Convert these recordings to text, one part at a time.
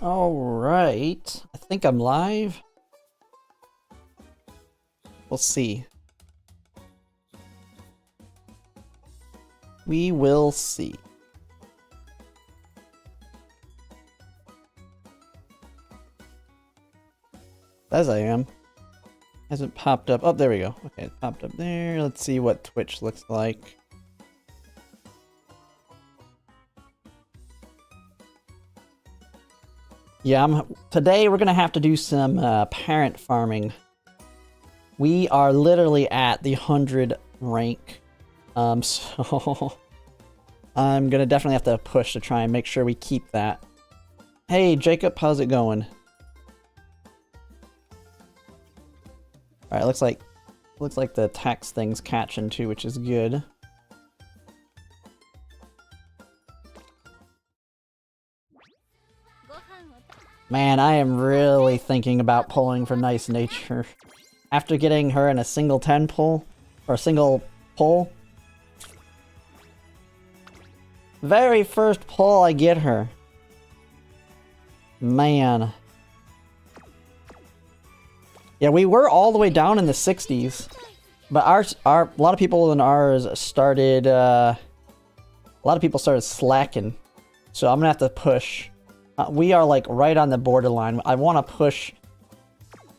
Alright. I think I'm live. We'll see. We will see. As I am. Hasn't popped up. Oh, there we go. Okay, it popped up there. Let's see what Twitch looks like. Yeah, today we're gonna have to do some parent farming. We are literally at the 100 rank. So I'm gonna definitely have to push to try and make sure we keep that. Hey Jacob, how's it going? Alright, looks like the text thing's catching too, which is good. Man, I am really thinking about pulling for Nice Nature. After getting her in a single 10 pull, or a single pull. Very first pull I get her. Man. Yeah, we were all the way down in the 60s. But a lot of people in ours started, a lot of people started slacking. So I'm gonna have to push. We are like right on the borderline. I want to push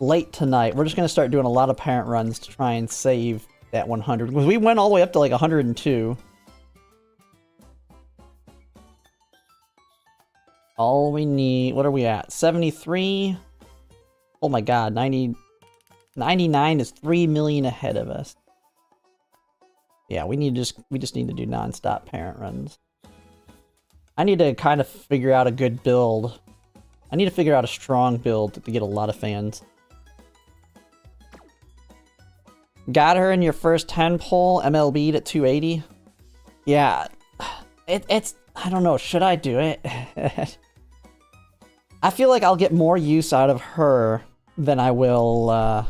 late tonight. We're just going to start doing a lot of parent runs to try and save that 100. Because we went all the way up to like 102. All we need... What are we at? 73? Oh my god. 99 is 3 million ahead of us. Yeah, we just need to do non-stop parent runs. I need to kind of figure out a good build. I need to figure out a strong build to get a lot of fans. Got her in your first 10 pull, MLB'd at 280. Yeah, it's... I don't know, should I do it? I feel like I'll get more use out of her than I will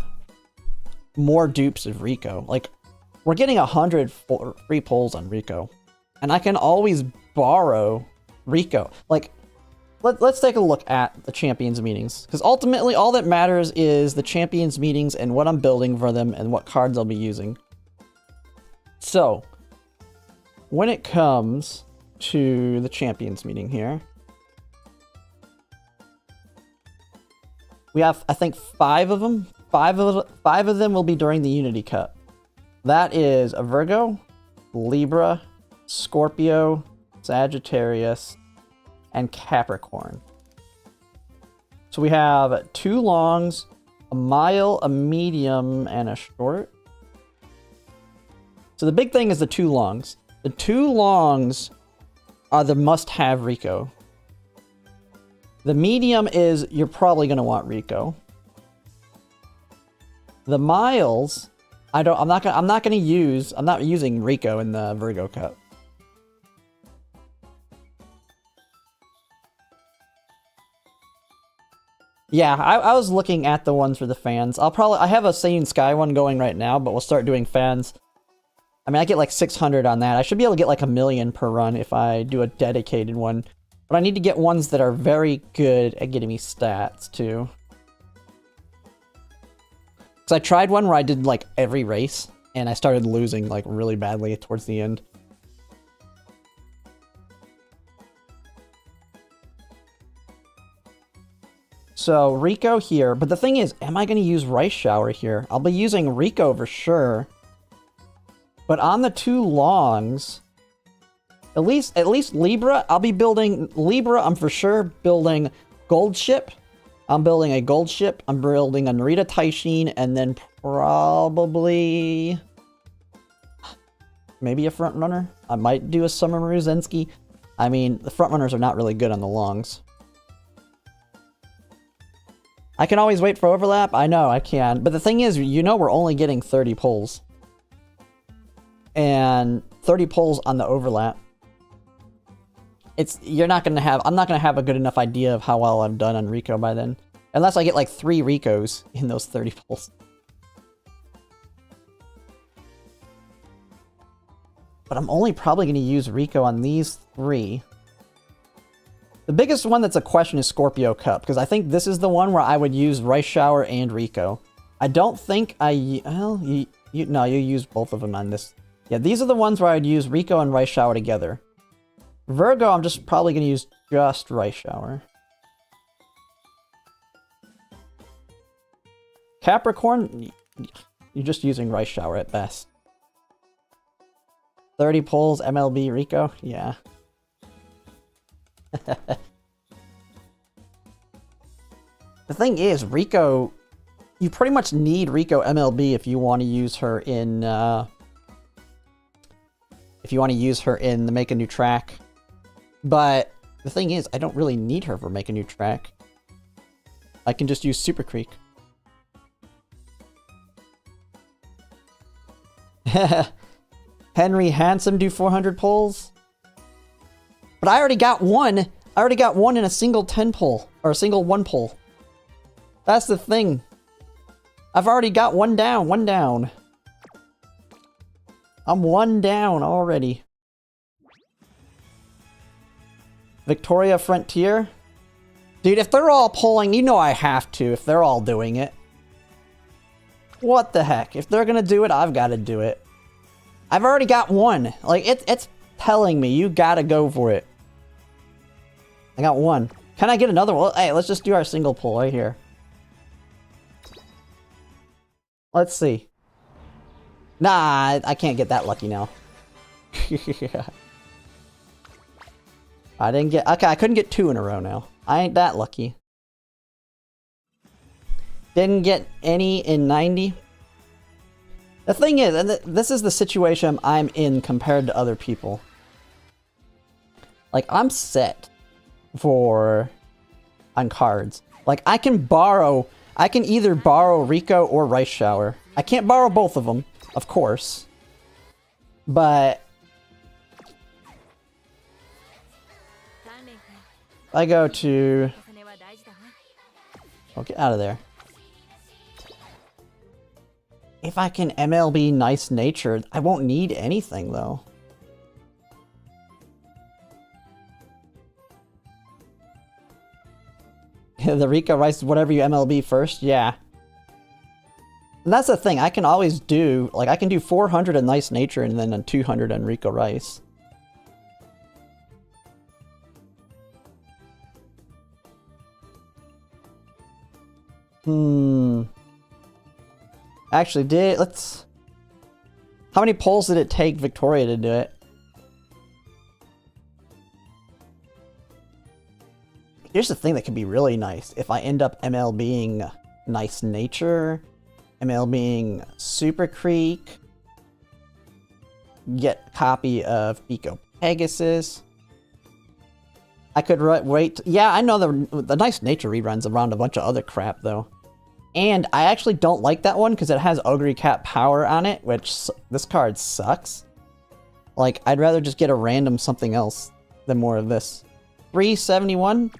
more dupes of Rico. Like, we're getting 100 free pulls on Rico. And I can always borrow Rico. Like, let's take a look at the Champions meetings. Because ultimately, all that matters is the Champions meetings and what I'm building for them and what cards I'll be using. So, when it comes to the Champions meeting here, we have, I think, 5 of them. 5 of them will be during the Unity Cup. That is a Virgo, Libra, Scorpio, Sagittarius, and Capricorn. So we have 2 longs, a mile, a medium, and a short. So the big thing is the 2 longs. The 2 longs are the must-have Rico. The medium is you're probably going to want Rico. The miles, I'm not using Rico in the Virgo Cup. Yeah, I was looking at the ones for the fans. I have a Saiyan Sky one going right now, but we'll start doing fans. I mean, I get like 600 on that. I should be able to get like 1 million per run if I do a dedicated one. But I need to get ones that are very good at getting me stats, too. Because I tried one where I did like every race, and I started losing like really badly towards the end. So, Rico here. But the thing is, am I going to use Rice Shower here? I'll be using Rico for sure. But on the 2 longs, at least Libra, I'll be building... Libra, I'm for sure building Gold Ship. I'm building a Gold Ship. I'm building a Narita Taishin, and then probably... maybe a Front Runner. I might do a Summer Maruzensky. I mean, the Front Runners are not really good on the longs. I can always wait for overlap. I know, I can. But the thing is, you know we're only getting 30 pulls. And 30 pulls on the overlap. I'm not gonna have a good enough idea of how well I've done on Rico by then. Unless I get like 3 Ricos in those 30 pulls. But I'm only probably gonna use Rico on these 3. The biggest one that's a question is Scorpio Cup, because I think this is the one where I would use Rice Shower and Rico. I don't think well, no, you use both of them on this. Yeah, these are the ones where I'd use Rico and Rice Shower together. Virgo, I'm just probably going to use just Rice Shower. Capricorn, you're just using Rice Shower at best. 30 pulls, MLB, Rico, yeah. The thing is, Rico, you pretty much need Rico MLB if you want to use her in, the Make a New Track. But the thing is, I don't really need her for Make a New Track. I can just use Super Creek. Henry Handsome do 400 pulls? But I already got one. I already got one in a single 10 pull. Or a single 1 pull. That's the thing. I've already got one down. One down. I'm one down already. Victoria Frontier? Dude, if they're all pulling, you know I have to if they're all doing it. What the heck? If they're gonna do it, I've got to do it. I've already got one. Like, it's telling me you gotta go for it. I got one. Can I get another one? Hey, let's just do our single pull right here. Let's see. Nah, I can't get that lucky now. I didn't get... Okay, I couldn't get 2 in a row now. I ain't that lucky. Didn't get any in 90. The thing is, and this is the situation I'm in compared to other people. Like, I'm set on cards. Like, I can either borrow Rico or Rice Shower. I can't borrow both of them, of course. But I go to... Oh, get out of there. If I can MLB Nice Nature, I won't need anything, though. The Rico Rice, whatever you MLB first, yeah. And that's the thing, I can always do, like, I can do 400 in Nice Nature and then a 200 on Rico Rice. Actually, how many pulls did it take Victoria to do it? Here's the thing that could be really nice. If I end up MLBing Nice Nature, MLBing Super Creek, get a copy of Pico Pegasus. I could wait. Yeah, I know the Nice Nature reruns around a bunch of other crap, though. And I actually don't like that one because it has Ogre Cat Power on it, which this card sucks. Like, I'd rather just get a random something else than more of this. 371?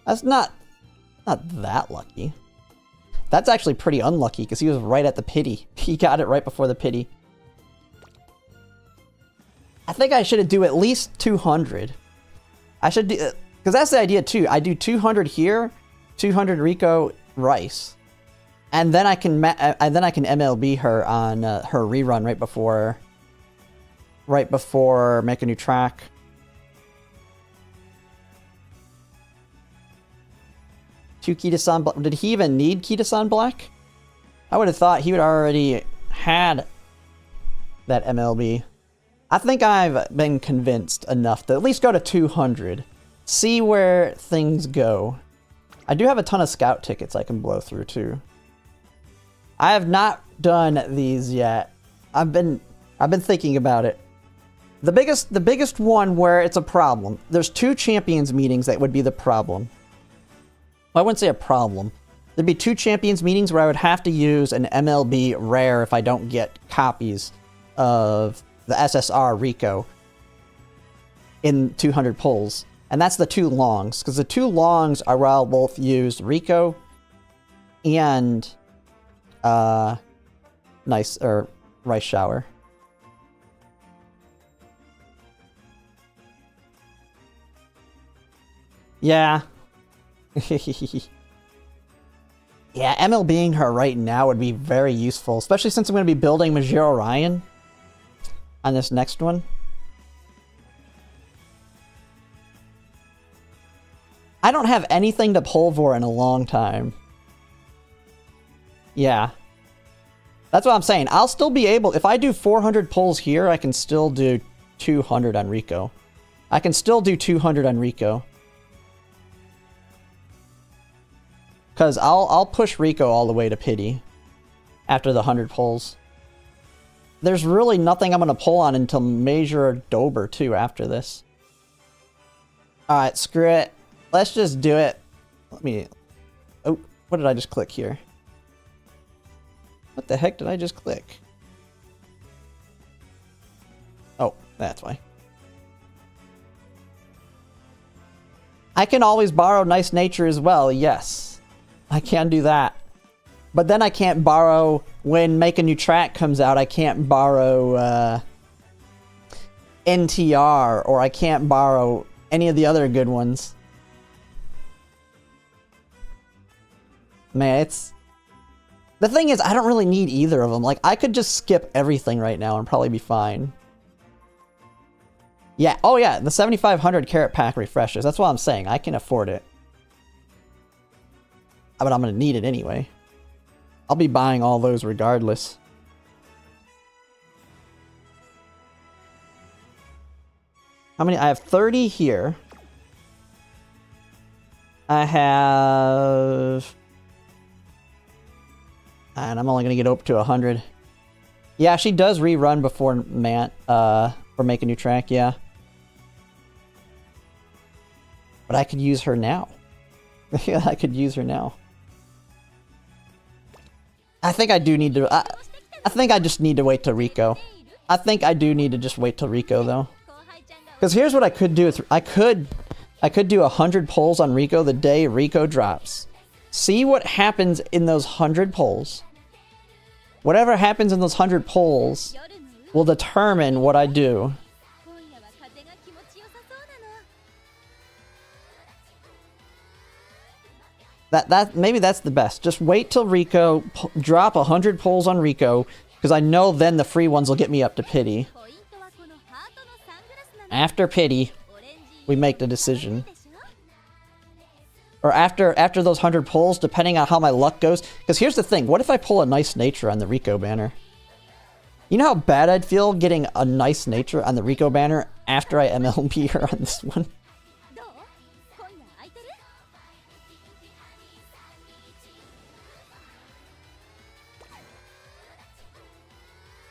That's not that lucky. That's actually pretty unlucky because he was right at the pity. He got it right before the pity. I think I should do at least 200. I should do, because that's the idea too. I do 200 here, 200 Rico Rice. And then I can MLB her on her rerun right before Make a New Track. Two Kitasan Black. Did he even need Kitasan Black? I would have thought he would already had that MLB. I think I've been convinced enough to at least go to 200. See where things go. I do have a ton of scout tickets I can blow through too. I have not done these yet. I've been thinking about it. The biggest one where it's a problem. There's 2 champions meetings that would be the problem. Well, I wouldn't say a problem. There'd be 2 champions meetings where I would have to use an MLB rare if I don't get copies of the SSR Rico in 200 pulls. And that's the 2 longs. Because the 2 longs are where I'll both use Rico and Rice Shower. Yeah. Yeah, MLBing her right now would be very useful, especially since I'm going to be building Major Orion on this next one. I don't have anything to pull for in a long time. Yeah. That's what I'm saying. I'll still be able... If I do 400 pulls here, I can still do 200 on Rico. I can still do 200 on Rico. Because I'll push Rico all the way to pity after the 100 pulls. There's really nothing I'm going to pull on until Major or Dober, too, after this. Alright, screw it. Let's just do it. Let me... Oh, what did I just click here? What the heck did I just click? Oh, that's why. I can always borrow Nice Nature as well, yes. I can do that. But then I can't borrow, when Make a New Track comes out, I can't borrow NTR, or I can't borrow any of the other good ones. Man, it's... The thing is, I don't really need either of them. Like, I could just skip everything right now and probably be fine. Yeah, oh yeah, the 7,500 carrot pack refreshes. That's what I'm saying. I can afford it. But I'm gonna need it anyway. I'll be buying all those regardless. How many? I have 30 here. I have... And I'm only gonna get up to 100. Yeah, she does rerun before for Make a New Track, yeah. But I could use her now. Yeah, I could use her now. I think I do need to... I think I just need to wait till Rico. I think I do need to just wait till Rico, though. Because here's what I could do. I could do 100 pulls on Rico the day Rico drops. See what happens in those 100 pulls. Whatever happens in those 100 pulls will determine what I do. Maybe that's the best. Just wait till Rico, drop 100 pulls on Rico, because I know then the free ones will get me up to pity. After pity, we make the decision. Or after those 100 pulls, depending on how my luck goes. Because here's the thing, what if I pull a Nice Nature on the Rico banner? You know how bad I'd feel getting a Nice Nature on the Rico banner after I MLB her on this one?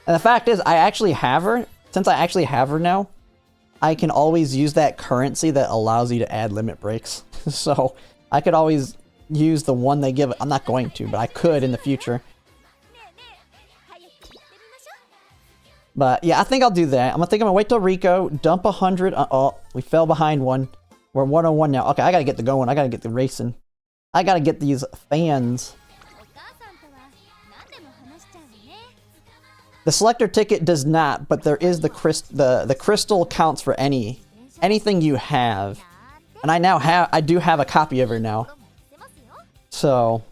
And the fact is, I actually have her. Since I actually have her now, I can always use that currency that allows you to add limit breaks. So, I could always use the one they give. I'm not going to, but I could in the future. But yeah, I think I'll do that. I'm gonna wait till Rico, dump 100. Oh, we fell behind one. We're 101 now. Okay, I gotta get the going. I gotta get the racing. I gotta get these fans. The selector ticket does not, but there is the crystal counts for anything you have. And I do have a copy of her now. So.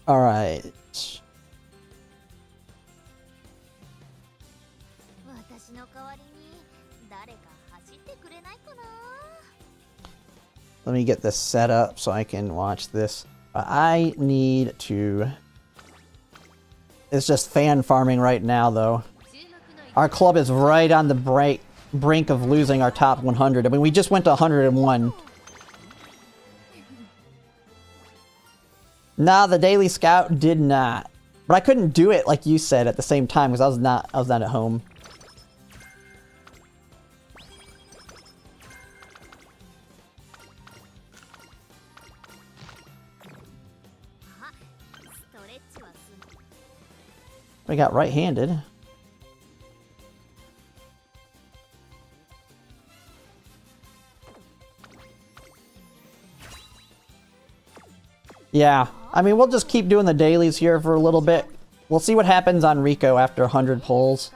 Alright. Let me get this set up so I can watch this. I need to... It's just fan farming right now, though. Our club is right on the brink of losing our top 100. I mean, we just went to 101. Nah, the Daily Scout did not. But I couldn't do it, like you said, at the same time, because I was not at home. We got right-handed. Yeah, I mean, we'll just keep doing the dailies here for a little bit. We'll see what happens on Rico after 100 pulls.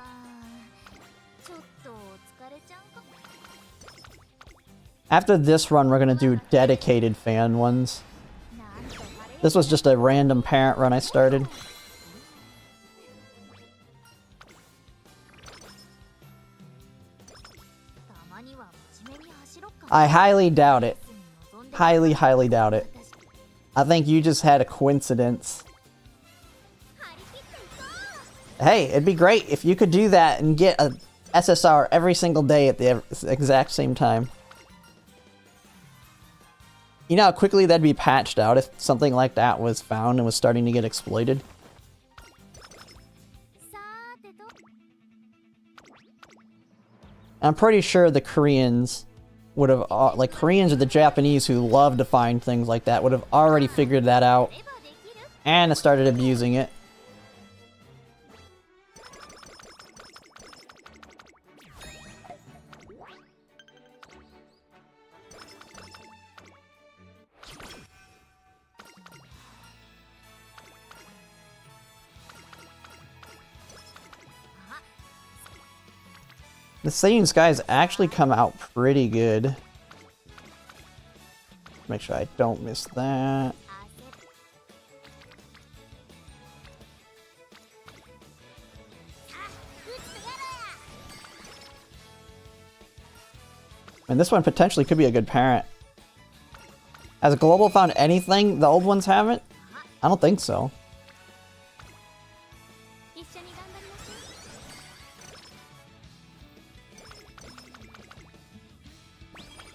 After this run, we're gonna do dedicated fan ones. This was just a random parent run I started. I highly doubt it. Highly, highly doubt it. I think you just had a coincidence. Hey, it'd be great if you could do that and get a SSR every single day at the exact same time. You know how quickly that'd be patched out if something like that was found and was starting to get exploited? I'm pretty sure the Koreans would have, like Koreans or the Japanese who love to find things like that would have already figured that out and started abusing it. The Saiyan Skies actually come out pretty good. Make sure I don't miss that. And this one potentially could be a good parent. Has Global found anything the old ones haven't? I don't think so.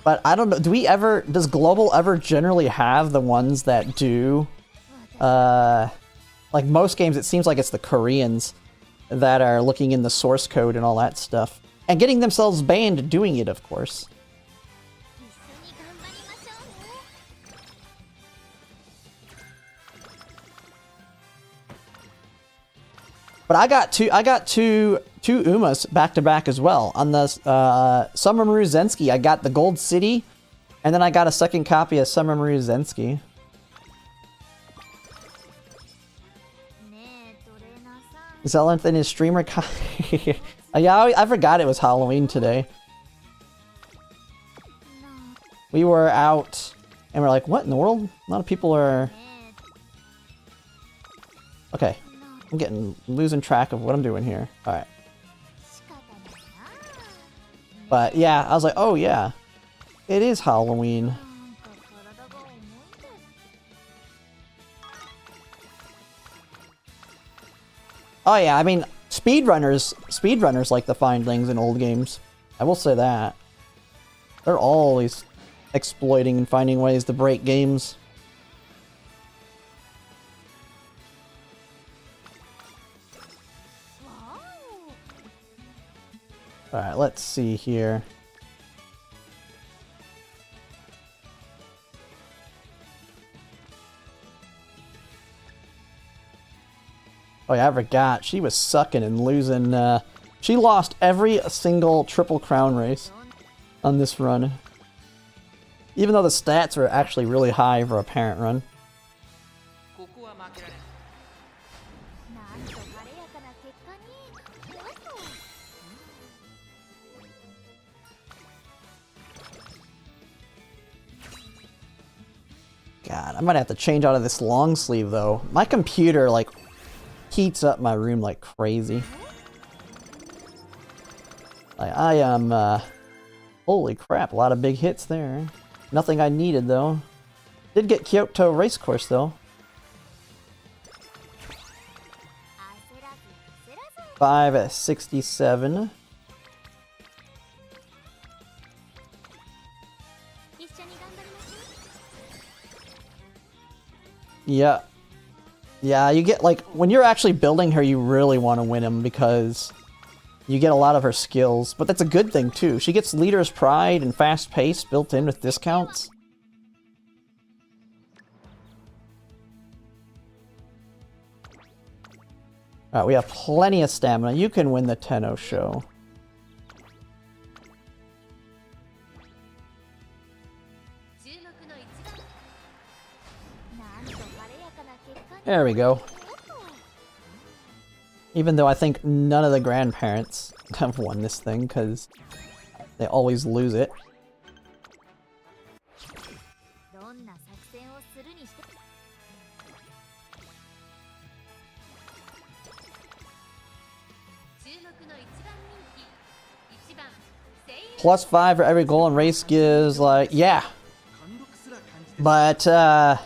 But I don't know, does Global ever generally have the ones that do, like most games it seems like it's the Koreans that are looking in the source code and all that stuff. And getting themselves banned doing it, of course. But I got two Umas back to back as well. On the Summer Maru Zensky, I got the Gold City, and then I got a second copy of Summer Maru Zensky. Zelenth in his streamer. Yeah, I forgot it was Halloween today. We were out, and we're like, what in the world? A lot of people are... Okay. I'm losing track of what I'm doing here. Alright. But yeah, I was like, oh yeah. It is Halloween. Oh yeah, I mean, speedrunners like to find things in old games. I will say that. They're always exploiting and finding ways to break games. Alright, let's see here. Oh yeah, I forgot. She was sucking and losing. She lost every single Triple Crown race on this run. Even though the stats are actually really high for a parent run. God, I might have to change out of this long sleeve though. My computer like heats up my room like crazy. I am holy crap, a lot of big hits there. Nothing I needed though. Did get Kyoto Racecourse though. 5 at 67. Yeah. Yeah, you get, like, when you're actually building her, you really want to win him because you get a lot of her skills. But that's a good thing, too. She gets Leader's Pride and Fast Pace built in with discounts. Alright, we have plenty of stamina. You can win the Tenno show. There we go. Even though I think none of the grandparents have won this thing, because they always lose it. +5 for every goal in race gives, like, yeah. But, oh,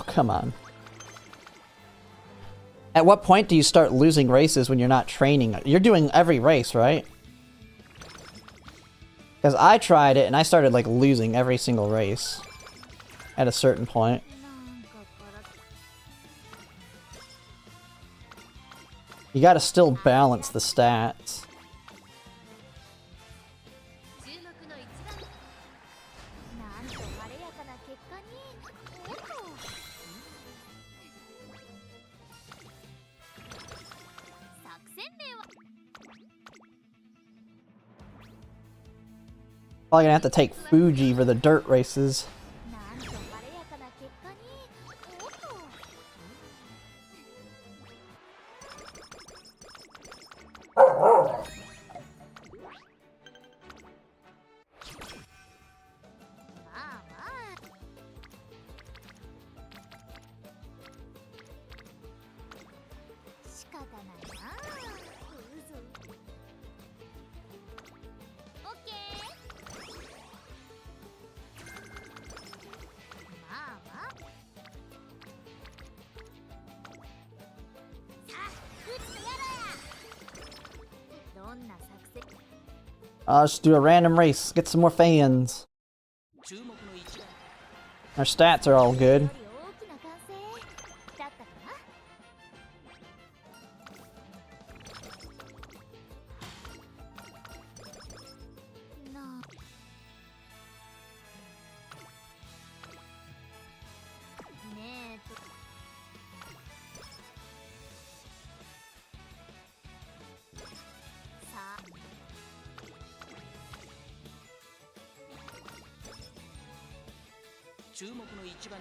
come on. At what point do you start losing races when you're not training? You're doing every race, right? Because I tried it and I started, like, losing every single race at a certain point. You gotta still balance the stats. Probably gonna have to take Fuji for the dirt races. Let's do a random race, get some more fans. Our stats are all good.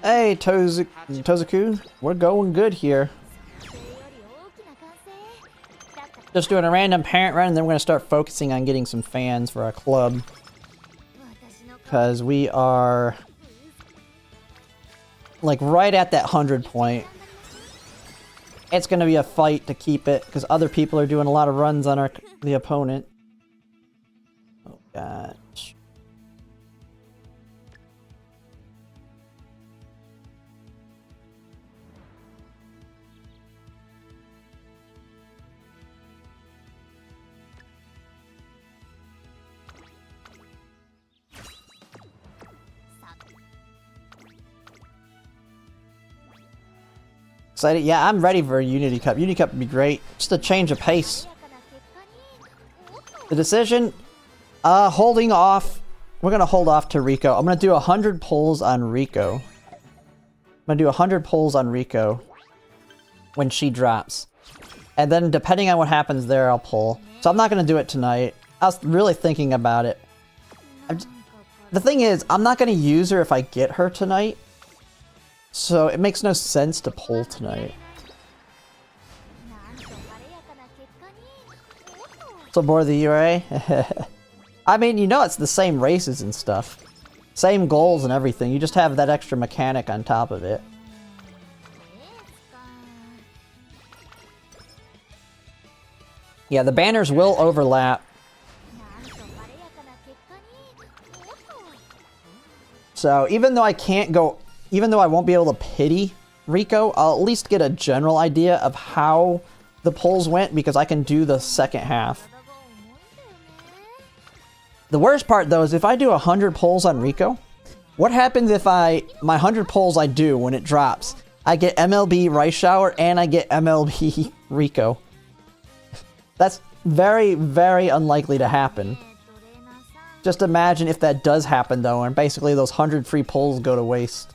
Hey, Tozaku, we're going good here. Just doing a random parent run, and then we're going to start focusing on getting some fans for our club. Because we are, like, right at that 100 point. It's going to be a fight to keep it, because other people are doing a lot of runs on the opponent. Oh, gosh. Excited? Yeah, I'm ready for a Unity Cup. Unity Cup would be great. Just a change of pace. The decision? Holding off. We're going to hold off to Rico. I'm going to do 100 pulls on Rico. I'm going to do 100 pulls on Rico when she drops. And then depending on what happens there, I'll pull. So I'm not going to do it tonight. I was really thinking about it. The thing is, I'm not going to use her if I get her tonight. So it makes no sense to pull tonight. So bored the UA? I mean, you know it's the same races and stuff. Same goals and everything. You just have that extra mechanic on top of it. Yeah, the banners will overlap. So even though I can't go... Even though I won't be able to pity Rico, I'll at least get a general idea of how the polls went because I can do the second half. The worst part though is if I do 100 polls on Rico, what happens if my 100 polls I do when it drops, I get MLB Rice Shower and I get MLB Rico. That's very, very unlikely to happen. Just imagine if that does happen though, and basically those 100 free polls go to waste.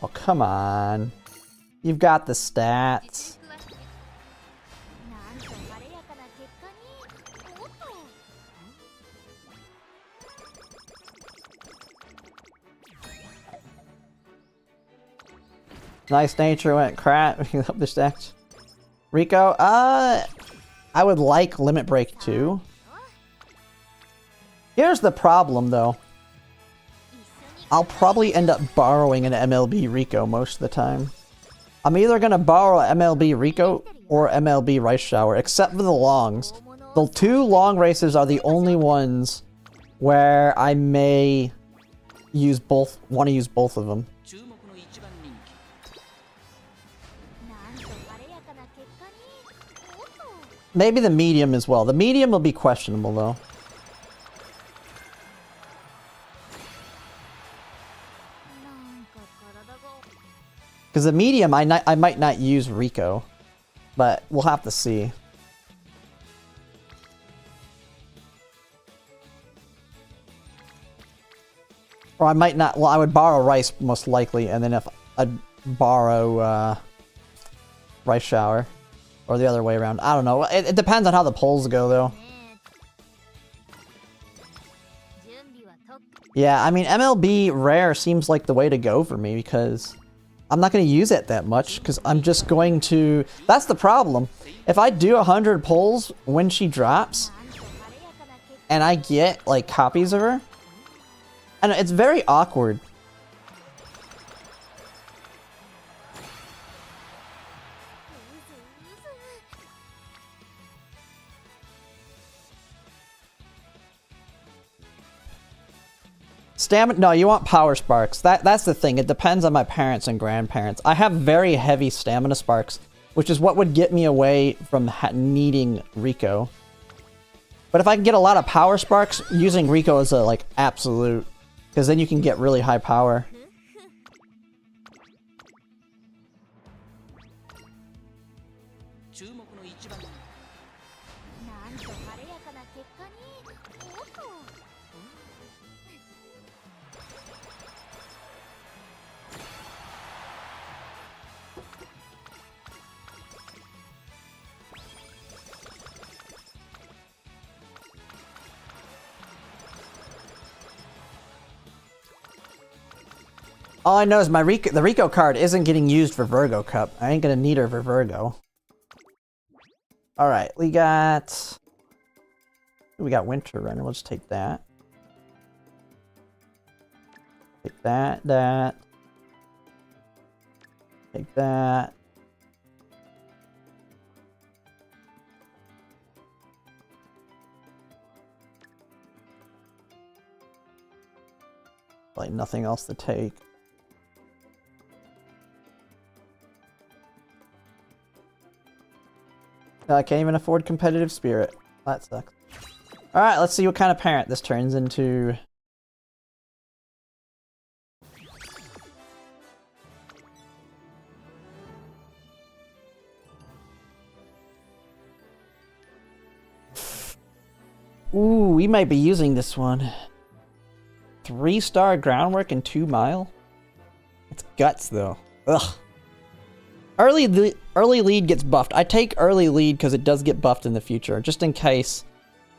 Oh, come on. You've got the stats. Nice nature went crap. We can help this deck. Rico, I would like Limit Break too. Here's the problem though. I'll probably end up borrowing an MLB Rico most of the time. I'm either gonna borrow MLB Rico or MLB Rice Shower, except for the longs. The 2 long races are the only ones where I may use both, want to use both of them. Maybe the medium as well. The medium will be questionable though. Because the medium, I might not use Rico, but we'll have to see. Or I might not, well, I would borrow Rice most likely, and then if I'd borrow Rice Shower, or the other way around. I don't know. It depends on how the polls go though. Yeah, I mean, MLB Rare seems like the way to go for me because I'm not going to use it that much because I'm just going to... That's the problem. If I do 100 polls when she drops and I get like copies of her, and it's very awkward. Stamina? No, you want power sparks. That's the thing. It depends on my parents and grandparents. I have very heavy stamina sparks, which is what would get me away from needing Rico. But if I can get a lot of power sparks, using Rico is a like absolute, because then you can get really high power. All I know is the Rico card isn't getting used for Virgo Cup. I ain't gonna need her for Virgo. Alright, we got Winter Runner. Let's take that. Take that. Take that. Like nothing else to take. I can't even afford competitive spirit. That sucks. Alright, let's see what kind of parent this turns into. Ooh, we might be using this one. 3-star groundwork and 2 mile? It's guts though. Ugh. Early lead gets buffed. I take early lead because it does get buffed in the future, just in case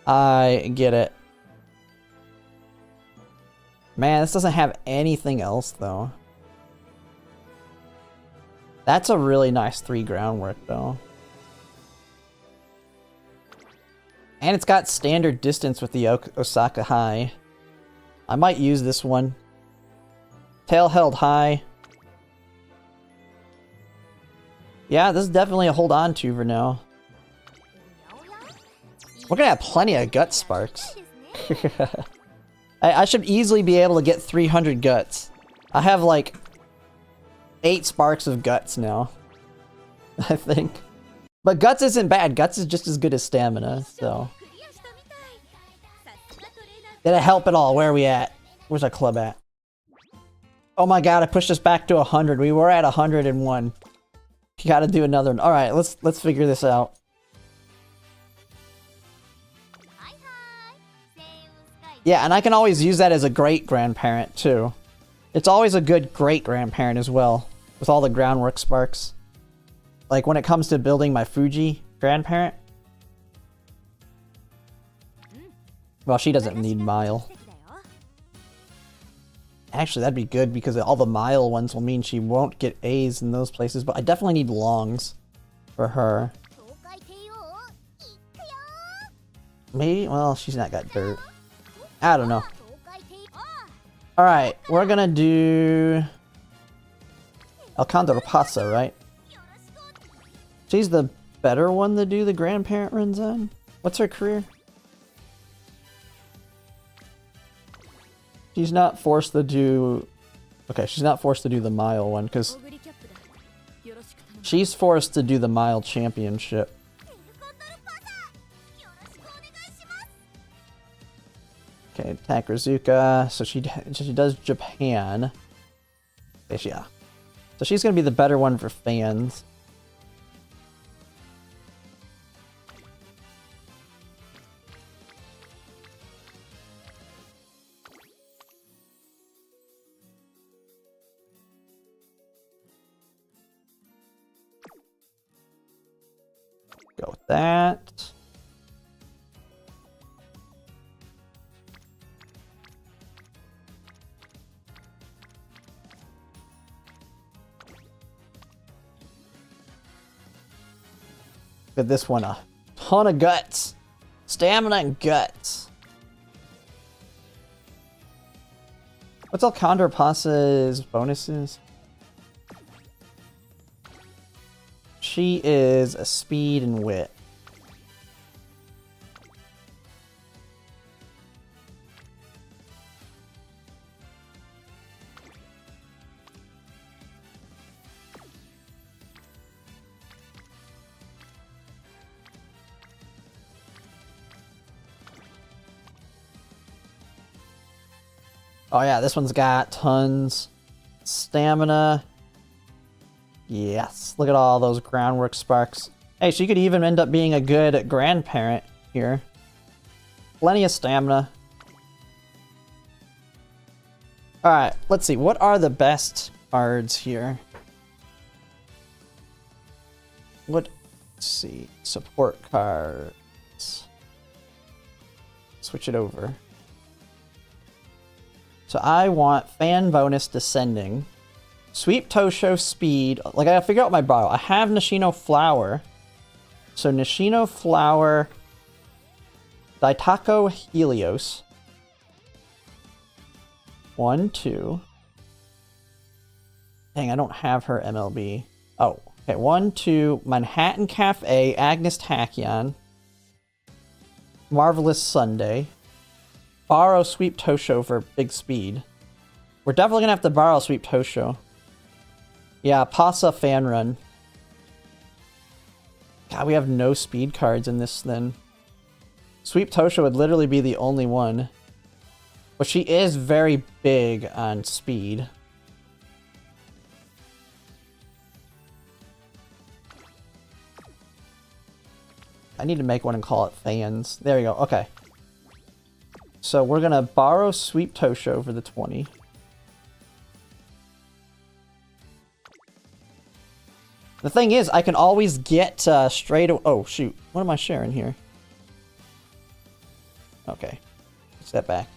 I get it. Man, this doesn't have anything else though. That's a really nice 3 groundwork though. And it's got standard distance with the Osaka High. I might use this one. Tail held high. Yeah, this is definitely a hold on to for now. We're gonna have plenty of gut sparks. I should easily be able to get 300 guts. I have like 8 sparks of guts now. I think. But guts isn't bad. Guts is just as good as stamina, so. Did it help at all? Where are we at? Where's our club at? Oh my god, I pushed us back to 100. We were at 101. You gotta do another one. Alright, let's figure this out. Yeah, and I can always use that as a great-grandparent, too. It's always a good great-grandparent as well, with all the groundwork sparks. Like, when it comes to building my Fuji grandparent. Well, she doesn't need Mile. Actually, that'd be good because all the Mile ones will mean she won't get A's in those places, but I definitely need longs for her. Maybe? Well, she's not got dirt. I don't know. Alright, we're gonna do... Alcandro Pasa, right? She's the better one to do the grandparent runs on? What's her career? She's not forced to do... Okay, she's not forced to do the mile one, because... She's forced to do the mile championship. Okay, attack Rizuka. So she does Japan. Yeah. So she's gonna be the better one for fans. Go with that. Look at this one, a ton of guts. Stamina and guts. What's Alcandro Pasa's bonuses? She is a speed and wit. Oh yeah, this one's got tons. Stamina. Yes, look at all those groundwork sparks. Hey, she could even end up being a good grandparent here. Plenty of stamina. Alright, let's see. What are the best cards here? Let's see. Support cards. Switch it over. So I want fan bonus descending. Sweep Tosho speed. Like, I gotta figure out my borrow. I have Nishino Flower. So Nishino Flower. Daitako Helios. 1, 2. Dang, I don't have her MLB. Oh, okay. 1, 2. Manhattan Cafe. Agnes Tachyon. Marvelous Sunday. Borrow Sweep Tosho for big speed. We're definitely gonna have to borrow Sweep Tosho. Yeah, Pasa fan run. God, we have no speed cards in this then. Sweep Tosho would literally be the only one. But she is very big on speed. I need to make one and call it fans. There you go, okay. So we're gonna borrow Sweep Tosho for the 20. The thing is, I can always get straight... Oh, shoot. What am I sharing here? Okay. Step back.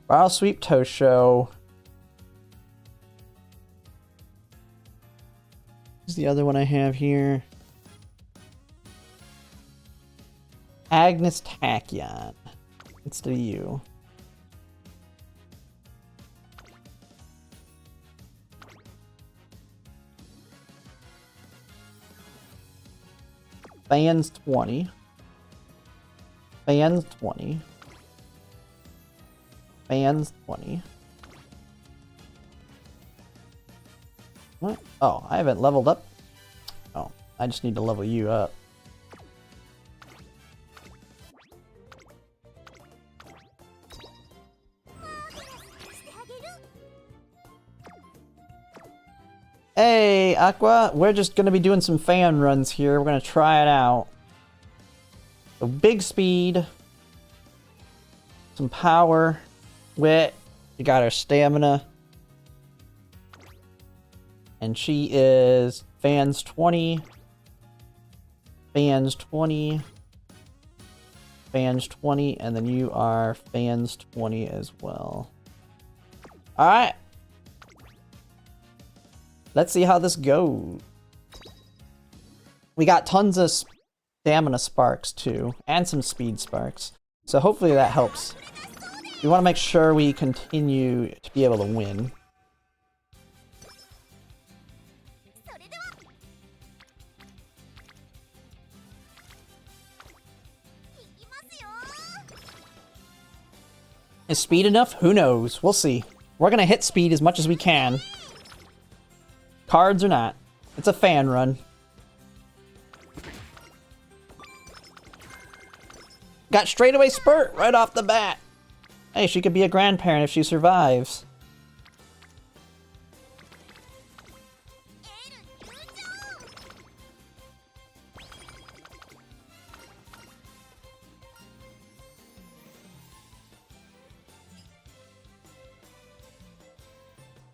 Borrow Sweep Tosho. Who's the other one I have here? Agnes Tachyon. Instead of you. Fans 20. Fans 20. Fans 20. What? Oh, I haven't leveled up. Oh, I just need to level you up. Hey, Aqua, we're just going to be doing some fan runs here. We're going to try it out. So big speed, some power, wit, you got her stamina. And she is fans 20, fans 20, fans 20, and then you are fans 20 as well. Alright. Let's see how this goes. We got tons of stamina sparks too, and some speed sparks. So hopefully that helps. We want to make sure we continue to be able to win. Is speed enough? Who knows? We'll see. We're gonna hit speed as much as we can. Cards or not. It's a fan run. Got straightaway spurt right off the bat. Hey, she could be a grandparent if she survives.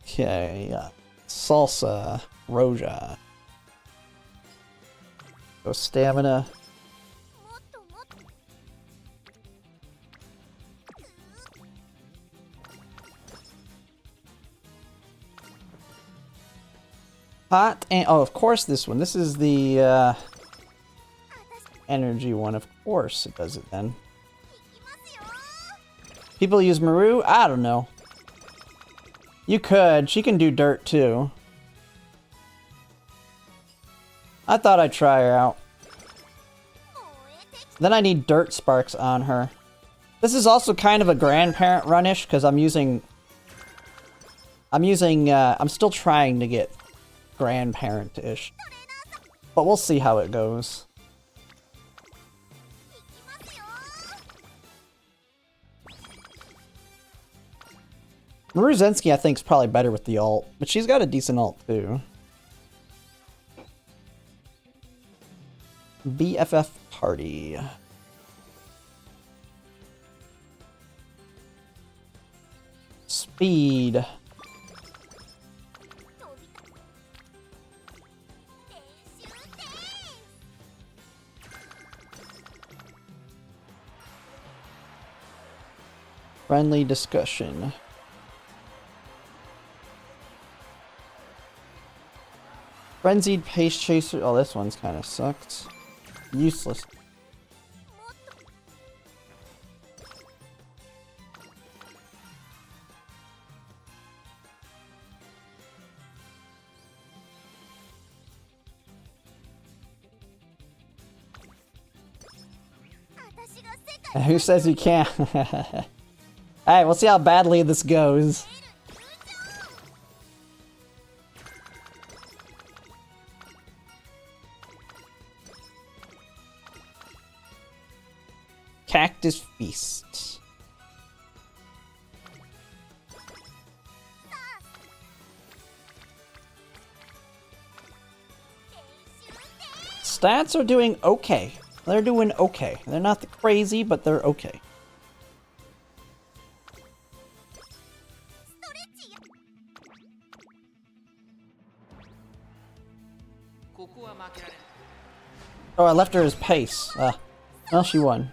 Okay, Salsa, Roja. So stamina. Hot and oh, of course this one. This is the energy one. Of course it does it then. People use Maru? I don't know. You could. She can do dirt too. I thought I'd try her out. Then I need dirt sparks on her. This is also kind of a grandparent runish because I'm still trying to get grandparent-ish. But we'll see how it goes. Maruzensky, I think, is probably better with the ult, but she's got a decent ult, too. BFF Party. Speed. Friendly discussion. Frenzied Pace Chaser. Oh, this one's kind of sucked. Useless. Who says you can't? Alright, we'll see how badly this goes. Cactus Feast. Stats are doing okay. They're doing okay. They're not crazy, but they're okay. Oh, I left her as pace. Well, she won.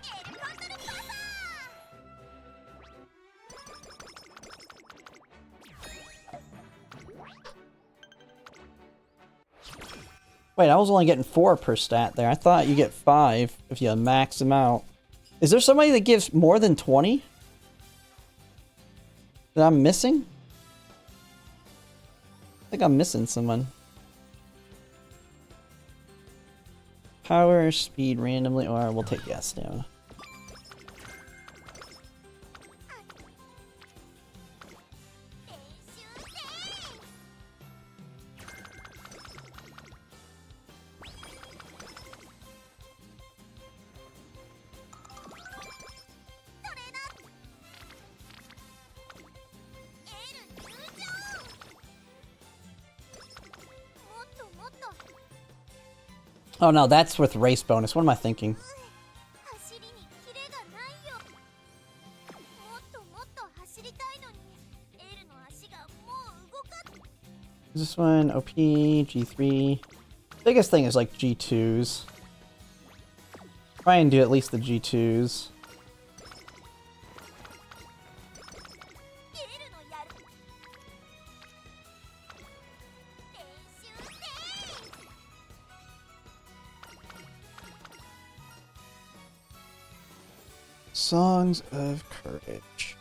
Wait, I was only getting 4 per stat there. I thought you get 5 if you max them out. Is there somebody that gives more than 20? That I'm missing? I think I'm missing someone. Power, speed randomly, or we'll take yes down. Oh no, that's with race bonus. What am I thinking? This one, OP, G3. Biggest thing is like G2s. Try and do at least the G2s. Songs of Courage.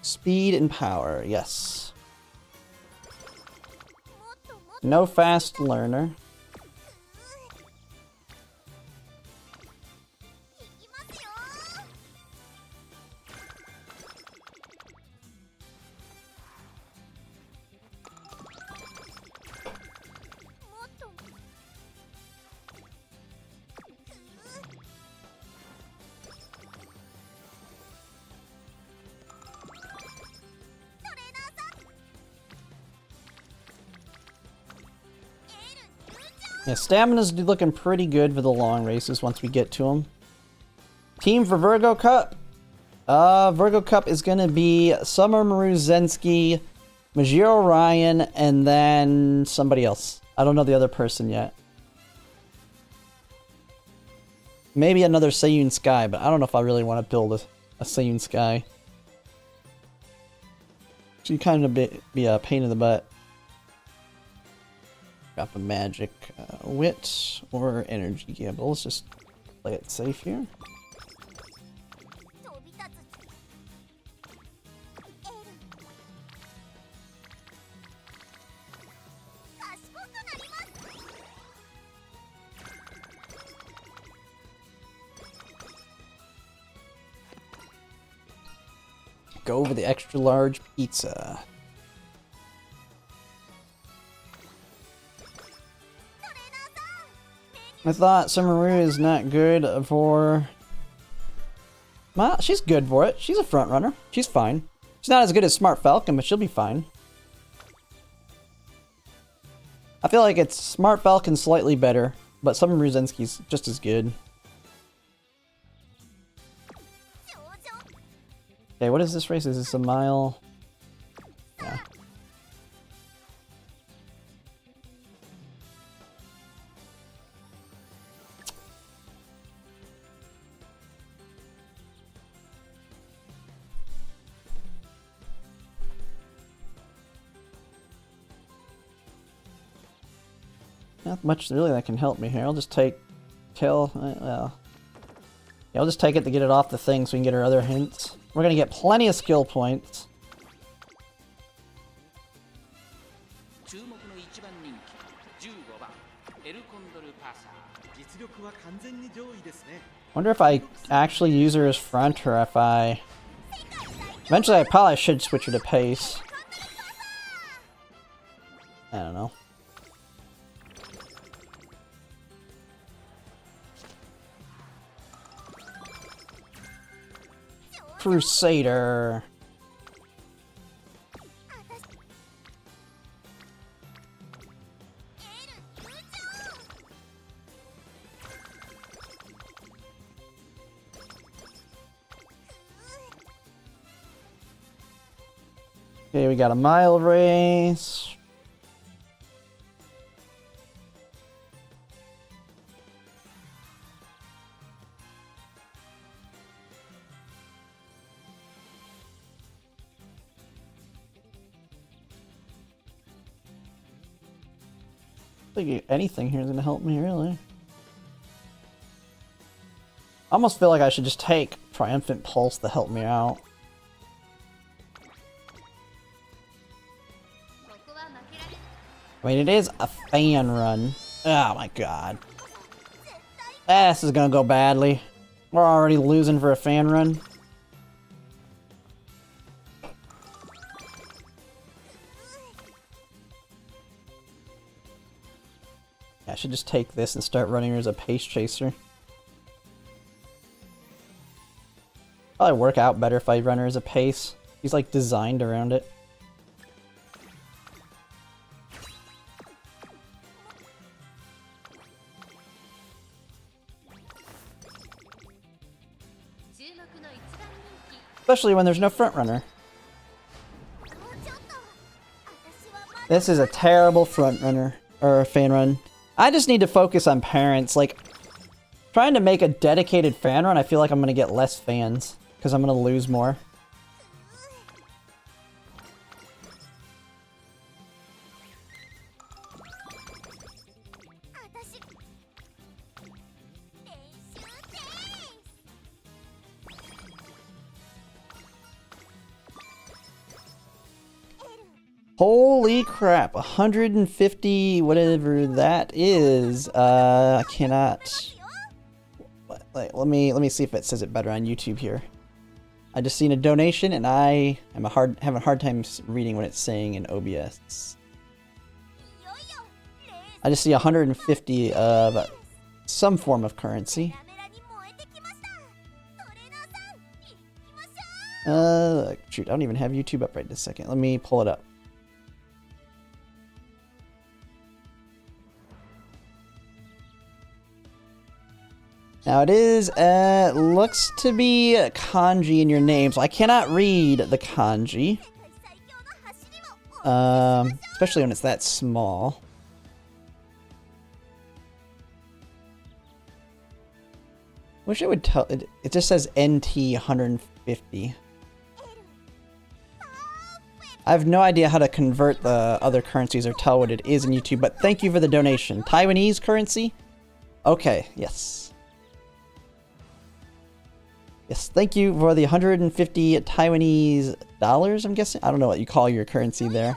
Speed and power, yes. No fast learner. Yeah, stamina's looking pretty good for the long races once we get to them. Team for Virgo Cup. Virgo Cup is going to be Summermaru Zensky, Majiro Ryan, and then somebody else. I don't know the other person yet. Maybe another Seiyun Sky, but I don't know if I really want to build a Seiyun Sky. She'd kind of be a pain in the butt. Drop a magic wit or energy gamble. Let's just play it safe here. Go over the extra large pizza. I thought Summermaru is not good for... Well, she's good for it. She's a front runner. She's fine. She's not as good as Smart Falcon, but she'll be fine. I feel like it's Smart Falcon slightly better, but Summermaru Zensky's just as good. Okay, what is this race? Is this a mile? Yeah. Not much really that can help me here. I'll just take kill. Well, yeah, I'll just take it to get it off the thing so we can get our other hints. We're gonna get plenty of skill points. Wonder if I actually use her as front or if I... Eventually I probably should switch her to pace. I don't know. Crusader. Okay, we got a mile race. I think anything here is going to help me, really. I almost feel like I should just take Triumphant Pulse to help me out. I mean, it is a fan run. Oh my god. This is going to go badly. We're already losing for a fan run. I should just take this and start running her as a pace chaser. Probably work out better if I run her as a pace. He's like designed around it. Especially when there's no front runner. This is a terrible front runner or fan run. I just need to focus on parents. Like, trying to make a dedicated fan run, I feel like I'm going to get less fans because I'm going to lose more. Holy crap, 150, whatever that is. I cannot. Let me see if it says it better on YouTube here. I just seen a donation and I am having a hard time reading what it's saying in OBS. I just see 150 of some form of currency. Shoot, I don't even have YouTube up right this second. Let me pull it up. Now it is, looks to be kanji in your name, so I cannot read the kanji. Especially when it's that small. Wish it would tell, it just says NT 150. I have no idea how to convert the other currencies or tell what it is in YouTube, but thank you for the donation. Taiwanese currency? Okay, yes. Yes, thank you for the 150 Taiwanese dollars, I'm guessing? I don't know what you call your currency there.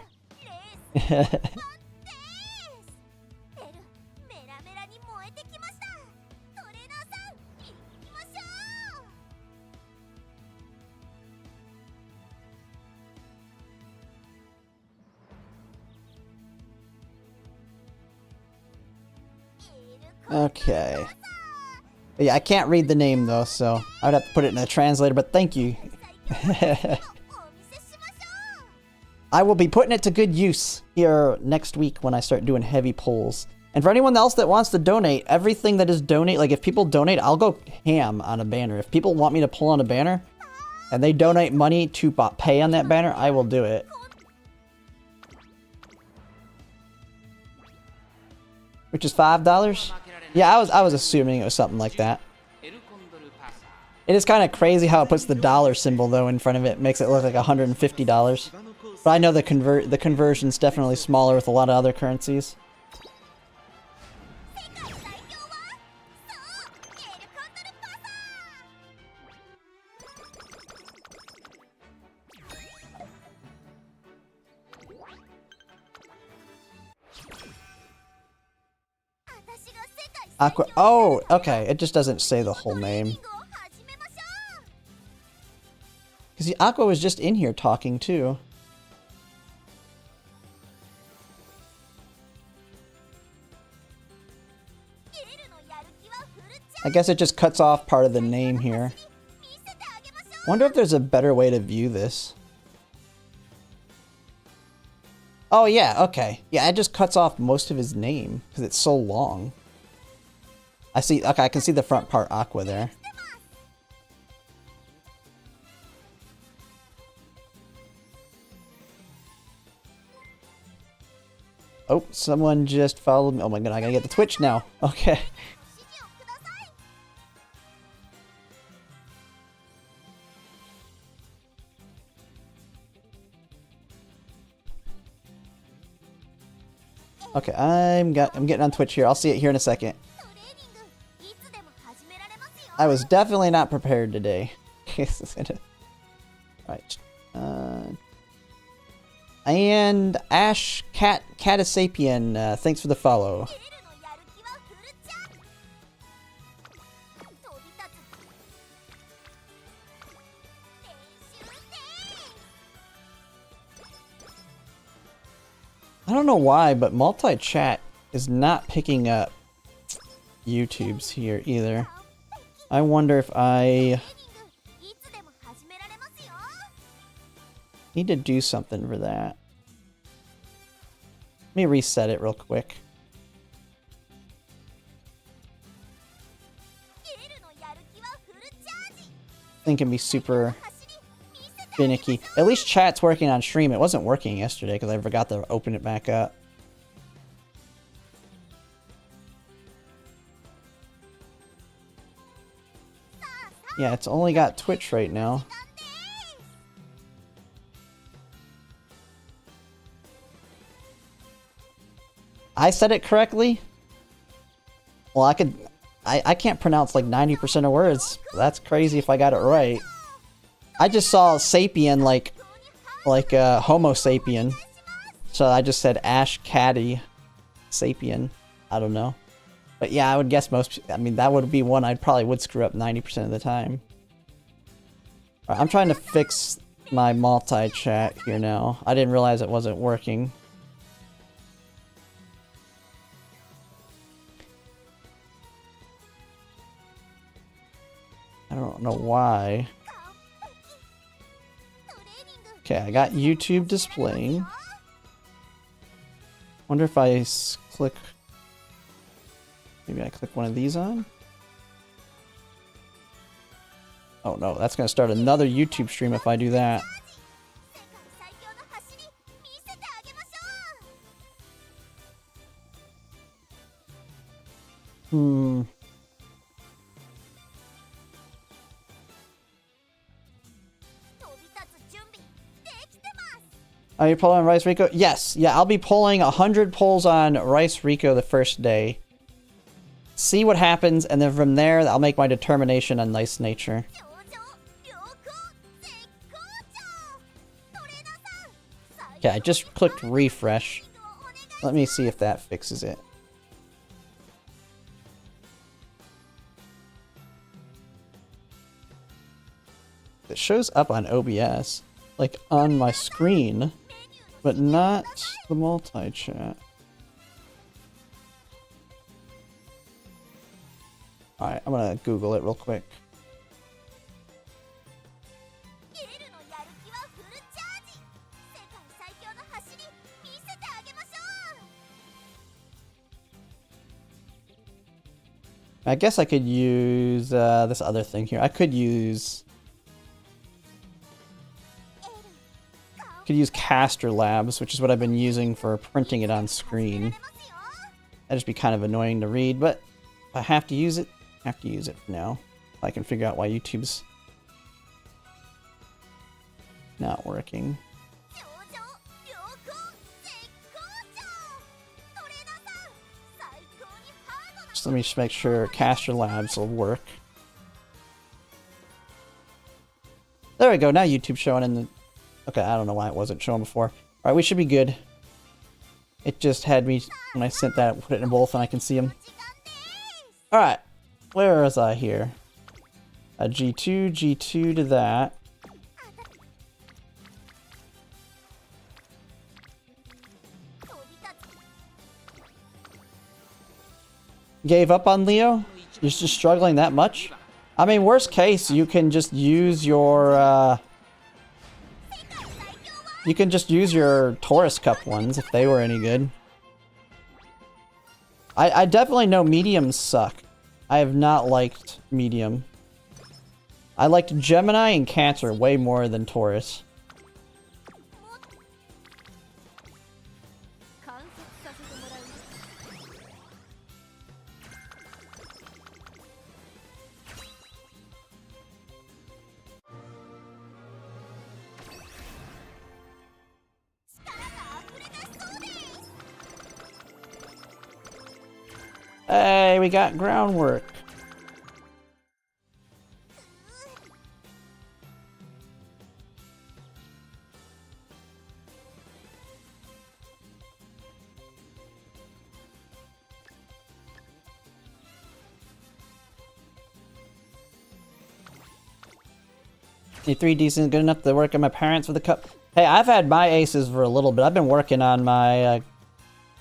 Okay. But yeah, I can't read the name though, so I would have to put it in a translator, but thank you. I will be putting it to good use here next week when I start doing heavy pulls. And for anyone else that wants to donate, everything that is donate, like if people donate, I'll go ham on a banner. If people want me to pull on a banner and they donate money to pay on that banner, I will do it. Which is $5? Yeah, I was assuming it was something like that. It is kind of crazy how it puts the dollar symbol though in front of it. Makes it look like $150. But I know the conversion's definitely smaller with a lot of other currencies. Aqua. Oh, okay. It just doesn't say the whole name. Because Aqua was just in here talking too. I guess it just cuts off part of the name here. Wonder if there's a better way to view this. Oh yeah, okay. Yeah, it just cuts off most of his name because it's so long. I see, okay, I can see the front part Aqua there. Oh, someone just followed me. Oh my god, I gotta get the Twitch now. Okay. Okay, I'm getting on Twitch here. I'll see it here in a second. I was definitely not prepared today. Right. And Ash Catasapien, thanks for the follow. I don't know why, but multi-chat is not picking up YouTube's here either. I wonder if I need to do something for that. Let me reset it real quick. Thing can be super finicky. At least chat's working on stream. It wasn't working yesterday because I forgot to open it back up. Yeah, it's only got Twitch right now. I said it correctly? Well, I can't pronounce like 90% of words. That's crazy if I got it right. I just saw sapien like Homo sapien. So I just said Ash Caddy Sapien. I don't know. But yeah, I would guess I mean, that would be one I probably would screw up 90% of the time. Alright, I'm trying to fix my multi-chat here now. I didn't realize it wasn't working. I don't know why. Okay, I got YouTube displaying. Wonder if I click... Maybe I click one of these on? Oh no, that's gonna start another YouTube stream if I do that. Are you pulling on Rice Rico? Yes. Yeah, I'll be pulling 100 pulls on Rice Rico the first day. See what happens, and then from there, I'll make my determination on Nice Nature. Okay, I just clicked refresh. Let me see if that fixes it. It shows up on OBS, like on my screen, but not the multi-chat. Alright, I'm gonna Google it real quick. I guess I could use this other thing here. I could use Caster Labs, which is what I've been using for printing it on screen. That'd just be kind of annoying to read, but if I have to use it, I have to use it for now. I can figure out why YouTube's not working. Just let me just make sure Caster Labs will work. There we go, now YouTube's showing in the... Okay, I don't know why it wasn't showing before. Alright, we should be good. It just had me, when I sent that, put it in both and I can see them. Alright, where was I here? A G2, G2 to that. Gave up on Leo? You're just struggling that much? I mean, worst case, you can just use your, you can just use your Taurus Cup ones if they were any good. I definitely know mediums suck. I have not liked medium. I liked Gemini and Cancer way more than Taurus. Hey, we got groundwork. E3 decent, good enough to work on my parents for the cup. Hey, I've had my aces for a little bit. I've been working on my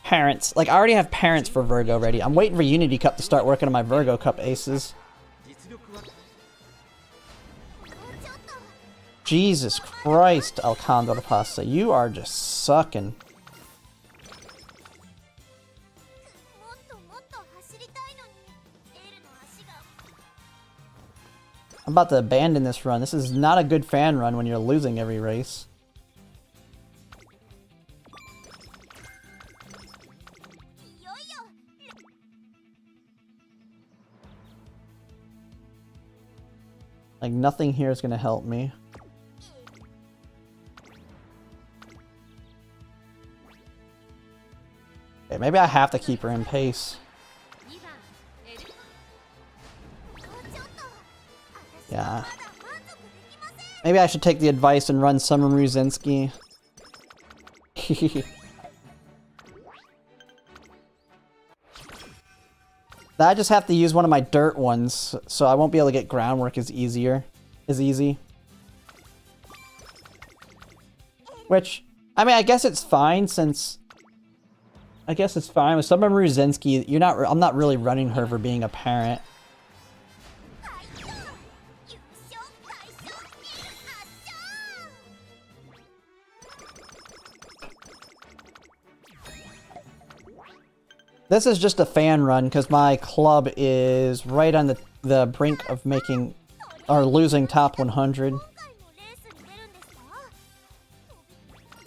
parents. Like, I already have parents for Virgo ready. I'm waiting for Unity Cup to start working on my Virgo Cup aces. Jesus Christ, Alcando de Pasta. You are just sucking. I'm about to abandon this run. This is not a good fan run when you're losing every race. Like, nothing here is going to help me. Okay, maybe I have to keep her in pace. Yeah. Maybe I should take the advice and run Summer Ruzinski. I just have to use one of my dirt ones, so I won't be able to get groundwork as easy. Which, I mean, I guess it's fine since... I guess it's fine. With Umamusume Zenski, I'm not really running her for being a parent. This is just a fan run because my club is right on the brink of making or losing top 100.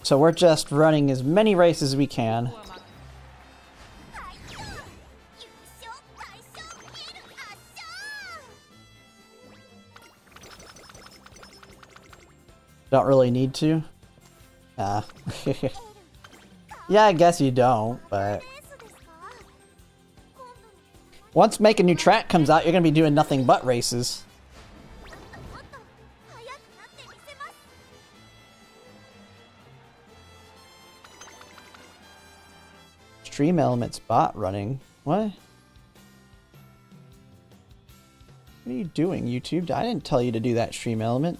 So we're just running as many races as we can. Don't really need to. Yeah, I guess you don't, but... Once Make a New Track comes out, you're gonna be doing nothing but races. Stream Elements bot running. What? What are you doing, YouTube? I didn't tell you to do that, Stream Element.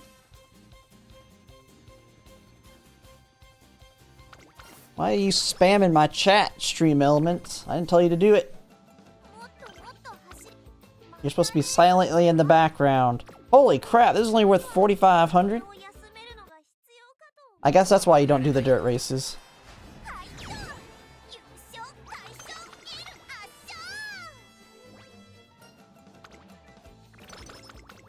Why are you spamming my chat, Stream Elements? I didn't tell you to do it. You're supposed to be silently in the background. Holy crap, this is only worth 4,500? I guess that's why you don't do the dirt races.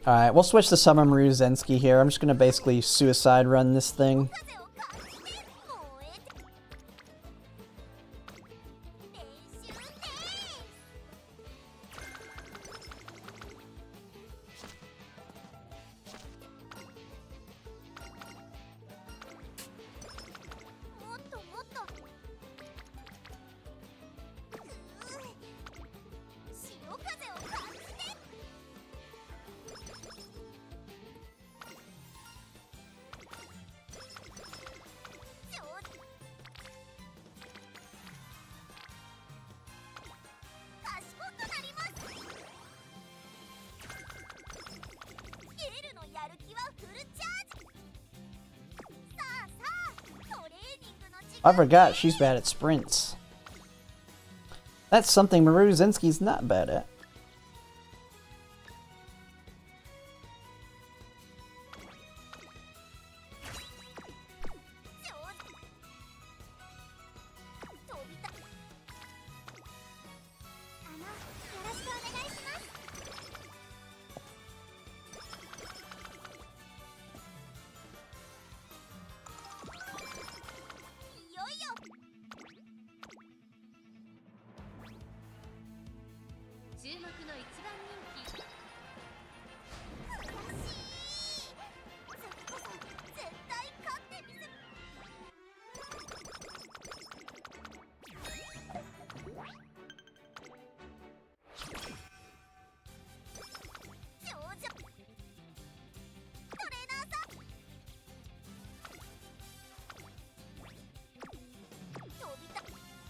Alright, we'll switch to Umamusume Zenski here. I'm just gonna basically suicide run this thing. I forgot she's bad at sprints. That's something Umamusume Zenski's not bad at.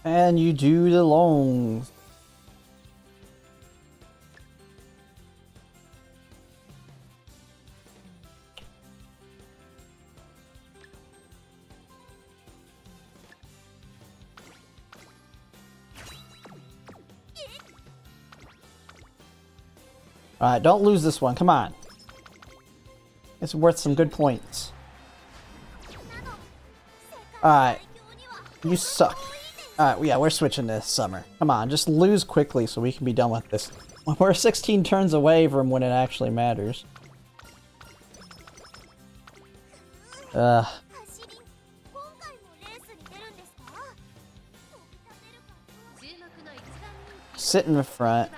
And you do the longs. Alright, don't lose this one. Come on. It's worth some good points. Alright. You suck. Alright, yeah, we're switching this summer. Come on, just lose quickly so we can be done with this. We're 16 turns away from when it actually matters. Sit in the front.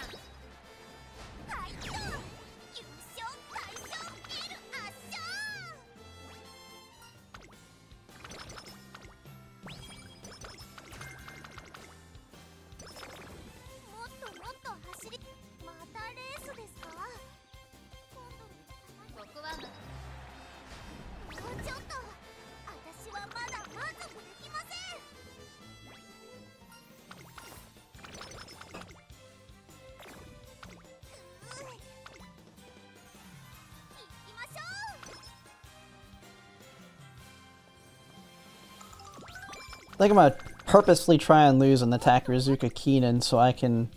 think I'm gonna purposefully try and lose on the Takarazuka Keenan so I can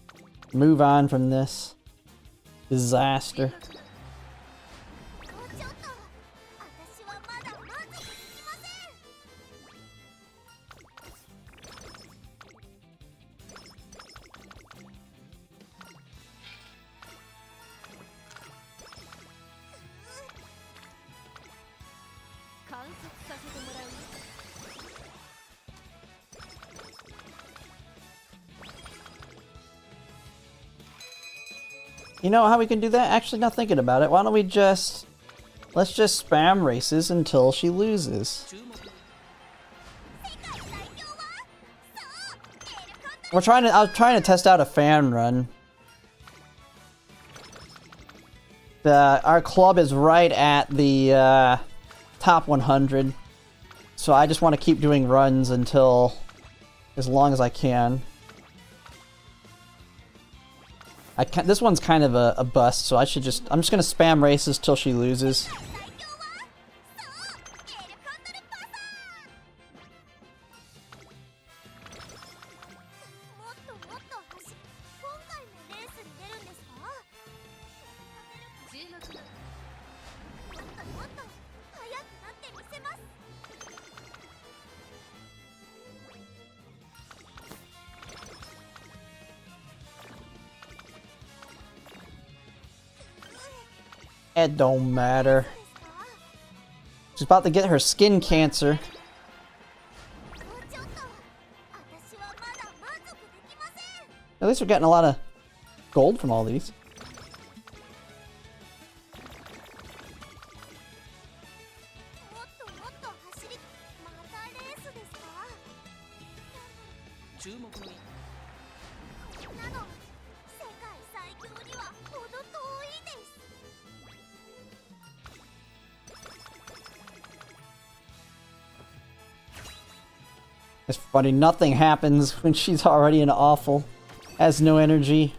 move on from this disaster. You know how we can do that? Actually, not thinking about it. Why don't we just... Let's just spam races until she loses. I was trying to test out a fan run. Our club is right at the top 100. So I just want to keep doing runs until... as long as I can. This one's kind of a bust, so I'm just gonna spam races till she loses. It don't matter. She's about to get her skin cancer. At least we're getting a lot of gold from all these. It's funny, nothing happens when she's already in awful. Has no energy.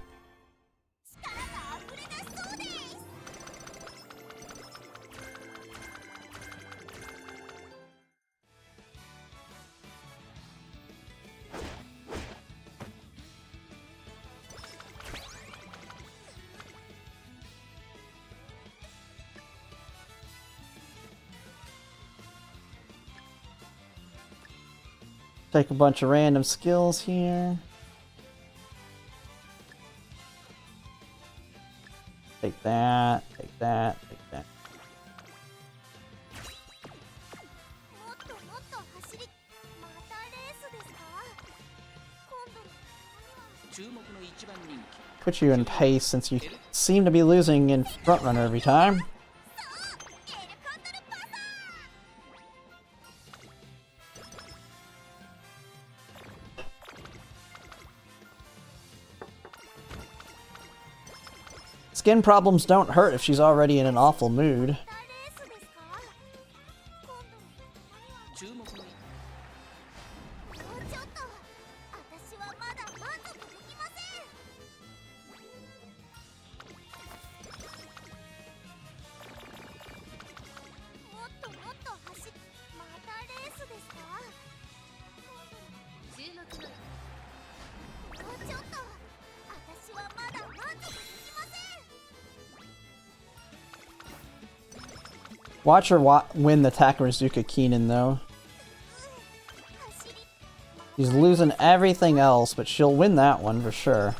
Take a bunch of random skills here. Take that, take that, take that. Put you in pace since you seem to be losing in front runner every time. Skin problems don't hurt if she's already in an awful mood. Watch her win the Takarazuka Keenan, though. She's losing everything else, but she'll win that one for sure.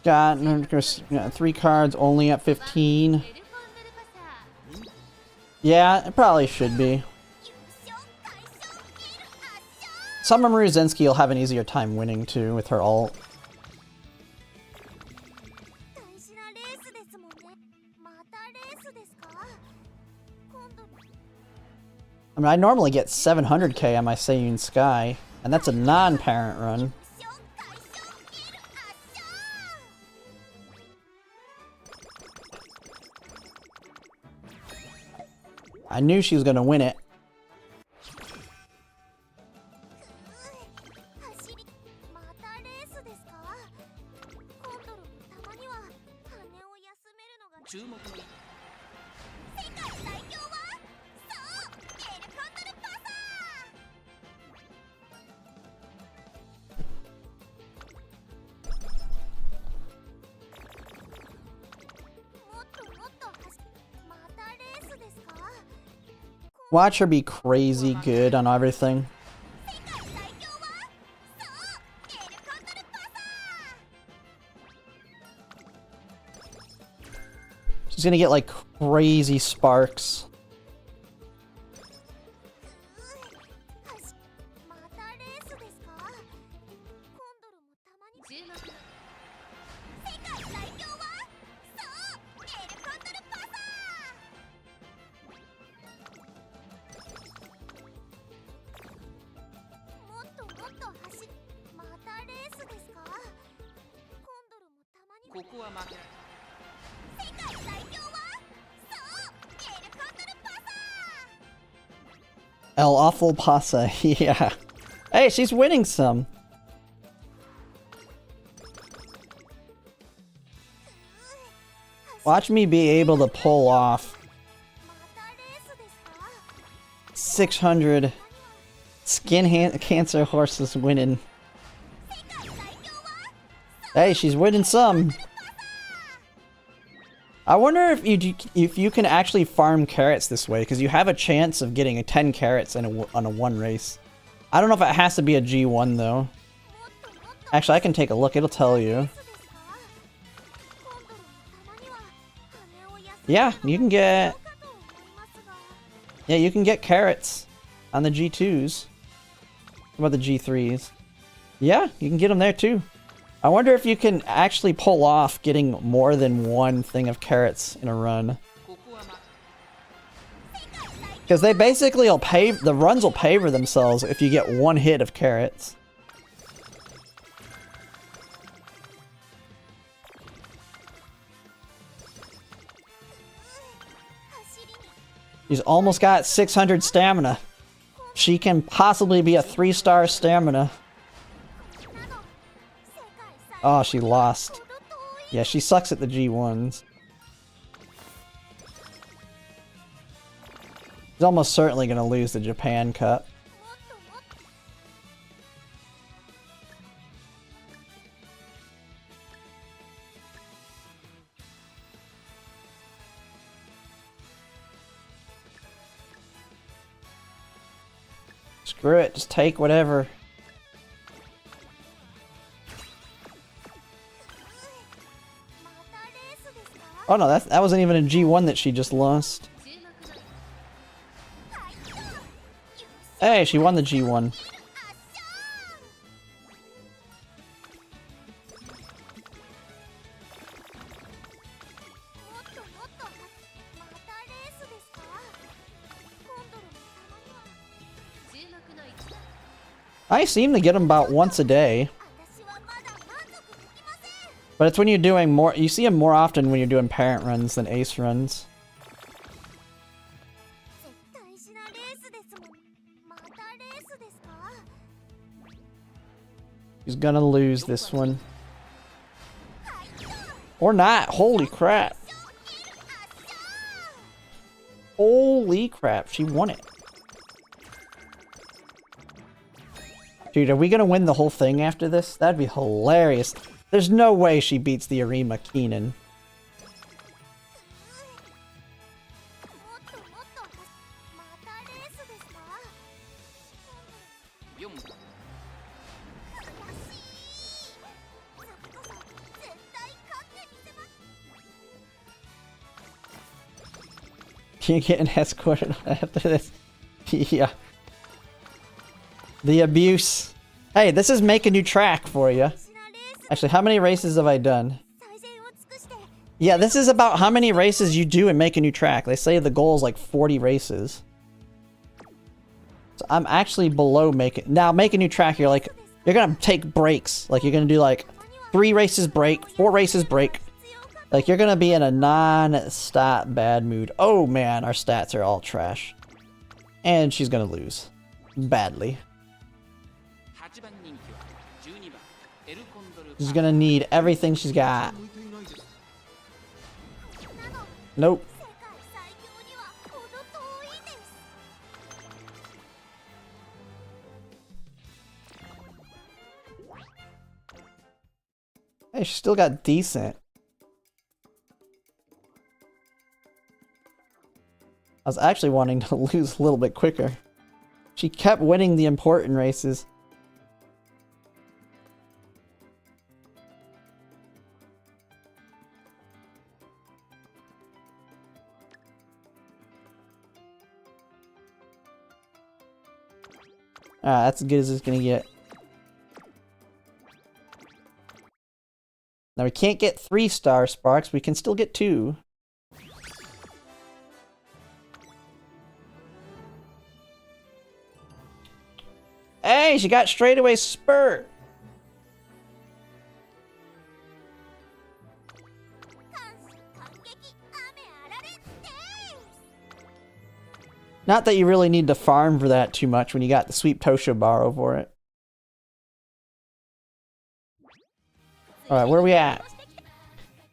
Got 3 cards only at 15. Yeah, it probably should be. Summer Muruzensky will have an easier time winning too with her ult. I mean, I normally get 700k on my Seiyun Sky, and that's a non-parent run. I knew she was going to win it. Watch her be crazy good on everything. She's gonna get like crazy sparks. El awful pasa, yeah. Hey, she's winning some. Watch me be able to pull off 600 skin cancer horses winning. Hey, she's winning some. I wonder if you can actually farm carrots this way, because you have a chance of getting 10 carrots on a one race. I don't know if it has to be a G1 though. Actually, I can take a look. It'll tell you. Yeah, you can get... Yeah, you can get carrots on the G2s. What about the G3s? Yeah, you can get them there too. I wonder if you can actually pull off getting more than one thing of carrots in a run. Because they basically will pay, the runs will pay for themselves if you get one hit of carrots. She's almost got 600 stamina. She can possibly be a 3-star stamina. Oh, she lost. Yeah, she sucks at the G1s. She's almost certainly going to lose the Japan Cup. Screw it, just take whatever. Oh no, that wasn't even a G1 that she just lost. Hey, she won the G1. I seem to get them about once a day. But it's when you're doing more, you see them more often when you're doing parent runs than ace runs. He's gonna lose this one. Or not, holy crap. Holy crap, she won it. Dude, are we gonna win the whole thing after this? That'd be hilarious. There's no way she beats the Arima Keenan. Can you get an escort after this? Yeah. The abuse. Hey, this is make a new track for you. Actually, how many races have I done? Yeah, this is about how many races you do and make a new track. They say the goal is like 40 races. So I'm actually below making... Now, make a new track, you're like... You're gonna take breaks. Like, you're gonna do like 3 races break, 4 races break. Like, you're gonna be in a non-stop bad mood. Oh man, our stats are all trash. And she's gonna lose. Badly. She's gonna need everything she's got. Nope. Hey, she still got decent. I was actually wanting to lose a little bit quicker. She kept winning the important races. Ah, that's as good as it's gonna get. Now we can't get 3-star sparks, we can still get 2. Hey, she got straightaway spurt. Not that you really need to farm for that too much when you got the sweet Tosho Borrow for it. Alright, where are we at?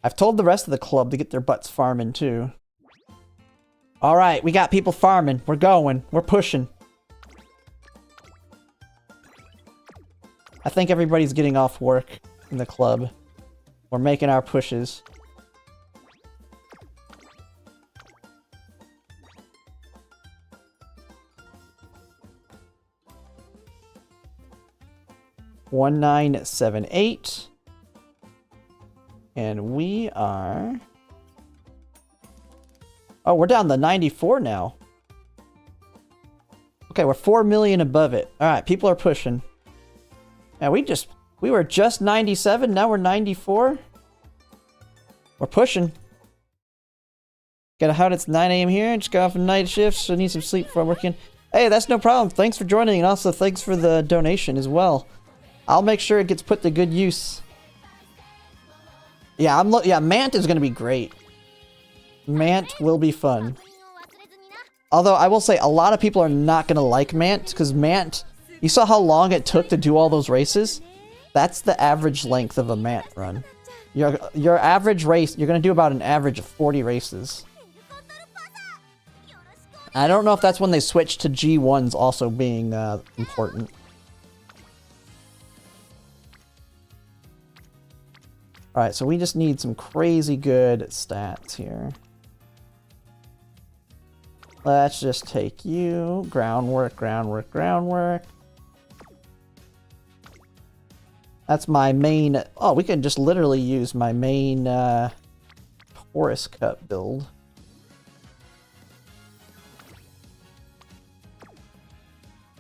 I've told the rest of the club to get their butts farming too. Alright, we got people farming. We're going. We're pushing. I think everybody's getting off work in the club. We're making our pushes. $1978. And we are... Oh, we're down to 94 now. Okay, we're 4 million above it. Alright, people are pushing. Yeah, we were just 97, now we're 94. We're pushing. Got out, it's 9 a.m. here, just got off a night shift, so I need some sleep before working. Hey, that's no problem. Thanks for joining, and also thanks for the donation as well. I'll make sure it gets put to good use. Yeah, Mant is gonna be great. Mant will be fun. Although I will say a lot of people are not gonna like Mant, because Mant, you saw how long it took to do all those races? That's the average length of a Mant run. Your average race, you're gonna do about an average of 40 races. I don't know if that's when they switched to G1s also being important. Alright, so we just need some crazy good stats here. Let's just take you. Groundwork, groundwork, groundwork. That's my main... Oh, we can just literally use my main Taurus Cup build.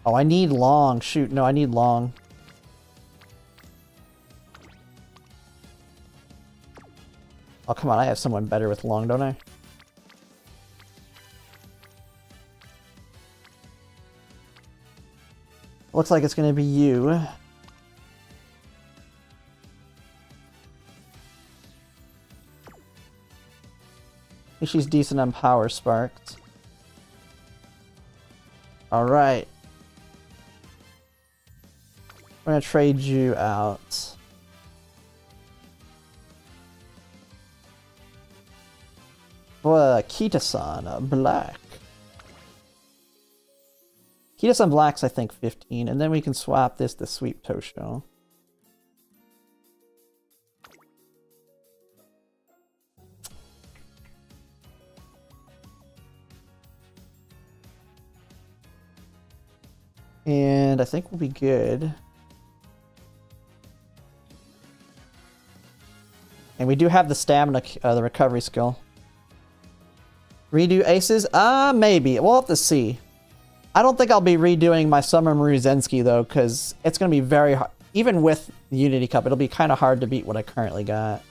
Oh, I need long. Shoot, no, I need long. Oh, come on, I have someone better with long, don't I? Looks like it's gonna be you. I think she's decent on power sparked. Alright. We're gonna trade you out. Kita-san, black. Kita-san black's, I think, 15, and then we can swap this to Sweet Tosho. And I think we'll be good. And we do have the stamina, the recovery skill. Redo aces? Maybe. We'll have to see. I don't think I'll be redoing my Summer Maruzensky, though, because it's going to be very hard. Even with the Unity Cup, it'll be kind of hard to beat what I currently got.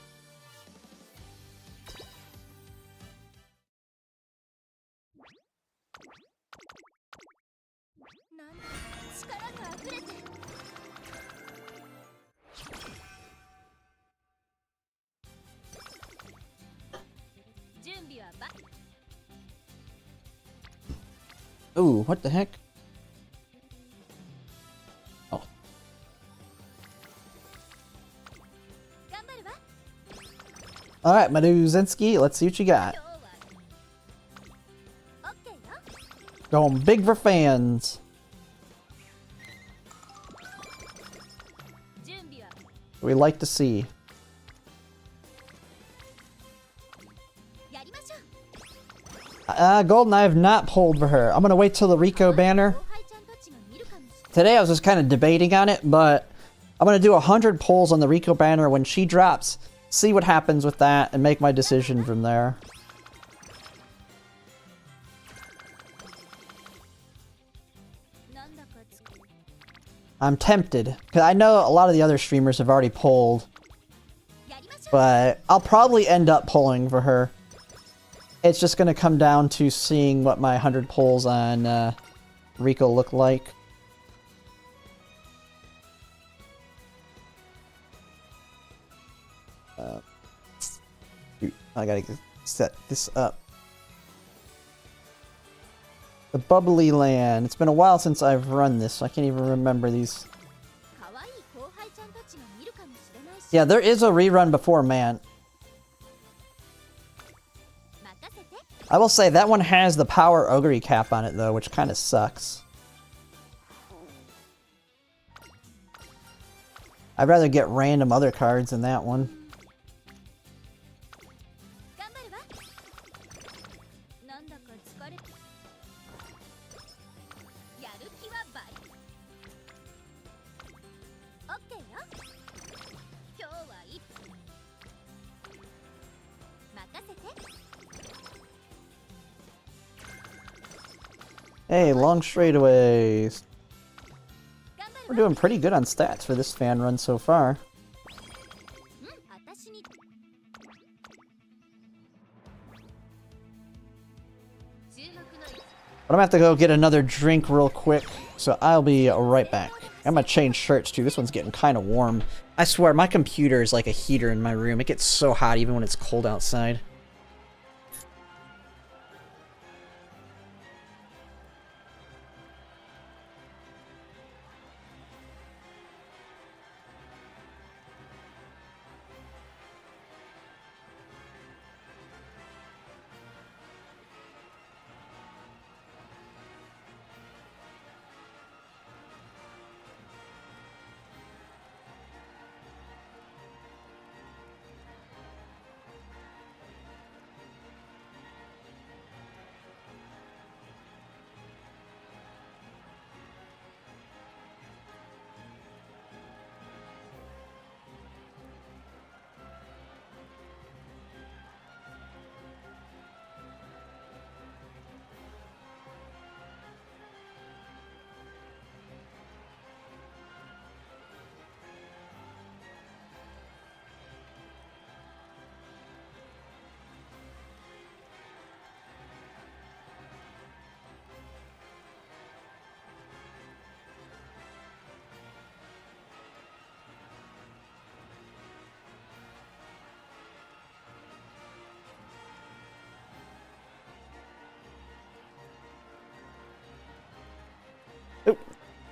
Ooh, what the heck? Oh. Alright, Maruzensky, let's see what you got. Going big for fans. We like to see. Golden, I have not pulled for her. I'm gonna wait till the Rico banner. Today I was just kind of debating on it, but I'm gonna do 100 pulls on the Rico banner when she drops, see what happens with that, and make my decision from there. I'm tempted, because I know a lot of the other streamers have already pulled, but I'll probably end up pulling for her. It's just going to come down to seeing what my 100 pulls on Rico look like. I gotta set this up. The Bubbly Land. It's been a while since I've run this, so I can't even remember these. Yeah, there is a rerun before Man. I will say that one has the Power Ogre cap on it, though, which kind of sucks. I'd rather get random other cards than that one. Hey, long straightaways. We're doing pretty good on stats for this fan run so far. But I'm gonna have to go get another drink real quick, so I'll be right back. I'm gonna change shirts too. This one's getting kind of warm. I swear, my computer is like a heater in my room. It gets so hot even when it's cold outside.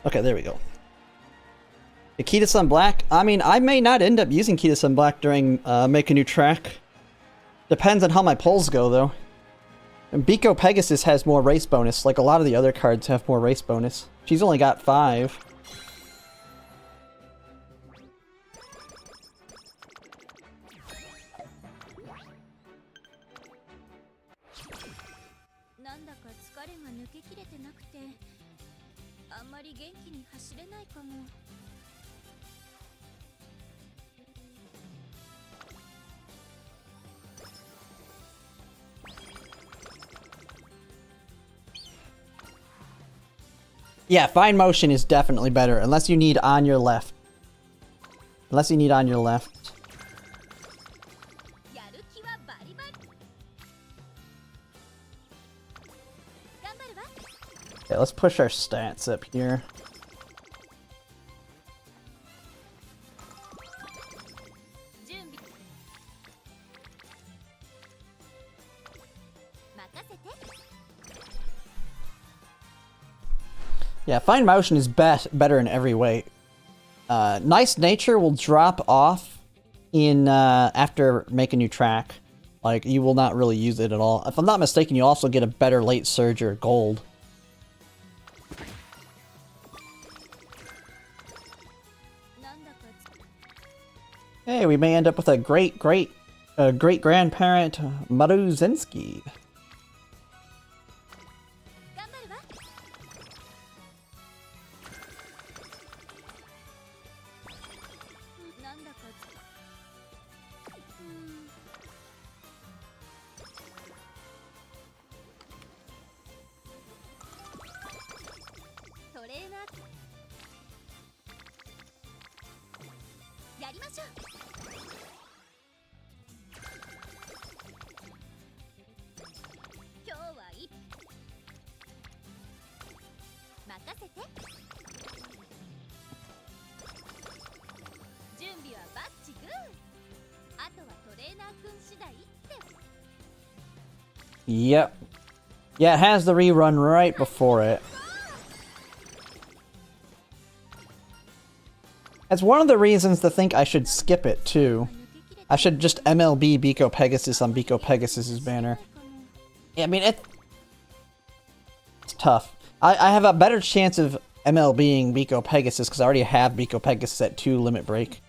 Okay, there we go. Akita Sun Black? I mean, I may not end up using Akita Sun Black during Make a New Track. Depends on how my pulls go, though. And Biko Pegasus has more race bonus, like a lot of the other cards have more race bonus. She's only got 5. Yeah, fine motion is definitely better, unless you need on your left. Unless you need on your left. Okay, let's push our stats up here. Yeah, fine motion is better in every way. Nice nature will drop off in after Make a New Track. Like, you will not really use it at all. If I'm not mistaken, you also get a better late surge or gold. Hey, we may end up with a great-grandparent Maruzinski. Yep. Yeah, it has the rerun right before it. That's one of the reasons to think I should skip it, too. I should just MLB Biko Pegasus on Biko Pegasus's banner. Yeah, I mean, it's tough. I have a better chance of MLBing Biko Pegasus because I already have Biko Pegasus at 2 limit break.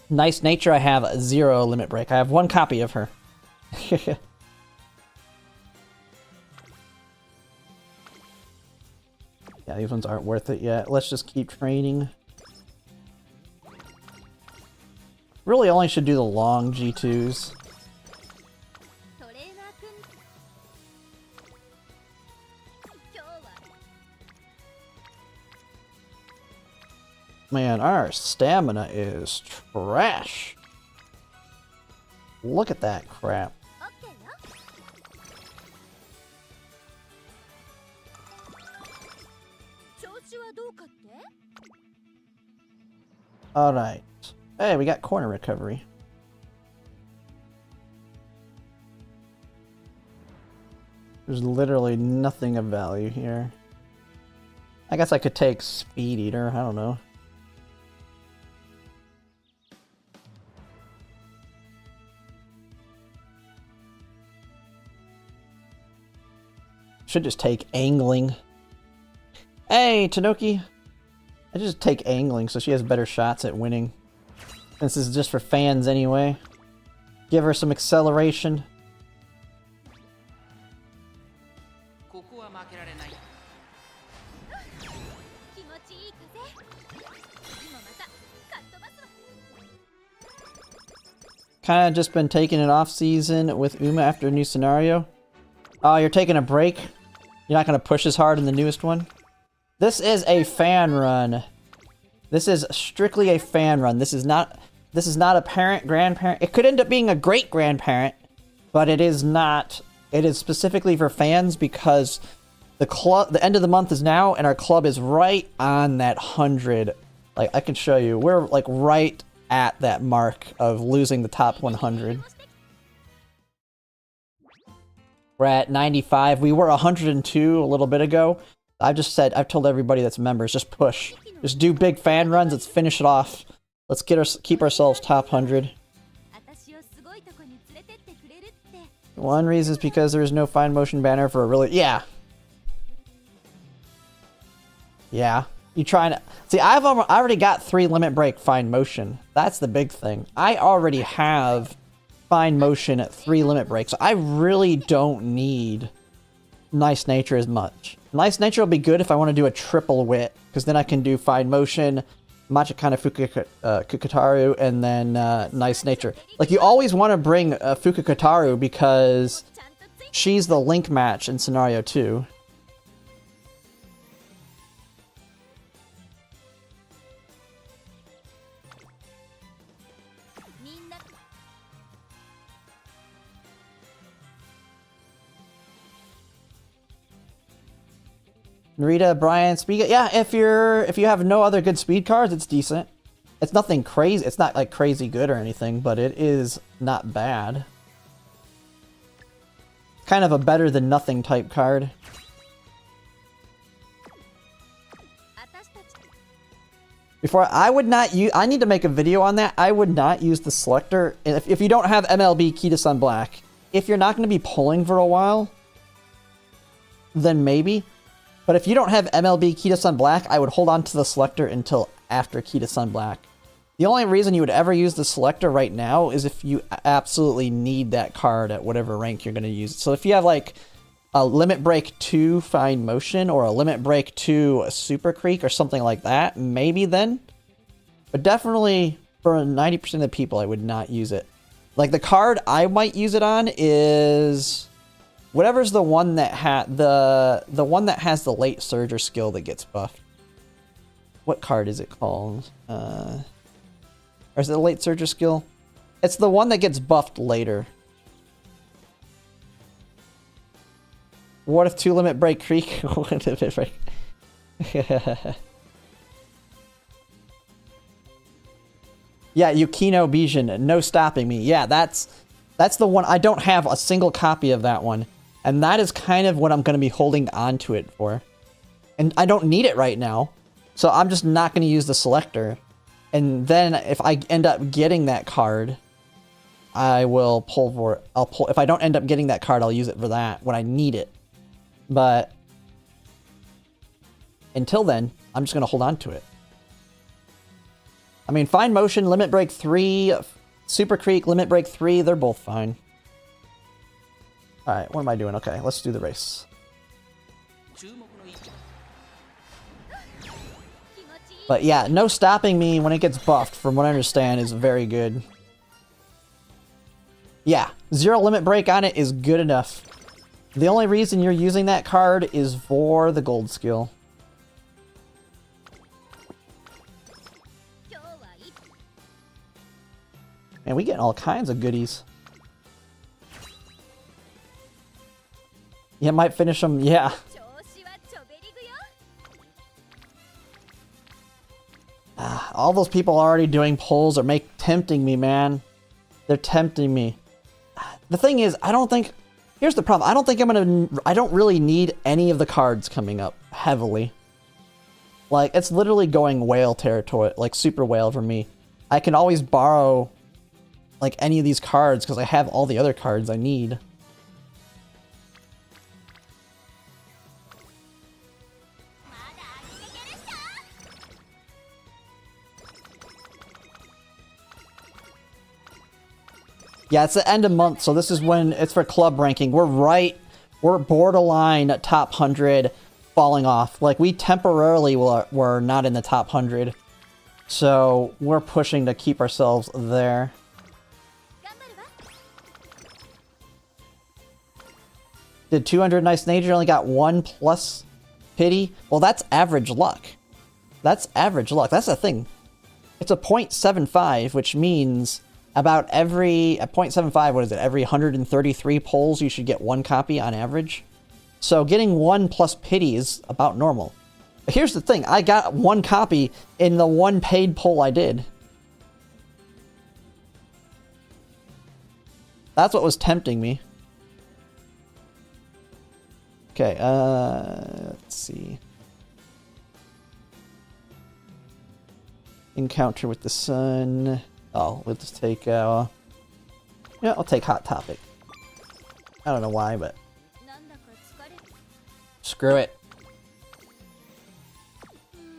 Nice Nature, I have 0 limit break. I have 1 copy of her. Yeah, these ones aren't worth it yet. Let's just keep training. Really only should do the long G2s. Man, our stamina is trash. Look at that crap. Alright. Hey, we got corner recovery. There's literally nothing of value here. I guess I could take Speed Eater, I don't know. Should just take Angling. Hey, Tanoki! I just take Angling so she has better shots at winning. This is just for fans anyway. Give her some acceleration. Kinda just been taking an off season with Uma after a new scenario. Oh, you're taking a break? You're not gonna push as hard in the newest one? This is a fan run. This is strictly a fan run. This is not a parent, grandparent. It could end up being a great grandparent, but it is not. It is specifically for fans because the end of the month is now, and our club is right on that 100. Like, I can show you. We're like right at that mark of losing the top 100. We're at 95. We were 102 a little bit ago. I've told everybody that's members, just push. Just do big fan runs, let's finish it off. Let's keep ourselves top 100. One reason is because there is no fine motion banner for a really... Yeah. Yeah. You trying to... See, I already got 3 limit break fine motion. That's the big thing. I already have fine motion at 3 limit breaks. So I really don't need Nice Nature as much. Nice Nature will be good if I want to do a triple wit, because then I can do fine motion, Machikana Fukukataru, and then Nice Nature. Like, you always want to bring Fukukataru because she's the link match in scenario 2. Narita, Brian, speed. Yeah, if you have no other good speed cards, it's decent. It's nothing crazy. It's not like crazy good or anything, but it is not bad. Kind of a better than nothing type card. I would not use. I need to make a video on that. I would not use the selector if you don't have MLB Key to Sun Black. If you're not going to be pulling for a while, then maybe. But if you don't have MLB Key to Sun Black, I would hold on to the selector until after Key to Sun Black. The only reason you would ever use the selector right now is if you absolutely need that card at whatever rank you're going to use it. So if you have like a Limit Break 2 Fine Motion or a Limit Break 2 Super Creek or something like that, maybe then. But definitely for 90% of the people, I would not use it. Like the card I might use it on is whatever's the one that the one that has the late surger skill that gets buffed. What card is it called? Or is it the late surger skill? It's the one that gets buffed later. What if 2 Limit Break Creek? What if it break? Yeah, Yukino Bijin, no stopping me. Yeah, that's the one. I don't have a single copy of that one. And that is kind of what I'm going to be holding on to it for. And I don't need it right now. So I'm just not going to use the selector. And then if I end up getting that card, I will pull for it. I'll pull. If I don't end up getting that card, I'll use it for that when I need it. But until then, I'm just going to hold on to it. I mean, Fine Motion, Limit Break 3, Super Creek, Limit Break 3, they're both fine. Alright, what am I doing? Okay, let's do the race. But yeah, no stopping me when it gets buffed, from what I understand, is very good. Yeah, 0 Limit Break on it is good enough. The only reason you're using that card is for the gold skill. Man, we getting all kinds of goodies. Yeah, might finish them. Yeah. All those people already doing pulls are tempting me, man. They're tempting me. The thing is, I don't think... Here's the problem. I don't think I'm gonna... I don't really need any of the cards coming up heavily. Like, it's literally going whale territory. Like, super whale for me. I can always borrow... like any of these cards because I have all the other cards I need. Yeah, it's the end of month, so this is when it's for club ranking. We're borderline top 100 falling off. Like, we temporarily were not in the top 100. So we're pushing to keep ourselves there. Did 200 Nice Nature only got 1 plus pity? Well, that's average luck. That's average luck. That's the thing. It's a 0.75, which means about every... At 0.75, what is it? Every 133 pulls, you should get 1 copy on average. So getting 1 plus pity is about normal. But here's the thing. I got 1 copy in the 1 paid pull I did. That's what was tempting me. Okay, let's see. Encounter with the Sun. Oh, we'll just take, yeah, I'll take Hot Topic. I don't know why, but... Screw it.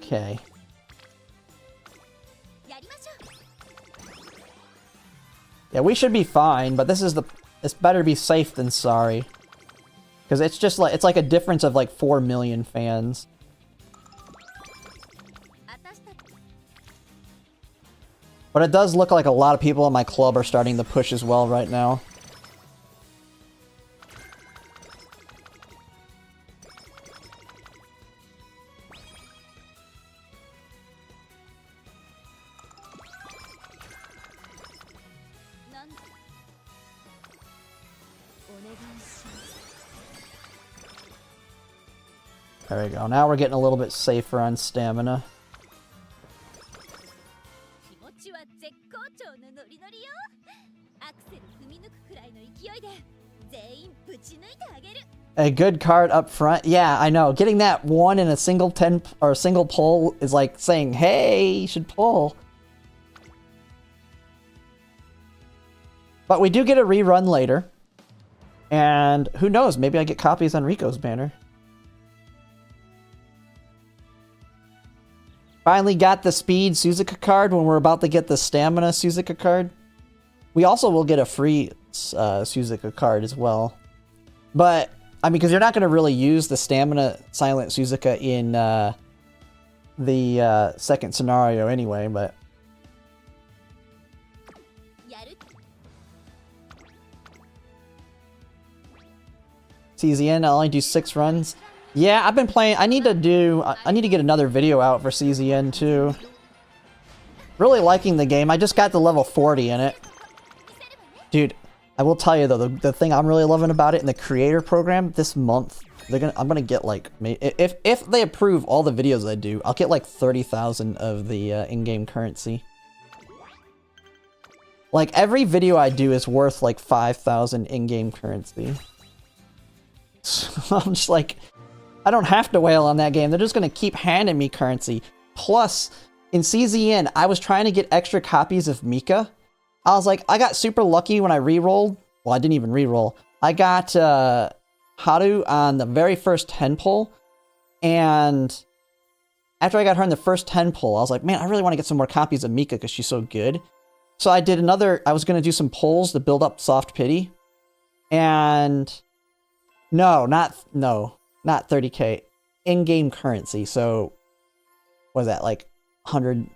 Okay. Yeah, we should be fine, but this is the... It's better to be safe than sorry. Because it's just like, it's like a difference of like 4 million fans. But it does look like a lot of people in my club are starting to push as well right now. There we go. Now we're getting a little bit safer on stamina. A good card up front. Yeah, I know. Getting that 1 in a single 10 or a single pull is like saying, "Hey, you should pull." But we do get a rerun later. And who knows, maybe I get copies on Rico's banner. Finally got the speed Suzuka card when we're about to get the stamina Suzuka card. We also will get a free Suzuka card as well. But, I mean, because you're not going to really use the stamina silent Suzuka in the second scenario anyway, but... CZN, I'll only do 6 runs. Yeah, I've been playing... I need to get another video out for CZN too. Really liking the game. I just got to level 40 in it. Dude, I will tell you though, the thing I'm really loving about it in the creator program this month, I'm gonna get like, if they approve all the videos I do, I'll get like 30,000 of the in-game currency. Like every video I do is worth like 5,000 in-game currency. So I'm just like, I don't have to wail on that game. They're just gonna keep handing me currency. Plus, in CZN, I was trying to get extra copies of Mika. I was like, I got super lucky when I re-rolled. Well, I didn't even re-roll. I got Haru on the very first 10 pull. And after I got her in the first 10 pull, I was like, man, I really want to get some more copies of Mika because she's so good. So I did another, I was going to do some pulls to build up Soft Pity. And no, not 30k. In-game currency. So what is that, like $102,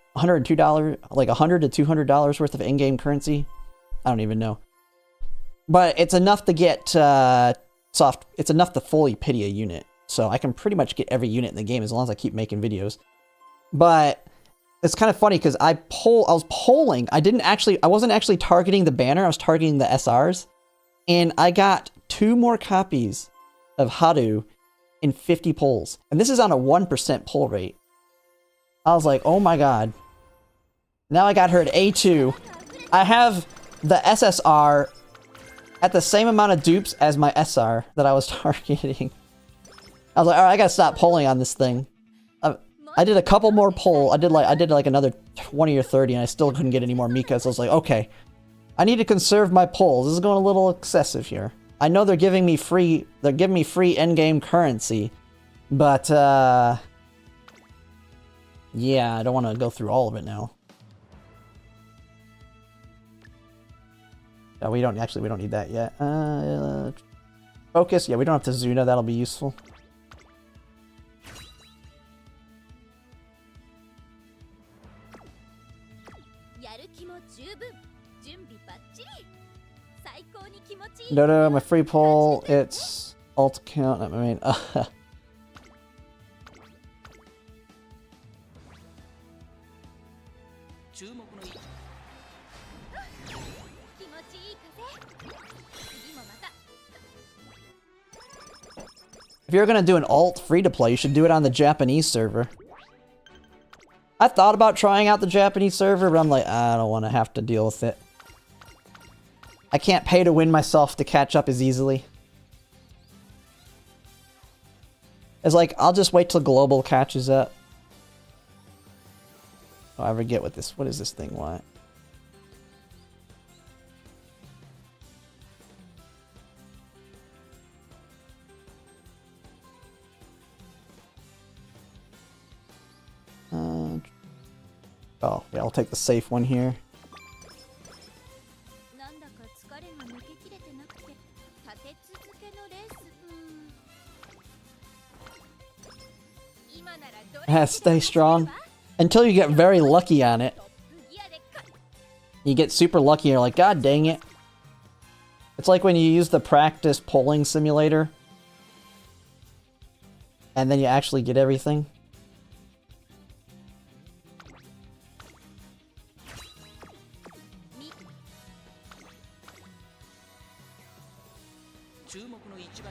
like $100 to $200 worth of in-game currency? I don't even know. But it's enough to get it's enough to fully pity a unit. So I can pretty much get every unit in the game as long as I keep making videos. But it's kind of funny because I was polling. I wasn't actually targeting the banner, I was targeting the SRs. And I got 2 more copies of Haru in 50 polls. And this is on a 1% pull rate. I was like, oh my god. Now I got her at A2. I have the SSR at the same amount of dupes as my SR that I was targeting. I was like, alright, I gotta stop polling on this thing. I did a couple more poll. I did like another 20 or 30 and I still couldn't get any more Mika. So I was like, okay. I need to conserve my polls. This is going a little excessive here. I know they're giving me free endgame currency. But yeah, I don't want to go through all of it now. No, we don't need that yet. Focus, yeah, we don't have to Zuna, that'll be useful. No, my free poll, it's alt count, I mean, if you're gonna do an alt free-to-play, you should do it on the Japanese server. I thought about trying out the Japanese server, but I'm like, I don't want to have to deal with it. I can't pay to win myself to catch up as easily. It's like, I'll just wait till global catches up. Oh, I forget what does this thing want? Oh, yeah, I'll take the safe one here. Stay strong. Until you get very lucky on it. You get super lucky and you're like, god dang it. It's like when you use the practice polling simulator. And then you actually get everything.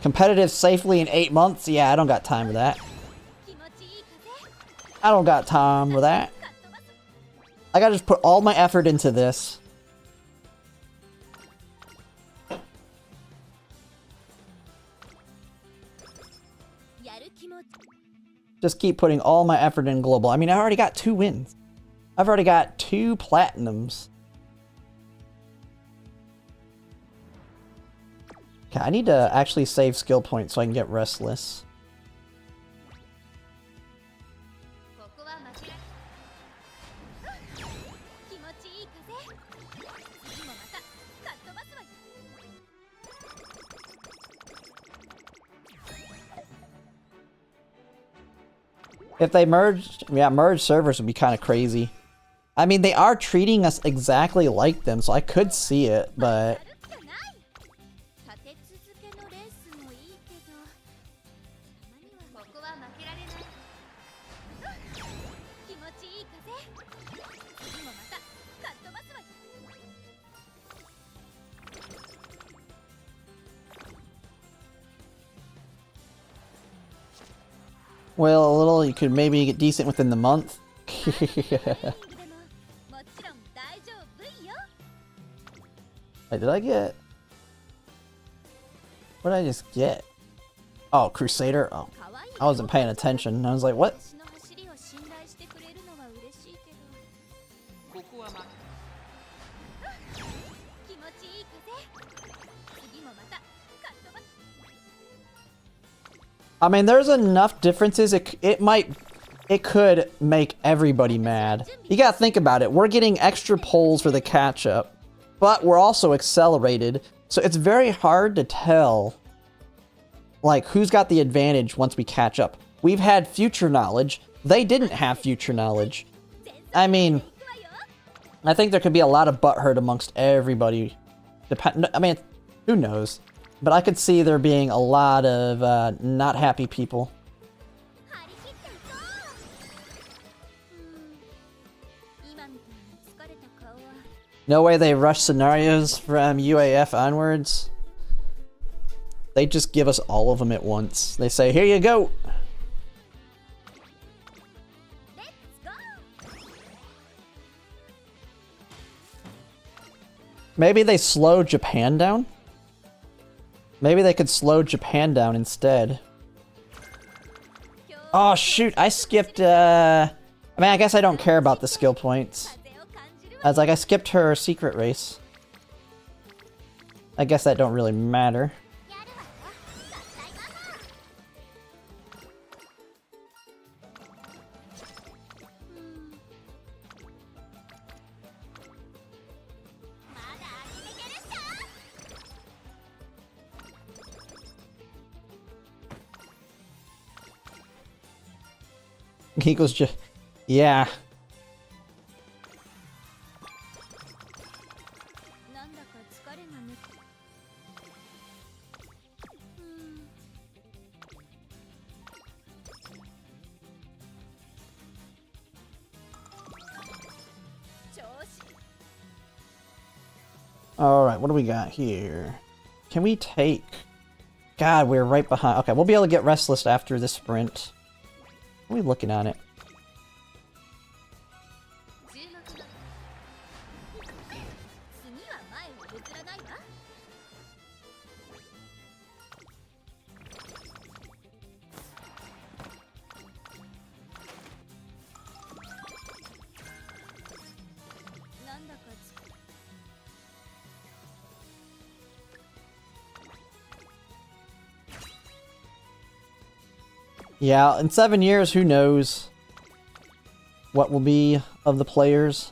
Competitive safely in 8 months? Yeah, I don't got time for that. I don't got time for that. I gotta just put all my effort into this. Just keep putting all my effort in global. I mean, I already got 2 wins. I've already got 2 platinums. Okay, I need to actually save skill points so I can get restless. If they merged, yeah, merge servers would be kind of crazy. I mean, they are treating us exactly like them, so I could see it, but... Well, a little, you could maybe get decent within the month. Wait, did I get... What did I just get? Oh, Crusader? Oh, I wasn't paying attention. I was like, what? I mean, there's enough differences. It could make everybody mad. You gotta think about it. We're getting extra pulls for the catch-up, but we're also accelerated. So it's very hard to tell, like, who's got the advantage once we catch up. We've had future knowledge. They didn't have future knowledge. I mean, I think there could be a lot of butthurt amongst everybody. I mean, who knows? But I could see there being a lot of not happy people. No way they rush scenarios from UAF onwards. They just give us all of them at once. They say, here you go. Maybe they slow Japan down? Maybe they could slow Japan down instead. Oh shoot, I skipped, I mean, I guess I don't care about the skill points. I was like, I skipped her secret race. I guess that don't really matter. Equals just, yeah. Alright, what do we got here? Can we take... God, we're right behind. Okay, we'll be able to get Restless after this sprint. What are we looking at it? Yeah, in 7 years, who knows what will be of the players.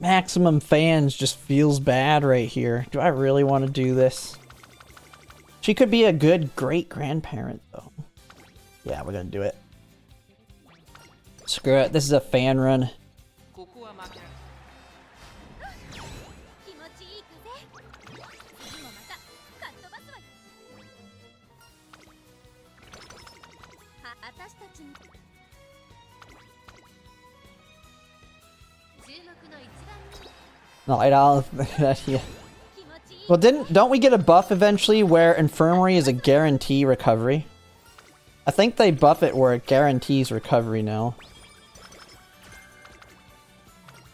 Maximum fans just feels bad right here. Do I really want to do this? She could be a good great-grandparent, though. Yeah, we're gonna do it. Screw it, this is a fan run. No, I don't. Yeah. Well, don't we get a buff eventually where Infirmary is a guarantee recovery? I think they buff it where it guarantees recovery now.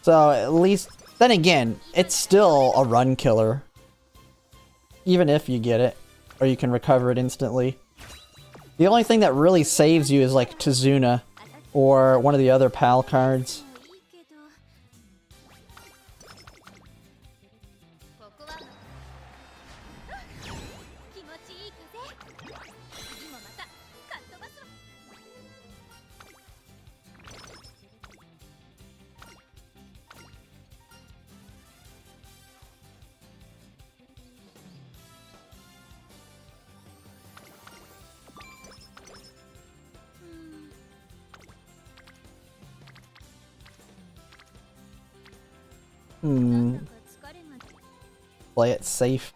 So at least, then again, it's still a run killer. Even if you get it, or you can recover it instantly. The only thing that really saves you is like Tizuna, or one of the other PAL cards. Play it safe.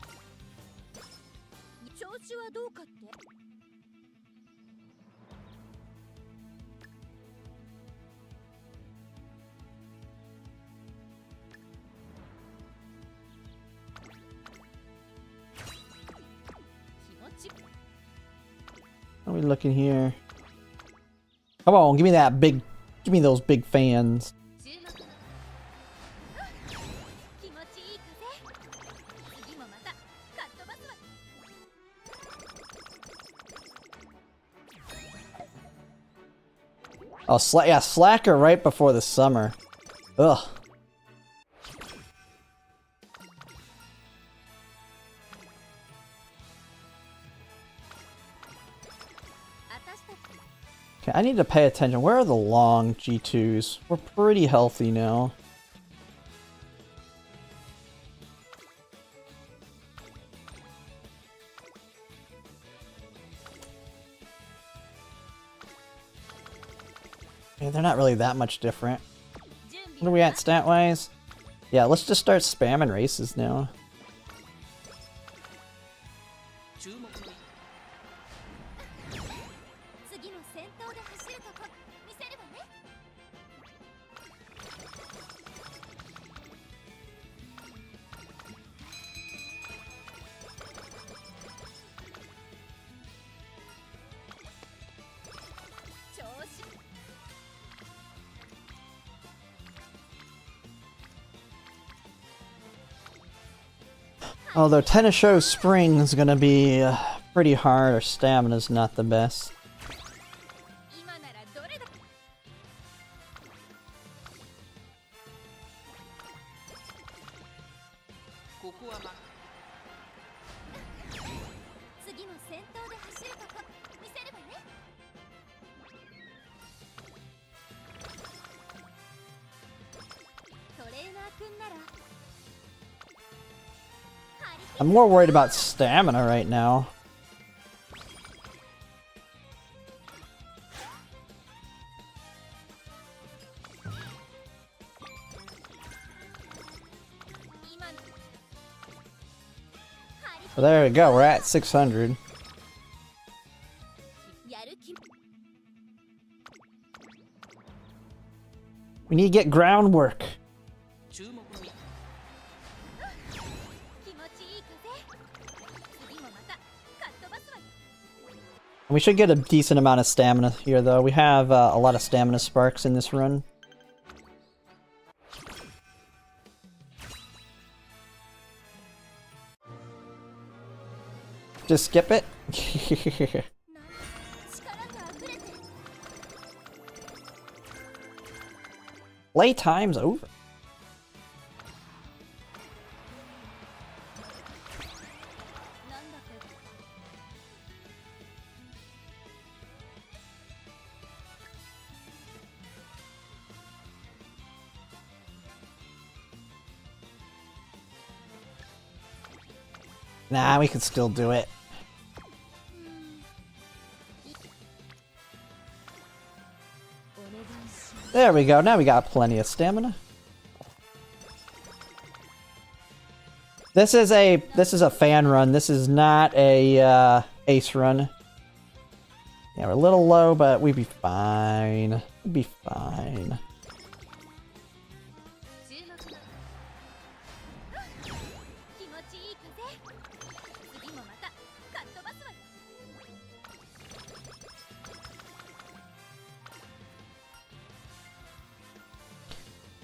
What are we looking here? Come on, give me that big, give me those big fans. Oh, yeah, slacker right before the summer. Ugh. Okay, I need to pay attention. Where are the long G2s? We're pretty healthy now. Yeah, they're not really that much different. What are we at stat-wise? Yeah, let's just start spamming races now. Although Tennis Show Spring is gonna be pretty hard, our stamina's not the best. I'm more worried about stamina right now. Well, there we go, we're at 600. We need to get groundwork. We should get a decent amount of stamina here, though. We have a lot of stamina sparks in this run. Just skip it. Playtime's over. Nah, we can still do it. There we go. Now we got plenty of stamina. This is a fan run. This is not a ace run. Yeah, we're a little low, but we'd be fine. We'd be fine.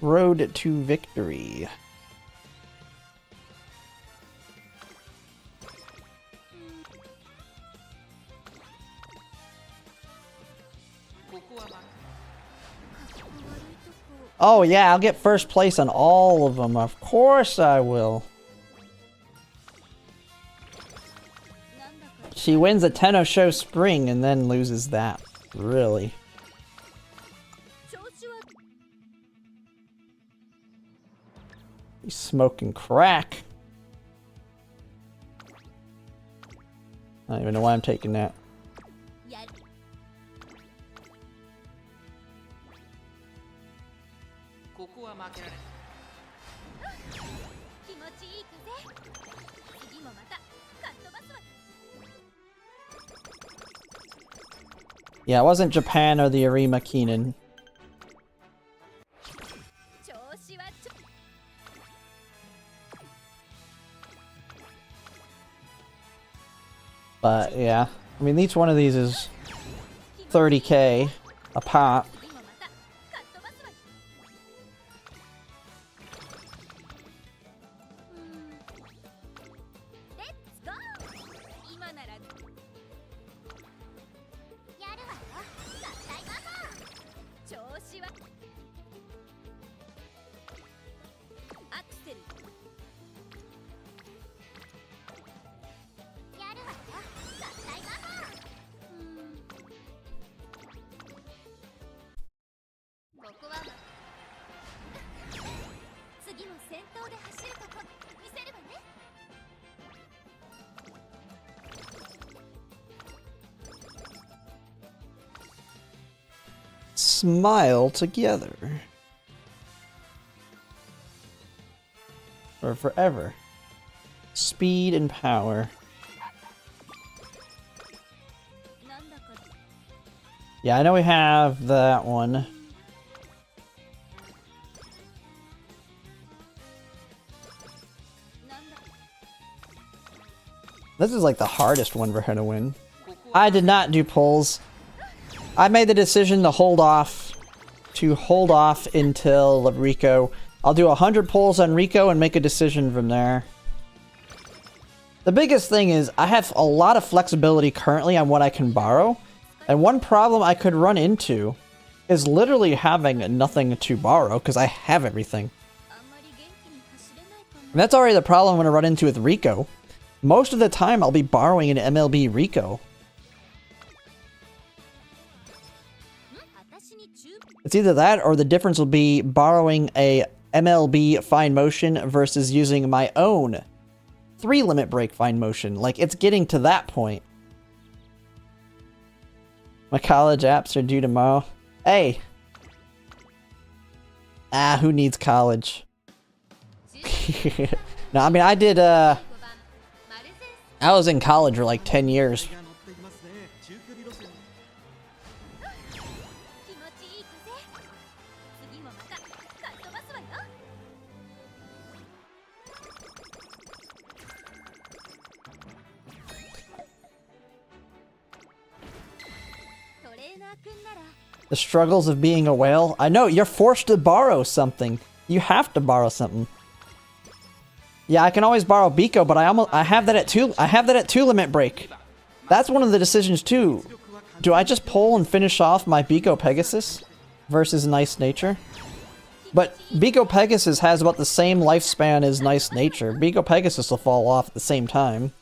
Road to victory. Oh yeah, I'll get first place on all of them. Of course I will. She wins a Tenno Show Spring and then loses that. Really? He's smoking crack. I don't even know why I'm taking that. Yeah, it wasn't Japan or the Arima Keenan. But yeah, I mean, each one of these is 30k a pop. Smile together. Or forever. Speed and power. Yeah, I know we have that one. This is like the hardest one for her to win. I did not do pulls. I made the decision to hold off until Rico. I'll do 100 pulls on Rico and make a decision from there. The biggest thing is I have a lot of flexibility currently on what I can borrow. And one problem I could run into is literally having nothing to borrow because I have everything. And that's already the problem I'm going to run into with Rico. Most of the time I'll be borrowing an MLB Rico. It's either that or the difference will be borrowing a MLB Fine Motion versus using my own 3 limit break Fine Motion. Like, it's getting to that point. My college apps are due tomorrow. Hey! Ah, who needs college? No, I mean, I did, I was in college for like 10 years. The struggles of being a whale. I know, you're forced to borrow something. You have to borrow something. Yeah, I can always borrow Biko, but I have that at 2. I have that at 2 limit break. That's one of the decisions too. Do I just pull and finish off my Biko Pegasus versus Nice Nature? But Biko Pegasus has about the same lifespan as Nice Nature. Biko Pegasus will fall off at the same time.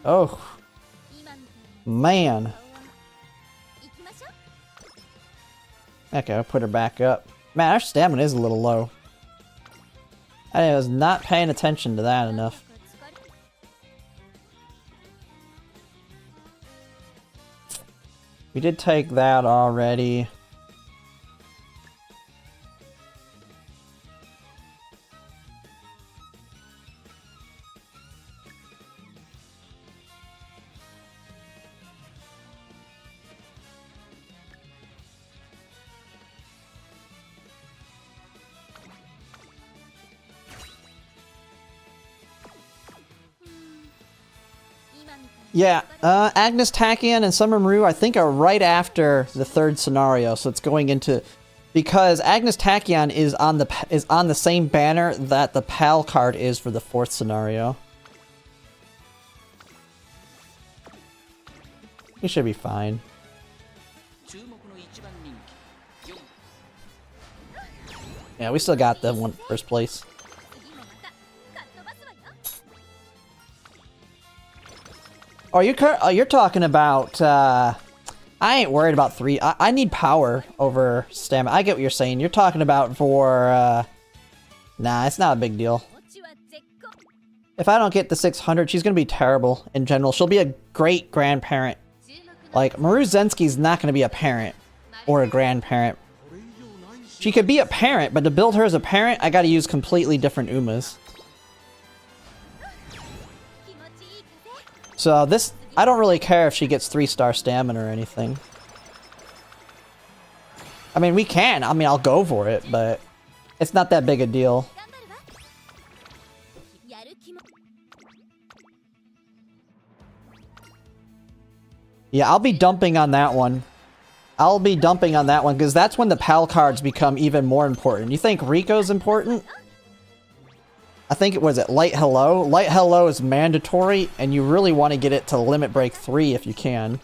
Oh, man. Okay, I'll put her back up. Man, our stamina is a little low. I was not paying attention to that enough. We did take that already. Yeah, Agnes Tachyon and Summer Maru, I think, are right after the 3rd scenario, so it's going into... Because Agnes Tachyon is on the same banner that the PAL card is for the 4th scenario. He should be fine. Yeah, we still got the first place. Oh, you're talking about, I ain't worried about 3. I need power over stamina. I get what you're saying. You're talking about for, nah, it's not a big deal. If I don't get the 600, she's gonna be terrible in general. She'll be a great grandparent. Like, Maru Zensky's not gonna be a parent or a grandparent. She could be a parent, but to build her as a parent, I gotta use completely different Umas. So this, I don't really care if she gets 3-star stamina or anything. I mean, we can. I mean, I'll go for it, but it's not that big a deal. Yeah, I'll be dumping on that one. I'll be dumping on that one, because that's when the PAL cards become even more important. You think Rico's important? I think it was Light Hello. Light Hello is mandatory, and you really want to get it to Limit Break 3 if you can.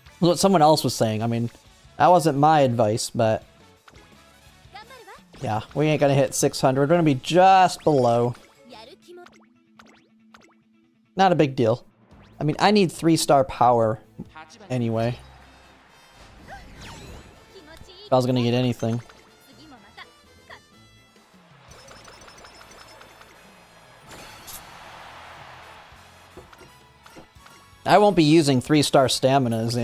That's what someone else was saying. I mean, that wasn't my advice, but... yeah, we ain't gonna hit 600. We're gonna be just below. Not a big deal. I mean, I need 3-star power anyway. If I was gonna get anything. I won't be using 3-star staminas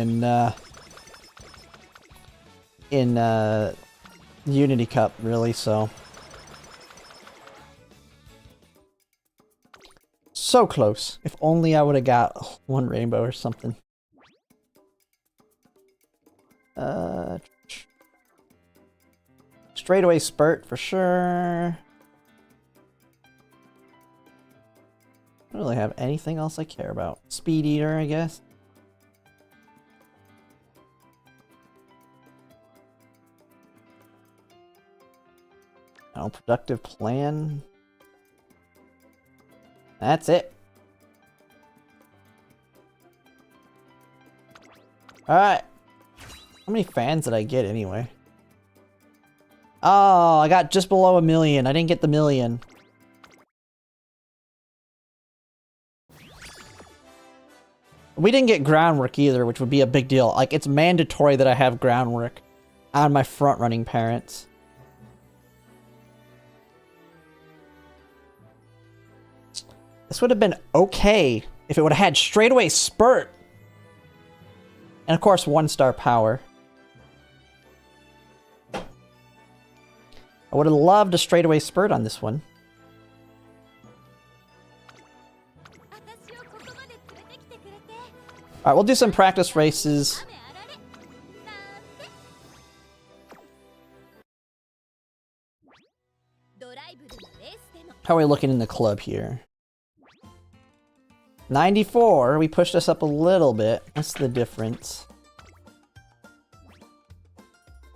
in Unity Cup, really, so... so close. If only I would have got one rainbow or something. Straightaway spurt for sure. I don't really have anything else I care about. Speed Eater, I guess. Oh, productive plan. That's it. Alright. How many fans did I get anyway? Oh, I got just below 1 million. I didn't get the 1 million. We didn't get groundwork either, which would be a big deal. Like, it's mandatory that I have groundwork on my front-running parents. This would have been okay if it would have had straightaway spurt. And of course, 1-star power. I would have loved a straightaway spurt on this one. Alright, we'll do some practice races. How are we looking in the club here? 94, we pushed us up a little bit. That's the difference.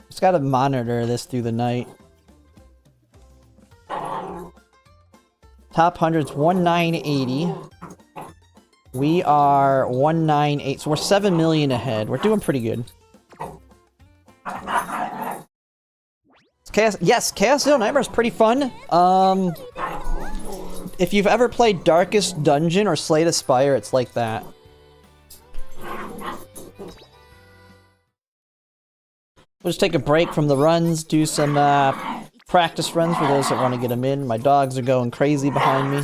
Just gotta monitor this through the night. Top 100's 1980. We are 198, so we're 7 million ahead. We're doing pretty good. Yes, Chaos Zero Nightmare is pretty fun. If you've ever played Darkest Dungeon or Slay the Spire, it's like that. We'll just take a break from the runs, do some practice runs for those that want to get them in. My dogs are going crazy behind me.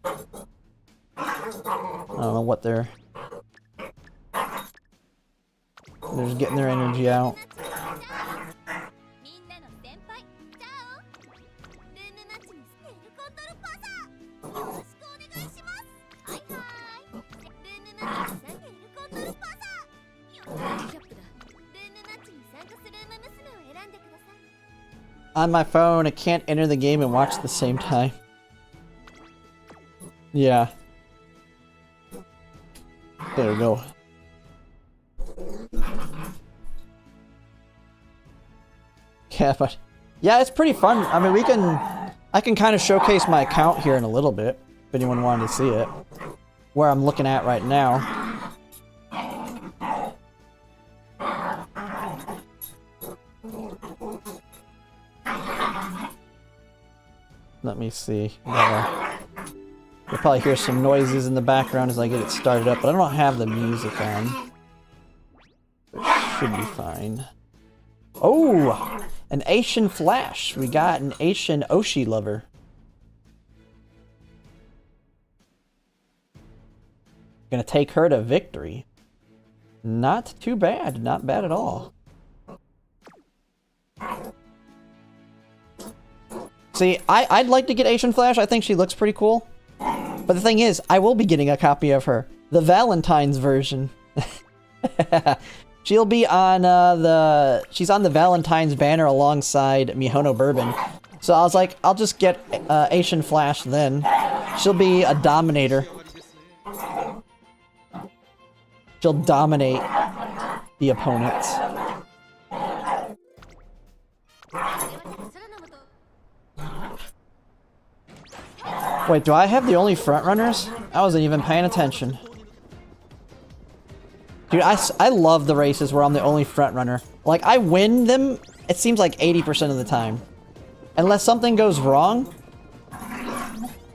I don't know what they're just getting their energy out. On my phone, I can't enter the game and watch at the same time. Yeah. There we go. Yeah, but... yeah, it's pretty fun. I mean, I can kind of showcase my account here in a little bit, if anyone wanted to see it. Where I'm looking at right now. Let me see. You'll probably hear some noises in the background as I get it started up, but I don't have the music on. It should be fine. Oh! An Asian Flash. We got an Asian Oshi lover. Gonna take her to victory. Not too bad. Not bad at all. See, I'd like to get Asian Flash. I think she looks pretty cool. But the thing is, I will be getting a copy of her. The Valentine's version. She'll be on she's on the Valentine's banner alongside Mihono Bourbon. So I was like, I'll just get Asian Flash then. She'll be a dominator. She'll dominate the opponents. Wait, do I have the only front runners? I wasn't even paying attention. Dude, I love the races where I'm the only front runner. Like, I win them, it seems like 80% of the time. Unless something goes wrong,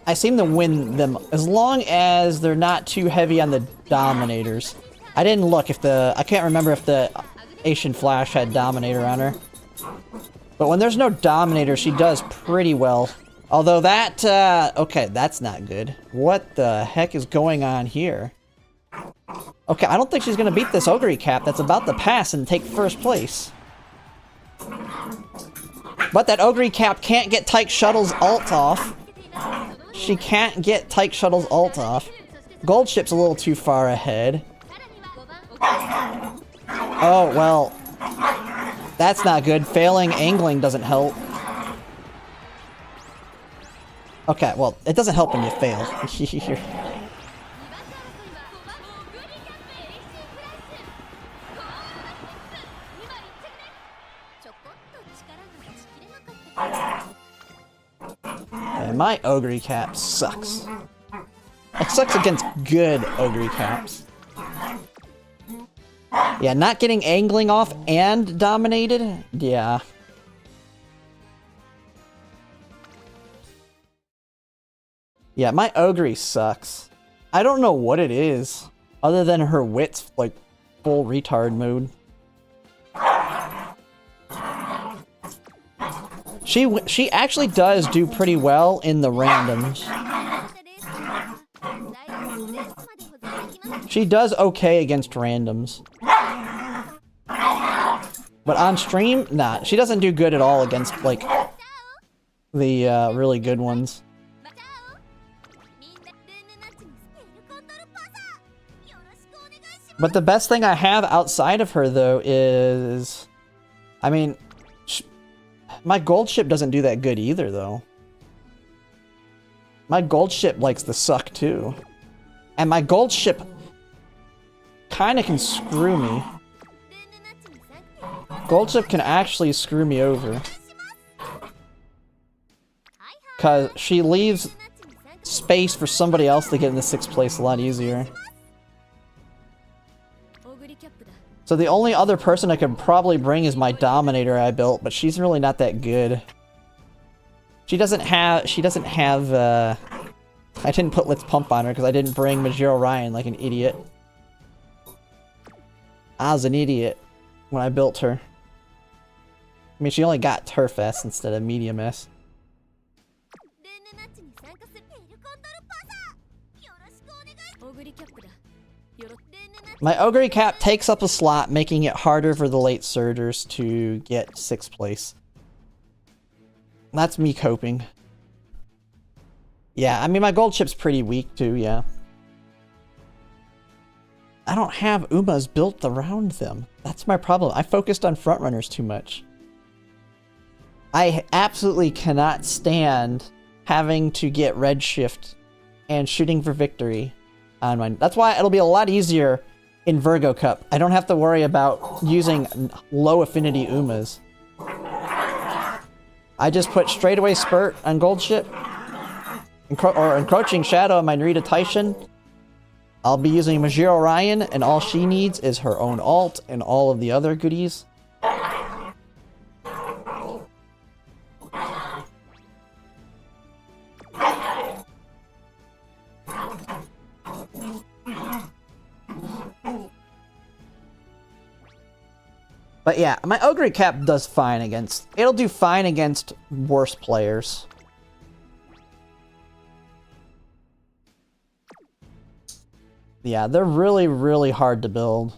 I seem to win them as long as they're not too heavy on the dominators. I didn't look if I can't remember if the Asian Flash had Dominator on her. But when there's no Dominator, she does pretty well. Although that, okay, that's not good. What the heck is going on here? Okay, I don't think she's gonna beat this Ogre Cap that's about to pass and take first place. But that Ogre Cap can't get Tyke Shuttle's ult off. She can't get Tyke Shuttle's ult off. Gold Ship's a little too far ahead. Oh, well. That's not good. Failing angling doesn't help. Okay, well, it doesn't help when you fail. And my Ogre Cap sucks. It sucks against good Ogre Caps. Yeah, not getting angling off and dominated? Yeah. Yeah, my Ogre sucks. I don't know what it is, other than her wit's, like, full retard mode. She actually does do pretty well in the randoms. She does okay against randoms. But on stream, nah, she doesn't do good at all against, like, the really good ones. But the best thing I have outside of her, though, is... I mean... my gold ship doesn't do that good either, though. My gold ship likes to suck, too. And my gold ship kinda can screw me. Gold ship can actually screw me over. Cause she leaves space for somebody else to get in the 6th place a lot easier. So the only other person I could probably bring is my Dominator I built, but she's really not that good. She doesn't have, I didn't put Let's Pump on her because I didn't bring Majiro Ryan like an idiot. I was an idiot when I built her. I mean, she only got Turf S instead of Medium S. My Ogre Cap takes up a slot, making it harder for the late surgers to get 6th place. That's me coping. Yeah, I mean, my gold ship's pretty weak too, yeah. I don't have Umas built around them. That's my problem. I focused on frontrunners too much. I absolutely cannot stand having to get Redshift and shooting for victory on mine. That's why it'll be a lot easier in Virgo Cup. I don't have to worry about using low affinity Umas. I just put straightaway Spurt on Gold Ship. Or Encroaching Shadow on my Narita Taishin. I'll be using Majiro Ryan, and all she needs is her own ult and all of the other goodies. But yeah, my Ogre Cap does fine against... It'll do fine against worse players. Yeah, they're really, really hard to build.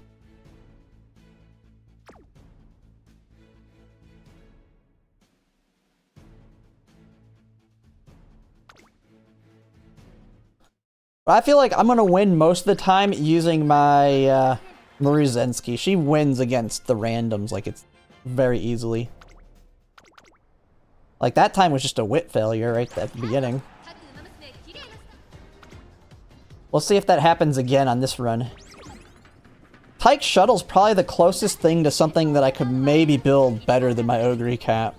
But I feel like I'm gonna win most of the time using my Maruzensky. She wins against the randoms, like it's very easily. Like that time was just a wit failure right at the beginning. We'll see if that happens again on this run. Tyke Shuttle's probably the closest thing to something that I could maybe build better than my Ogre Cap.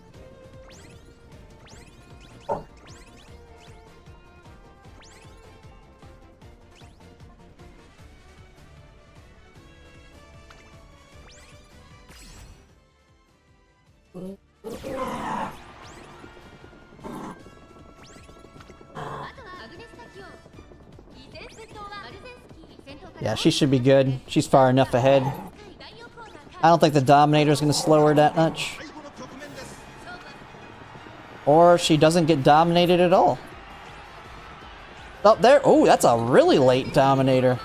Yeah, she should be good. She's far enough ahead. I don't think the Dominator's gonna slow her that much. Or she doesn't get dominated at all. Oh, there. Oh, that's a really late Dominator.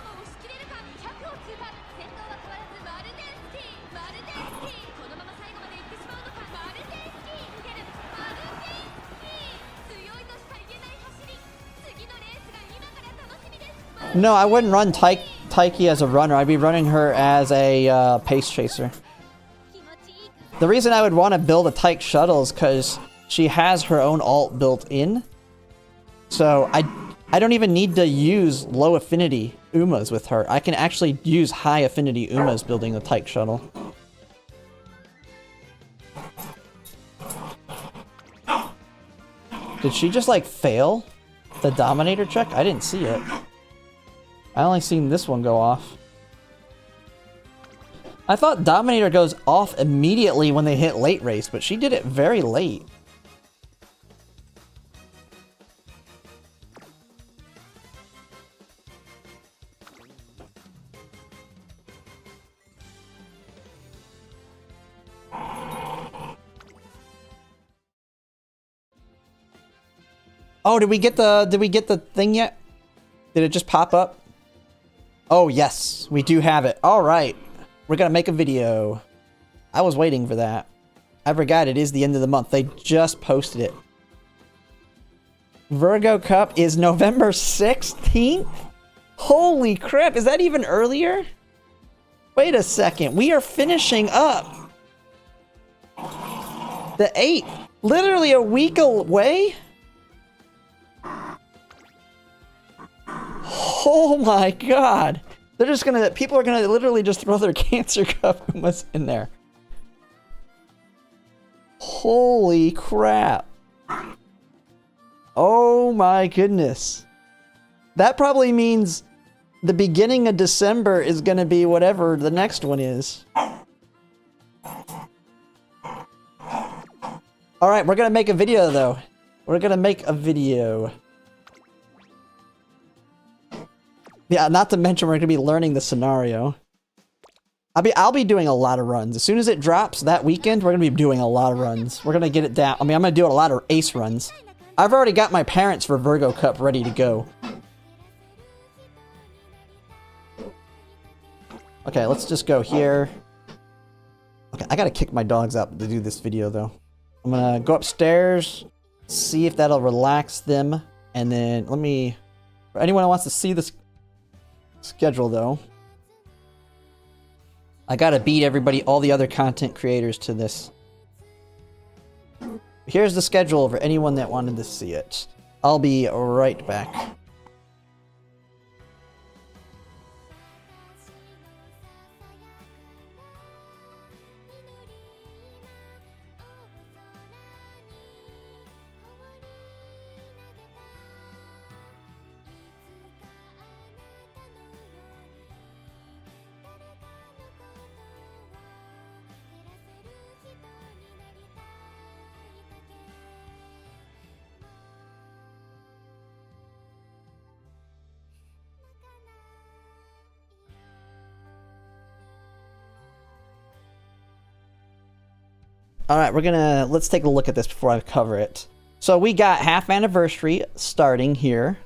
No, I wouldn't run Taiki as a runner. I'd be running her as a pace chaser. The reason I would want to build a Tyke Shuttle is because she has her own ult built in. So I don't even need to use low affinity Umas with her. I can actually use high affinity Umas building the Tyke Shuttle. Did she just like fail the Dominator check? I didn't see it. I only seen this one go off. I thought Dominator goes off immediately when they hit late race, but she did it very late. Oh, did we get the thing yet? Did it just pop up? Oh, yes, we do have it. All right. We're going to make a video. I was waiting for that. I forgot it is the end of the month. They just posted it. Virgo Cup is November 16th? Holy crap, is that even earlier? Wait a second. We are finishing up the 8th. Literally a week away? Oh my god. They're just gonna, people are gonna literally just throw their Cancer Cup Umas in there. Holy crap. Oh my goodness. That probably means the beginning of December is gonna be whatever the next one is. Alright, we're gonna make a video though. We're gonna make a video. Yeah, not to mention we're gonna be learning the scenario. I'll be doing a lot of runs. As soon as it drops that weekend, we're gonna be doing a lot of runs. We're gonna get it down. I mean, I'm gonna do a lot of ace runs. I've already got my parents for Virgo Cup ready to go. Okay, let's just go here. Okay, I gotta kick my dogs out to do this video though. I'm gonna go upstairs, see if that'll relax them, and then let me... For anyone who wants to see this schedule though, I gotta beat everybody, all the other content creators to this. Here's the schedule for anyone that wanted to see it. I'll be right back. All right, let's take a look at this before I cover it. So we got half anniversary starting here,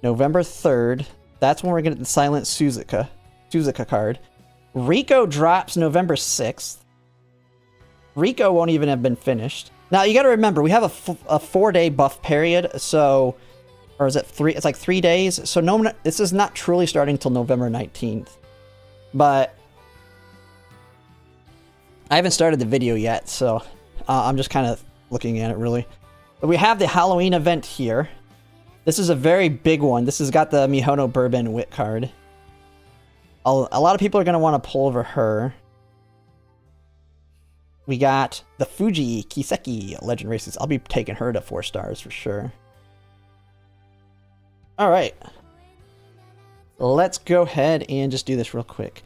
November 3rd. That's when we're gonna get the Silent Suzuka card. Rico drops November 6th. Rico won't even have been finished. Now you got to remember we have a 4-day buff period, so, or is it 3? It's like 3 days. So no, this is not truly starting till November 19th. But I haven't started the video yet, so I'm just kind of looking at it really. But we have the Halloween event here. This is a very big one. This has got the Mihono Bourbon Wit card. A lot of people are going to want to pull over her. We got the Fuji Kiseki Legend Races. I'll be taking her to 4 stars for sure. All right. Let's go ahead and just do this real quick.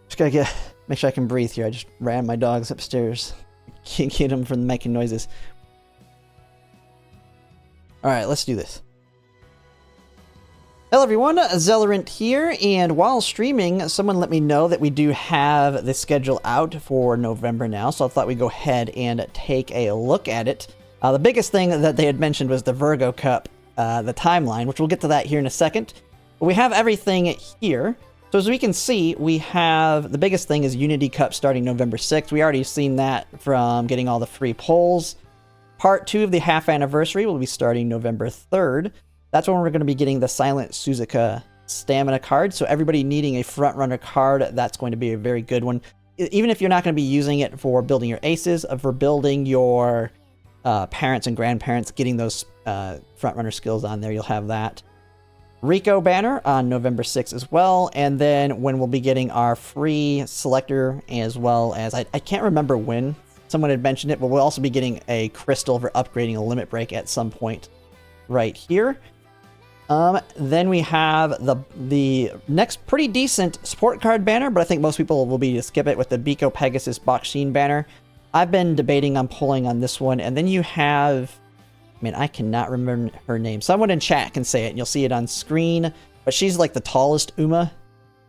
Just gotta make sure I can breathe here. I just ran my dogs upstairs. Can't get them from making noises. All right, let's do this. Hello everyone, Zellerant here, and while streaming, someone let me know that we do have the schedule out for November now, so I thought we'd go ahead and take a look at it. The biggest thing that they had mentioned was the Virgo Cup, the timeline, which we'll get to that here in a second. But we have everything here. So as we can see, we have, the biggest thing is Unity Cup starting November 6th. We already seen that from getting all the free polls. Part 2 of the half anniversary will be starting November 3rd. That's when we're going to be getting the Silent Suzuka stamina card. So everybody needing a front runner card, that's going to be a very good one. Even if you're not going to be using it for building your aces, for building your parents and grandparents, getting those front runner skills on there, you'll have that. Rico banner on November 6th as well. And then when we'll be getting our free selector, as well as, I can't remember when someone had mentioned it, but we'll also be getting a crystal for upgrading a limit break at some point right here. Then we have the next pretty decent support card banner, but I think most people will be to skip it with the Biko Pegasus Boxin banner. I've been debating on pulling on this one. And then you have, I mean, I cannot remember her name. Someone in chat can say it and you'll see it on screen, but she's like the tallest Uma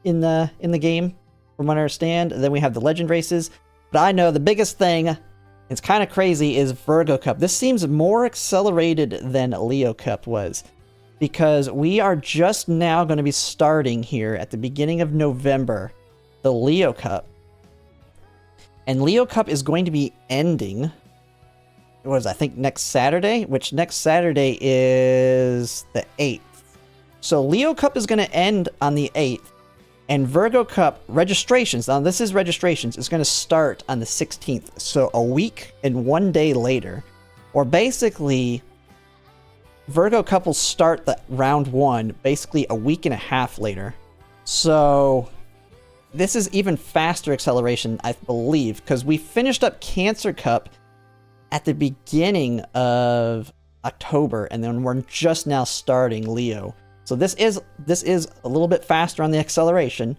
in the game from what I understand. And then we have the Legend Races. But I know the biggest thing, it's kind of crazy, is Virgo Cup. This seems more accelerated than Leo Cup was, because we are just now going to be starting here at the beginning of November, the Leo Cup. And Leo Cup is going to be ending, what is, I think, next Saturday, which next Saturday is the 8th. So Leo Cup is going to end on the 8th. And Virgo Cup registrations, now this is registrations, is going to start on the 16th. So a week and 1 day later. Or basically, Virgo Cup will start the round 1 basically a week and a half later. So this is even faster acceleration, I believe, because we finished up Cancer Cup at the beginning of October, and then we're just now starting Leo. So this is a little bit faster on the acceleration,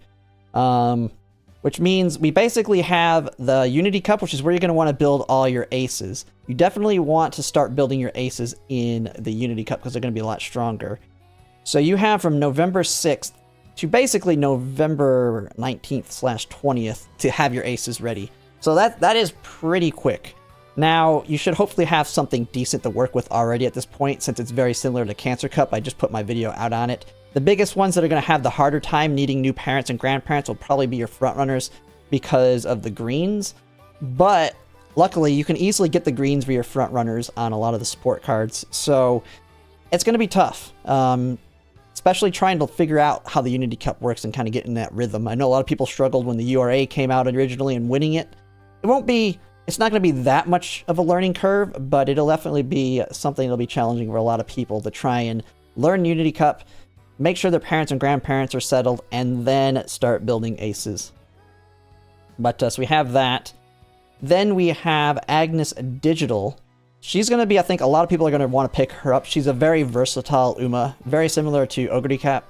which means we basically have the Unity Cup, which is where you're going to want to build all your aces. You definitely want to start building your aces in the Unity Cup because they're going to be a lot stronger. So you have from November 6th to basically November 19th/20th to have your aces ready. So that is pretty quick. Now, you should hopefully have something decent to work with already at this point, since it's very similar to Cancer Cup. I just put my video out on it. The biggest ones that are going to have the harder time needing new parents and grandparents will probably be your frontrunners because of the greens. But luckily, you can easily get the greens for your frontrunners on a lot of the support cards. So it's going to be tough, especially trying to figure out how the Unity Cup works and kind of get in that rhythm. I know a lot of people struggled when the URA came out originally and winning it. It's not going to be that much of a learning curve, but it'll definitely be something that'll be challenging for a lot of people to try and learn Unity Cup, make sure their parents and grandparents are settled, and then start building aces. But so we have that. Then we have Agnes Digital. She's going to be, I think a lot of people are going to want to pick her up. She's a very versatile Uma, very similar to Ogre Cap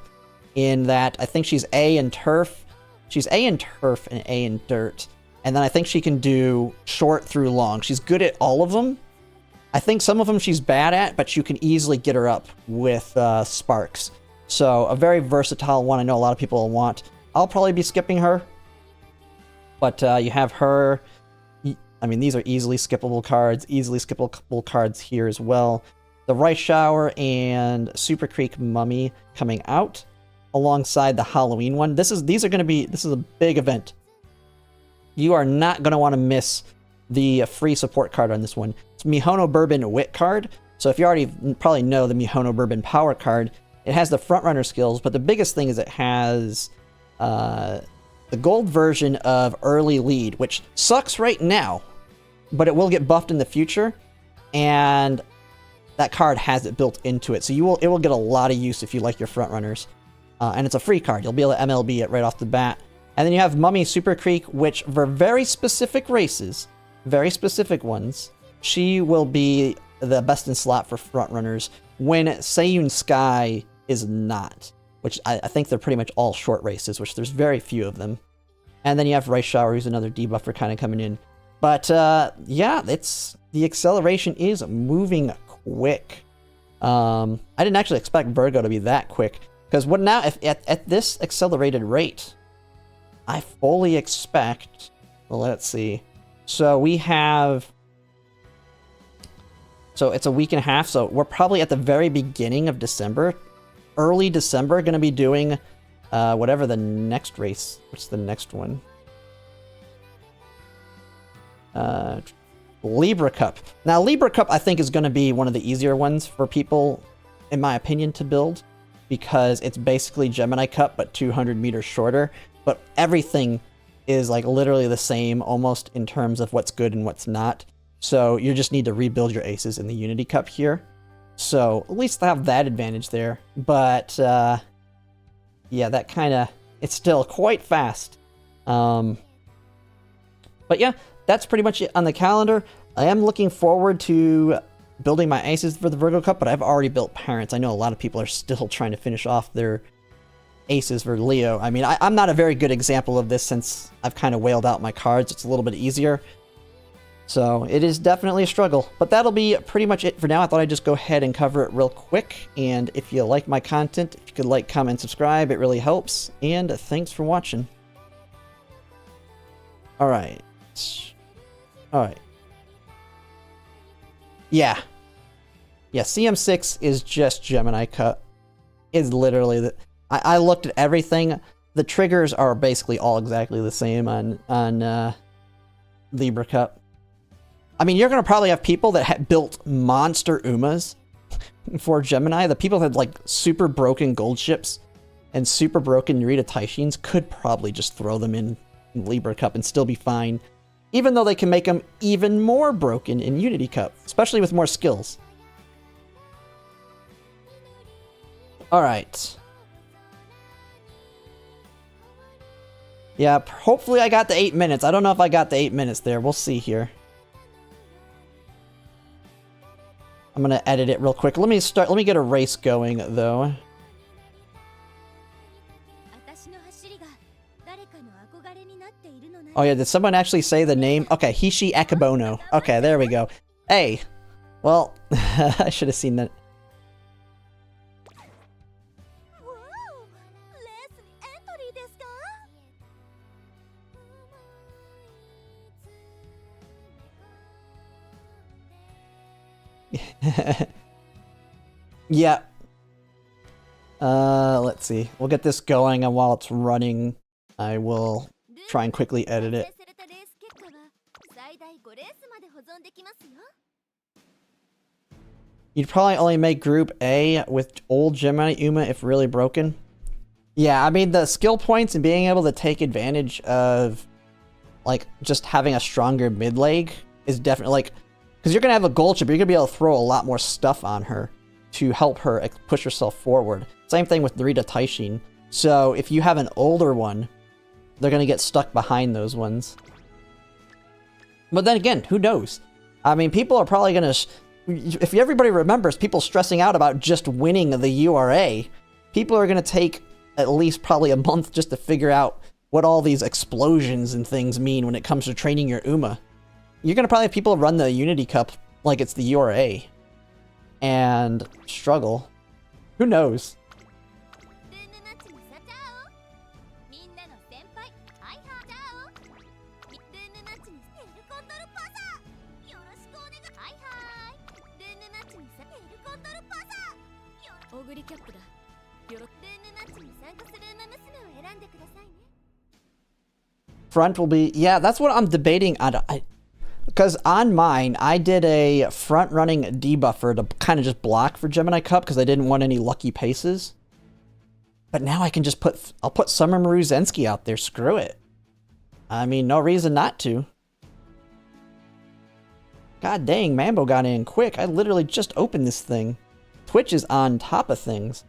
in that I think she's A in Turf. She's A in Turf and A in Dirt. And then I think she can do short through long. She's good at all of them. I think some of them she's bad at, but you can easily get her up with Sparks. So a very versatile one I know a lot of people will want. I'll probably be skipping her. But you have her. I mean, these are easily skippable cards here as well. The Rice Shower and Super Creek Mummy coming out alongside the Halloween one. This is a big event. You are not going to want to miss the free support card on this one. It's Mihono Bourbon Wit card. So if you already probably know the Mihono Bourbon Power card, it has the frontrunner skills, but the biggest thing is it has the gold version of Early Lead, which sucks right now, but it will get buffed in the future, and that card has it built into it. So it will get a lot of use if you like your frontrunners. And it's a free card. You'll be able to MLB it right off the bat. And then you have Mummy Super Creek, which for very specific races, very specific ones, she will be the best in slot for frontrunners when Seiyun Sky is not, which I think they're pretty much all short races, which there's very few of them. And then you have Rice Shower, who's another debuffer kind of coming in. But yeah, the acceleration is moving quick. I didn't actually expect Virgo to be that quick, because what now, if at this accelerated rate, I fully expect, well, let's see. So we have, so it's a week and a half, so we're probably at the very beginning of December, early December, going to be doing whatever the next race, what's the next one? Libra Cup. Now, Libra Cup, I think, is going to be one of the easier ones for people, in my opinion, to build, because it's basically Gemini Cup, but 200 meters shorter. But everything is like literally the same, almost, in terms of what's good and what's not. So you just need to rebuild your aces in the Unity Cup here. So at least have that advantage there. But yeah, that kind of, it's still quite fast. But yeah, that's pretty much it on the calendar. I am looking forward to building my aces for the Virgo Cup, but I've already built parents. I know a lot of people are still trying to finish off their aces for Leo. I mean, I'm not a very good example of this since I've kind of wailed out my cards. It's a little bit easier. So it is definitely a struggle, but that'll be pretty much it for now. I thought I'd just go ahead and cover it real quick. And if you like my content, if you could like, comment, subscribe, it really helps. And thanks for watching. All right. All right. Yeah. Yeah, CM6 is just Gemini Cup. It's literally the... I looked at everything. The triggers are basically all exactly the same on Libra Cup. I mean, you're going to probably have people that had built monster Umas for Gemini. The people that had like super broken gold ships and super broken Narita Taishins could probably just throw them in Libra Cup and still be fine. Even though they can make them even more broken in Unity Cup, especially with more skills. Alright. Yeah, hopefully I got the 8 minutes. I don't know if I got the 8 minutes there. We'll see here. I'm gonna edit it real quick. Let me get a race going, though. Oh yeah, did someone actually say the name? Okay, Hishi Akibono. Okay, there we go. Hey, well, I should have seen that. Yeah. Let's see. We'll get this going, and while it's running, I will try and quickly edit it. You'd probably only make Group A with old Gemini Uma if really broken. Yeah, I mean, the skill points and being able to take advantage of, like, just having a stronger mid-leg is definitely, like, because you're going to have a gold chip, you're going to be able to throw a lot more stuff on her to help her push herself forward. Same thing with Narita Taishin. So if you have an older one, they're going to get stuck behind those ones. But then again, who knows? I mean, people are probably going to... If everybody remembers people stressing out about just winning the URA, people are going to take at least probably a month just to figure out what all these explosions and things mean when it comes to training your Uma. You're going to probably have people run the Unity Cup like it's the URA and struggle. Who knows? Front will be, yeah, that's what I'm debating. Because on mine, I did a front running debuffer to kind of just block for Gemini Cup because I didn't want any lucky paces. But now I can just I'll put Summer Maruzensky out there. Screw it. I mean, no reason not to. God dang, Mambo got in quick. I literally just opened this thing. Twitch is on top of things.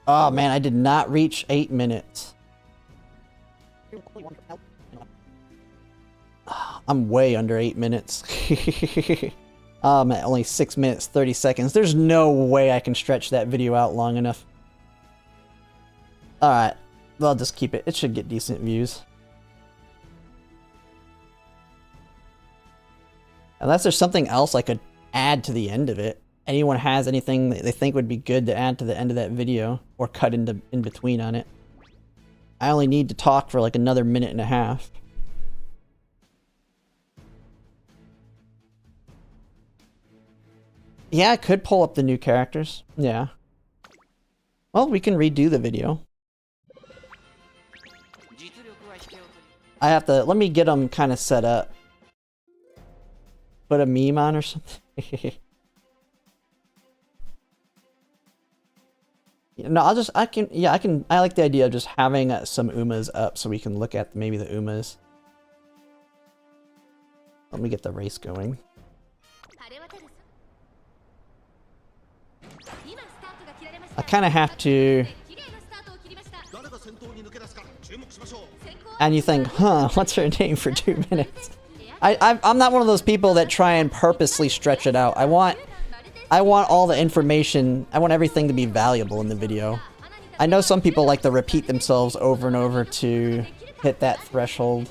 Oh man, I did not reach 8 minutes. I'm way under 8 minutes. I'm at only 6 minutes, 30 seconds. There's no way I can stretch that video out long enough. Alright, I'll just keep it. It should get decent views. Unless there's something else I could add to the end of it. Anyone has anything that they think would be good to add to the end of that video or cut in between on it. I only need to talk for like another minute and a half. Yeah, I could pull up the new characters. Yeah. Well, we can redo the video. I have to, let me get them kind of set up. Put a meme on or something. No, I like the idea of just having some Umas up so we can look at maybe the Umas. Let me get the race going. I kind of have to... And you think, huh, what's her name for 2 minutes? I'm not one of those people that try and purposely stretch it out. I want all the information, I want everything to be valuable in the video. I know some people like to repeat themselves over and over to hit that threshold.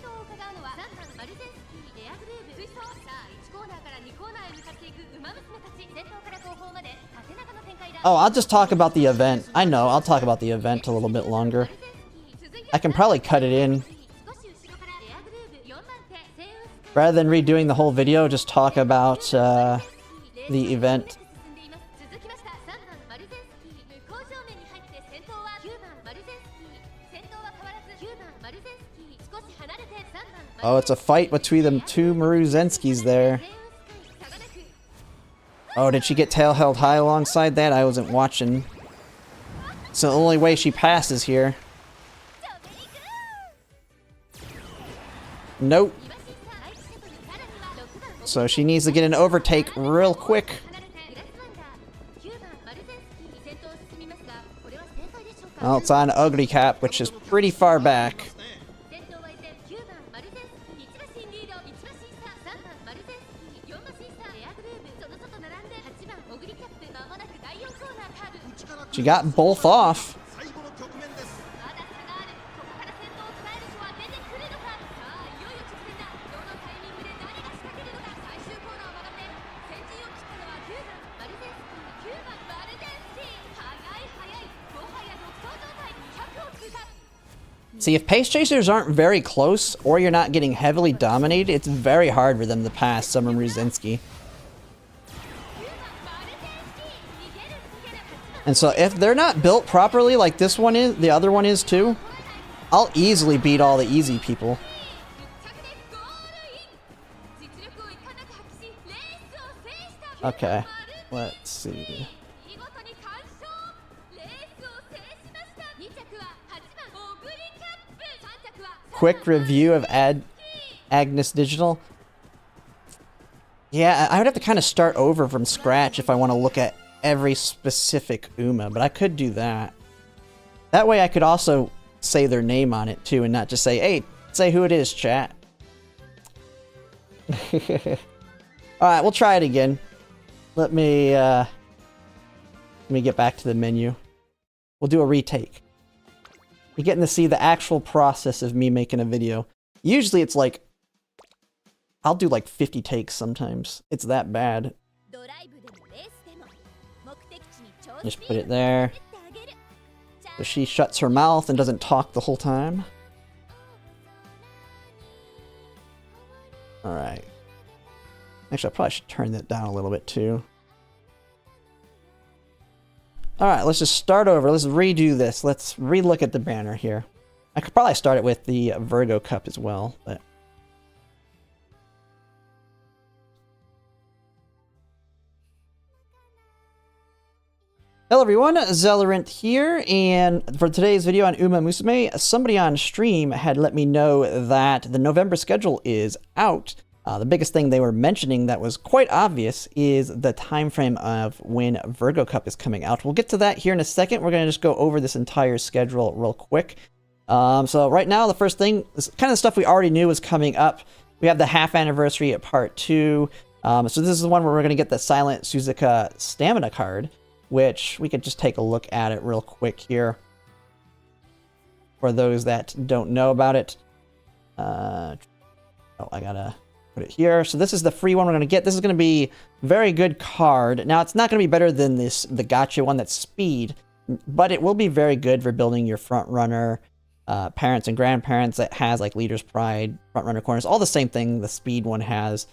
Oh, I'll just talk about the event. I know, I'll talk about the event a little bit longer. I can probably cut it in. Rather than redoing the whole video, just talk about the event. Oh, it's a fight between them two Maruzenskis there. Oh, did she get tail held high alongside that? I wasn't watching. It's the only way she passes here. Nope. So she needs to get an overtake real quick. Well, it's on Ugly Cap, which is pretty far back. She got both off. See, if pace chasers aren't very close, or you're not getting heavily dominated, it's very hard for them to pass Summer Maruzenski. And so if they're not built properly like this one is, the other one is too, I'll easily beat all the easy people. Okay, let's see. Quick review of Agnes Digital. Yeah, I would have to kind of start over from scratch if I want to look at every specific Uma, but I could do that. That way I could also say their name on it too and not just say, hey, say who it is, chat. Alright, we'll try it again. Let me Let me get back to the menu. We'll do a retake. You're getting to see the actual process of me making a video. Usually it's like, I'll do like 50 takes sometimes. It's that bad. Just put it there. So she shuts her mouth and doesn't talk the whole time. Alright. Actually, I probably should turn that down a little bit too. Alright, let's just start over. Let's redo this. Let's relook at the banner here. I could probably start it with the Virgo Cup as well, but... Hello everyone, Zellerant here, and for today's video on Umamusume, somebody on stream had let me know that the November schedule is out. The biggest thing they were mentioning that was quite obvious is the time frame of when Virgo Cup is coming out. We'll get to that here in a second. We're going to just go over this entire schedule real quick. So right now, the first thing is kind of stuff we already knew was coming up. We have the half anniversary at part 2. So this is the one where we're going to get the Silent Suzuka stamina card, which we could just take a look at it real quick here for those that don't know about it. Oh, I gotta put it here. So this is the free one we're gonna get. This is gonna be a very good card. Now, it's not gonna be better than the gacha one that's speed, but it will be very good for building your front runner, parents and grandparents. That has like Leader's Pride, front runner corners, all the same thing the speed one has.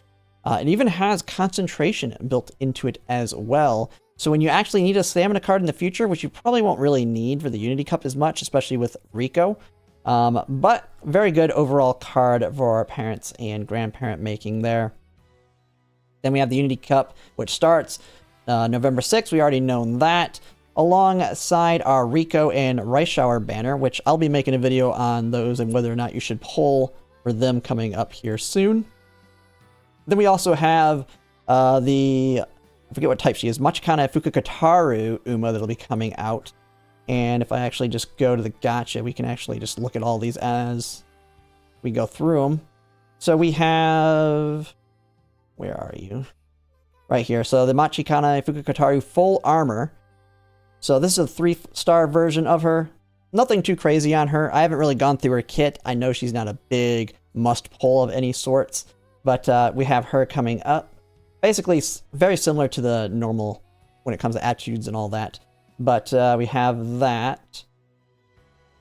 It even has concentration built into it as well. So when you actually need a stamina card in the future, which you probably won't really need for the Unity Cup as much, especially with Rico, but very good overall card for our parents and grandparent making there. Then we have the Unity Cup, which starts November 6th. We already known that, alongside our Rico and Rice Shower banner, which I'll be making a video on those and whether or not you should pull for them coming up here soon. Then we also have I forget what type she is, Machikana Fukukataru Uma that'll be coming out. And if I actually just go to the gacha, we can actually just look at all these as we go through them. So we have... Where are you? Right here. So the Machikana Fukukataru full armor. So this is a 3-star version of her. Nothing too crazy on her. I haven't really gone through her kit. I know she's not a big must-pull of any sorts. But we have her coming up. Basically, very similar to the normal when it comes to attitudes and all that. But we have that.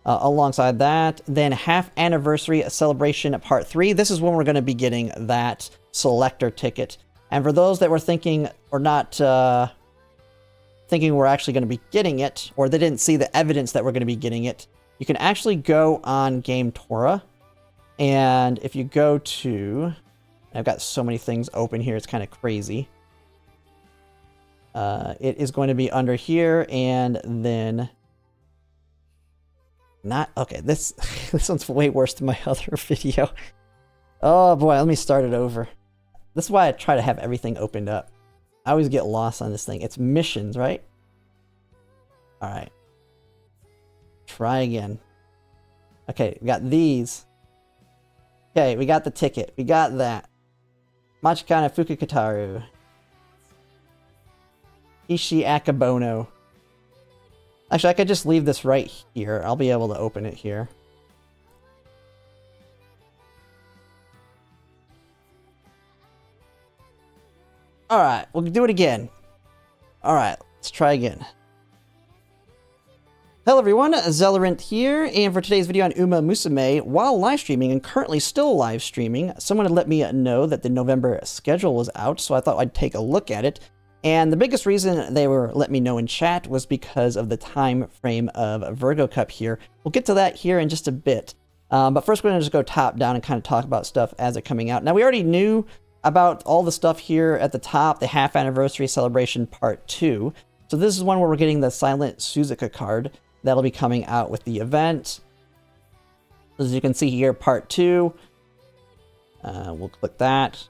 Alongside that, then half anniversary celebration part 3. This is when we're going to be getting that selector ticket. And for those that were thinking or not thinking we're actually going to be getting it, or they didn't see the evidence that we're going to be getting it, you can actually go on Game Tora. And if you go to... I've got so many things open here, it's kind of crazy. It is going to be under here, and then... Not... Okay, this one's way worse than my other video. Oh boy, let me start it over. This is why I try to have everything opened up. I always get lost on this thing. It's missions, right? Alright. Try again. Okay, we got these. Okay, we got the ticket. We got that. Machikana Fukukataru. Ishi Akabono. Actually, I could just leave this right here. I'll be able to open it here. Alright, we'll do it again. Alright, let's try again. Hello everyone, Zellerant here, and for today's video on Umamusume, while live streaming and currently still live streaming, someone had let me know that the November schedule was out, so I thought I'd take a look at it. And the biggest reason they were letting me know in chat was because of the time frame of Virgo Cup here. We'll get to that here in just a bit. But first we're going to just go top down and kind of talk about stuff as it coming out. Now we already knew about all the stuff here at the top, the half anniversary celebration part 2. So this is one where we're getting the Silent Suzuka card. That'll be coming out with the event. As you can see here, part 2. We'll click that.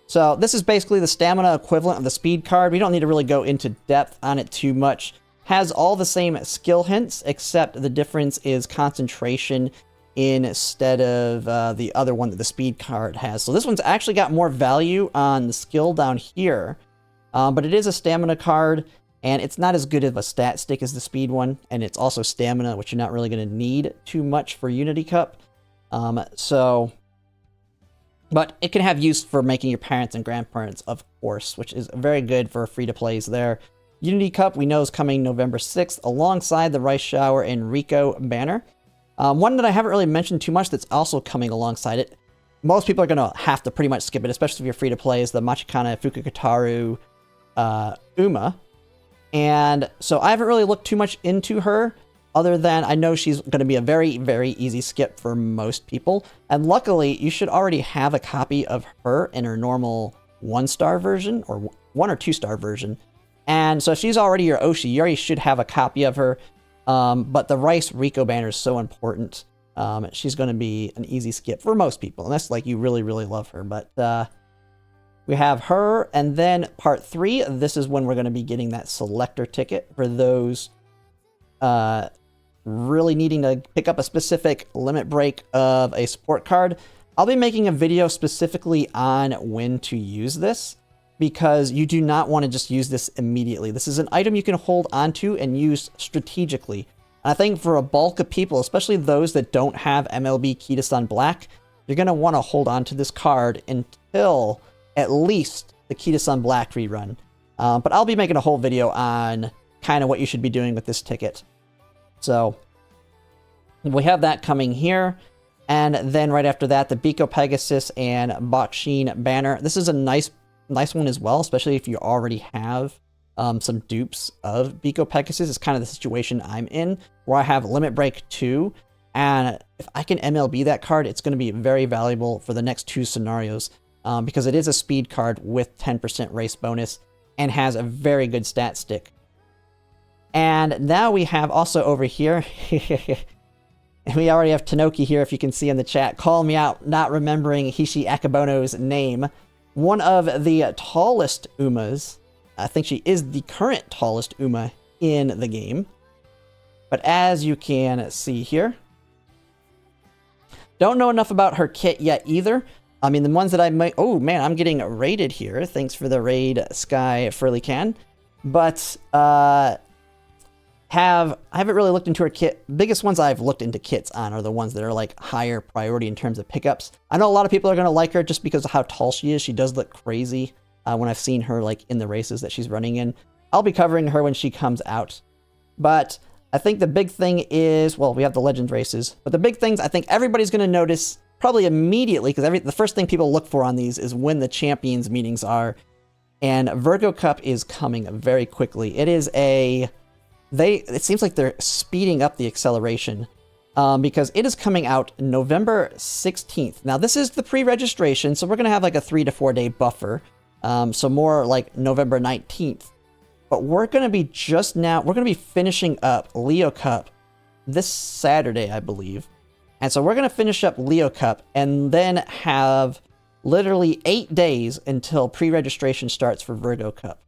So this is basically the stamina equivalent of the speed card. We don't need to really go into depth on it too much. Has all the same skill hints, except the difference is concentration instead of the other one that the speed card has. So this one's actually got more value on the skill down here. But it is a stamina card. and it's not as good of a stat stick as the speed one, and it's also stamina, which you're not really going to need too much for Unity Cup. But it can have use for making your parents and grandparents, of course, which is very good for free-to-plays there. Unity Cup, we know, is coming November 6th, alongside the Rice Shower and Rico banner. One that I haven't really mentioned too much that's also coming alongside it. Most people are going to have to pretty much skip it, especially if you're free-to-play, is the Machikana Fukukataru Uma. And so I haven't really looked too much into her, other than I know she's going to be a very, very easy skip for most people. And luckily, you should already have a copy of her in her normal 1-star version, or 1 or 2-star version. And so if she's already your Oshi, you already should have a copy of her. But the Rice Rico banner is so important. She's going to be an easy skip for most people, unless like you really, really love her. But we have her, and then part 3, this is when we're going to be getting that selector ticket for those really needing to pick up a specific limit break of a support card. I'll be making a video specifically on when to use this, because you do not want to just use this immediately. This is an item you can hold onto and use strategically. And I think for a bulk of people, especially those that don't have MLB Kita-san Black, you're going to want to hold on to this card until at least the Kita-san Black rerun. But I'll be making a whole video on kind of what you should be doing with this ticket. So we have that coming here. And then right after that, the Biko Pegasus and Bakshin banner. This is a nice one as well, especially if you already have some dupes of Biko Pegasus. It's kind of the situation I'm in, where I have Limit Break 2. And if I can MLB that card, it's going to be very valuable for the next 2 scenarios. Because it is a speed card with 10% race bonus and has a very good stat stick. And now we have also over here, we already have Tanoki here, if you can see in the chat. Call me out, not remembering Hishi Akabono's name. One of the tallest Umas. I think she is the current tallest Uma in the game. But as you can see here, don't know enough about her kit yet either. I mean, the ones that I might... Oh, man, I'm getting raided here. Thanks for the raid, Sky Furlycan. But I haven't really looked into her kit. Biggest ones I've looked into kits on are the ones that are, like, higher priority in terms of pickups. I know a lot of people are going to like her just because of how tall she is. She does look crazy when I've seen her, like, in the races that she's running in. I'll be covering her when she comes out. But I think the big thing is... Well, we have the Legends races. But the big things I think everybody's going to notice... probably immediately, because the first thing people look for on these is when the champions meetings are. And Virgo Cup is coming very quickly. It is it seems like they're speeding up the acceleration because it is coming out November 16th. Now, this is the pre-registration, so we're going to have like a 3 to 4 day buffer. So more like November 19th. But we're going to be we're going to be finishing up Leo Cup this Saturday, I believe. And so we're going to finish up Leo Cup and then have literally 8 days until pre-registration starts for Virgo Cup.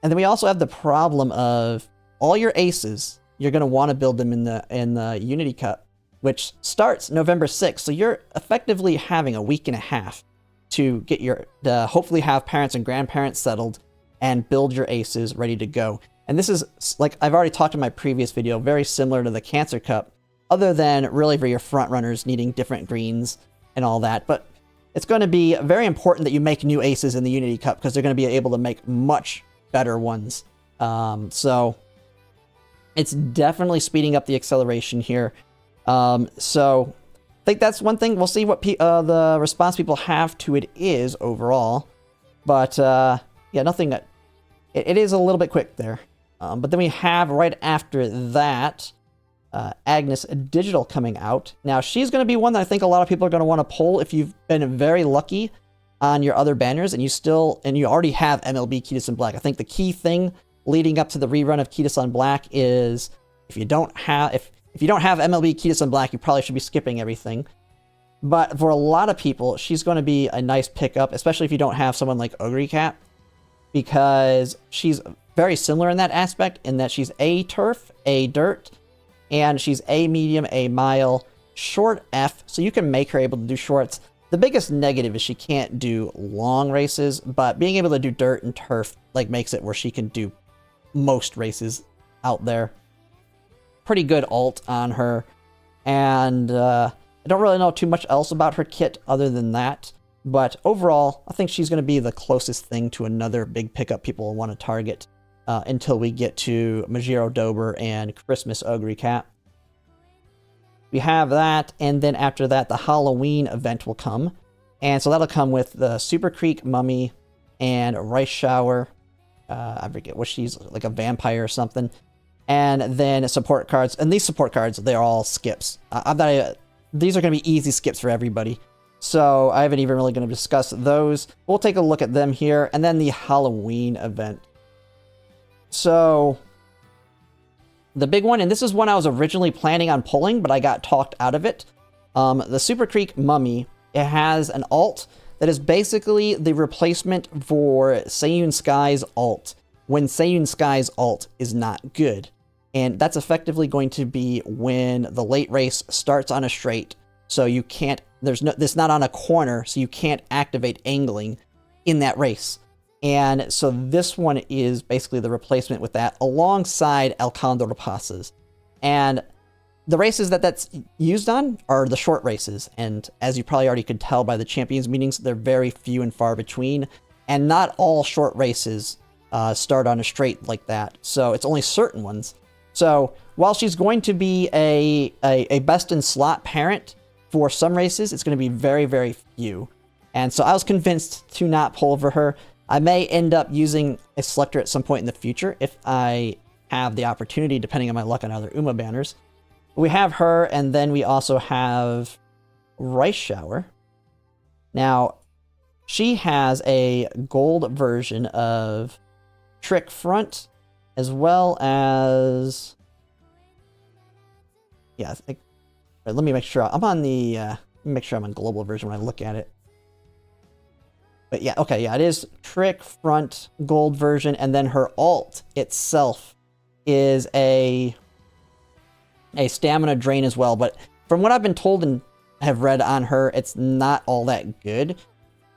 And then we also have the problem of all your aces, you're going to want to build them in the Unity Cup, which starts November 6th. So you're effectively having a week and a half to get hopefully have parents and grandparents settled and build your aces ready to go. And this is, like I've already talked in my previous video, very similar to the Cancer Cup, other than really for your front runners needing different greens and all that. But it's going to be very important that you make new aces in the Unity Cup because they're going to be able to make much better ones. So it's definitely speeding up the acceleration here. So I think that's one thing. We'll see what the response people have to it is overall. But yeah, nothing. It is a little bit quick there. But then we have right after that Agnes Digital coming out. Now, she's going to be one that I think a lot of people are going to want to pull if you've been very lucky on your other banners and you already have MLB Kita-san Black. I think the key thing leading up to the rerun of Kita-san Black is if you don't have MLB Kita-san Black, you probably should be skipping everything. But for a lot of people, she's going to be a nice pickup, especially if you don't have someone like Ogre Cat, because she's very similar in that aspect, in that she's A turf, A dirt, and she's A medium, A mile, short F, so you can make her able to do shorts. The biggest negative is she can't do long races, but being able to do dirt and turf like makes it where she can do most races out there. Pretty good ult on her. And I don't really know too much else about her kit other than that. But overall, I think she's going to be the closest thing to another big pickup people will want to target until we get to Majiro Dober and Christmas Ogre Cat. We have that, and then after that, the Halloween event will come. And so that'll come with the Super Creek Mummy and Rice Shower. I forget what she's, like a vampire or something. And then support cards. And these support cards, they're all skips. These are going to be easy skips for everybody. So I haven't even really going to discuss those. We'll take a look at them here. And then the Halloween event. So the big one, and this is one I was originally planning on pulling, but I got talked out of it. The Super Creek Mummy, it has an ult that is basically the replacement for Seiyun Sky's ult when Seiyun Sky's ult is not good. And that's effectively going to be when the late race starts on a straight. So you can't, it's not on a corner, so you can't activate angling in that race. And so this one is basically the replacement with that alongside El Condor Passes. And the races that that's used on are the short races. And as you probably already could tell by the champions meetings, they're very few and far between. And not all short races start on a straight like that. So it's only certain ones. So while she's going to be a best in slot parent for some races, it's going to be very, very few. And so I was convinced to not pull over her. I may end up using a selector at some point in the future if I have the opportunity, depending on my luck on other Uma banners. We have her, and then we also have Rice Shower. Now, she has a gold version of Trick Front, as well as... Yeah, let me make sure I'm on the... let me make sure I'm on global version when I look at it. But yeah, okay, yeah, it is Trick Front gold version, and then her ult itself is a stamina drain as well. But from what I've been told and have read on her, it's not all that good.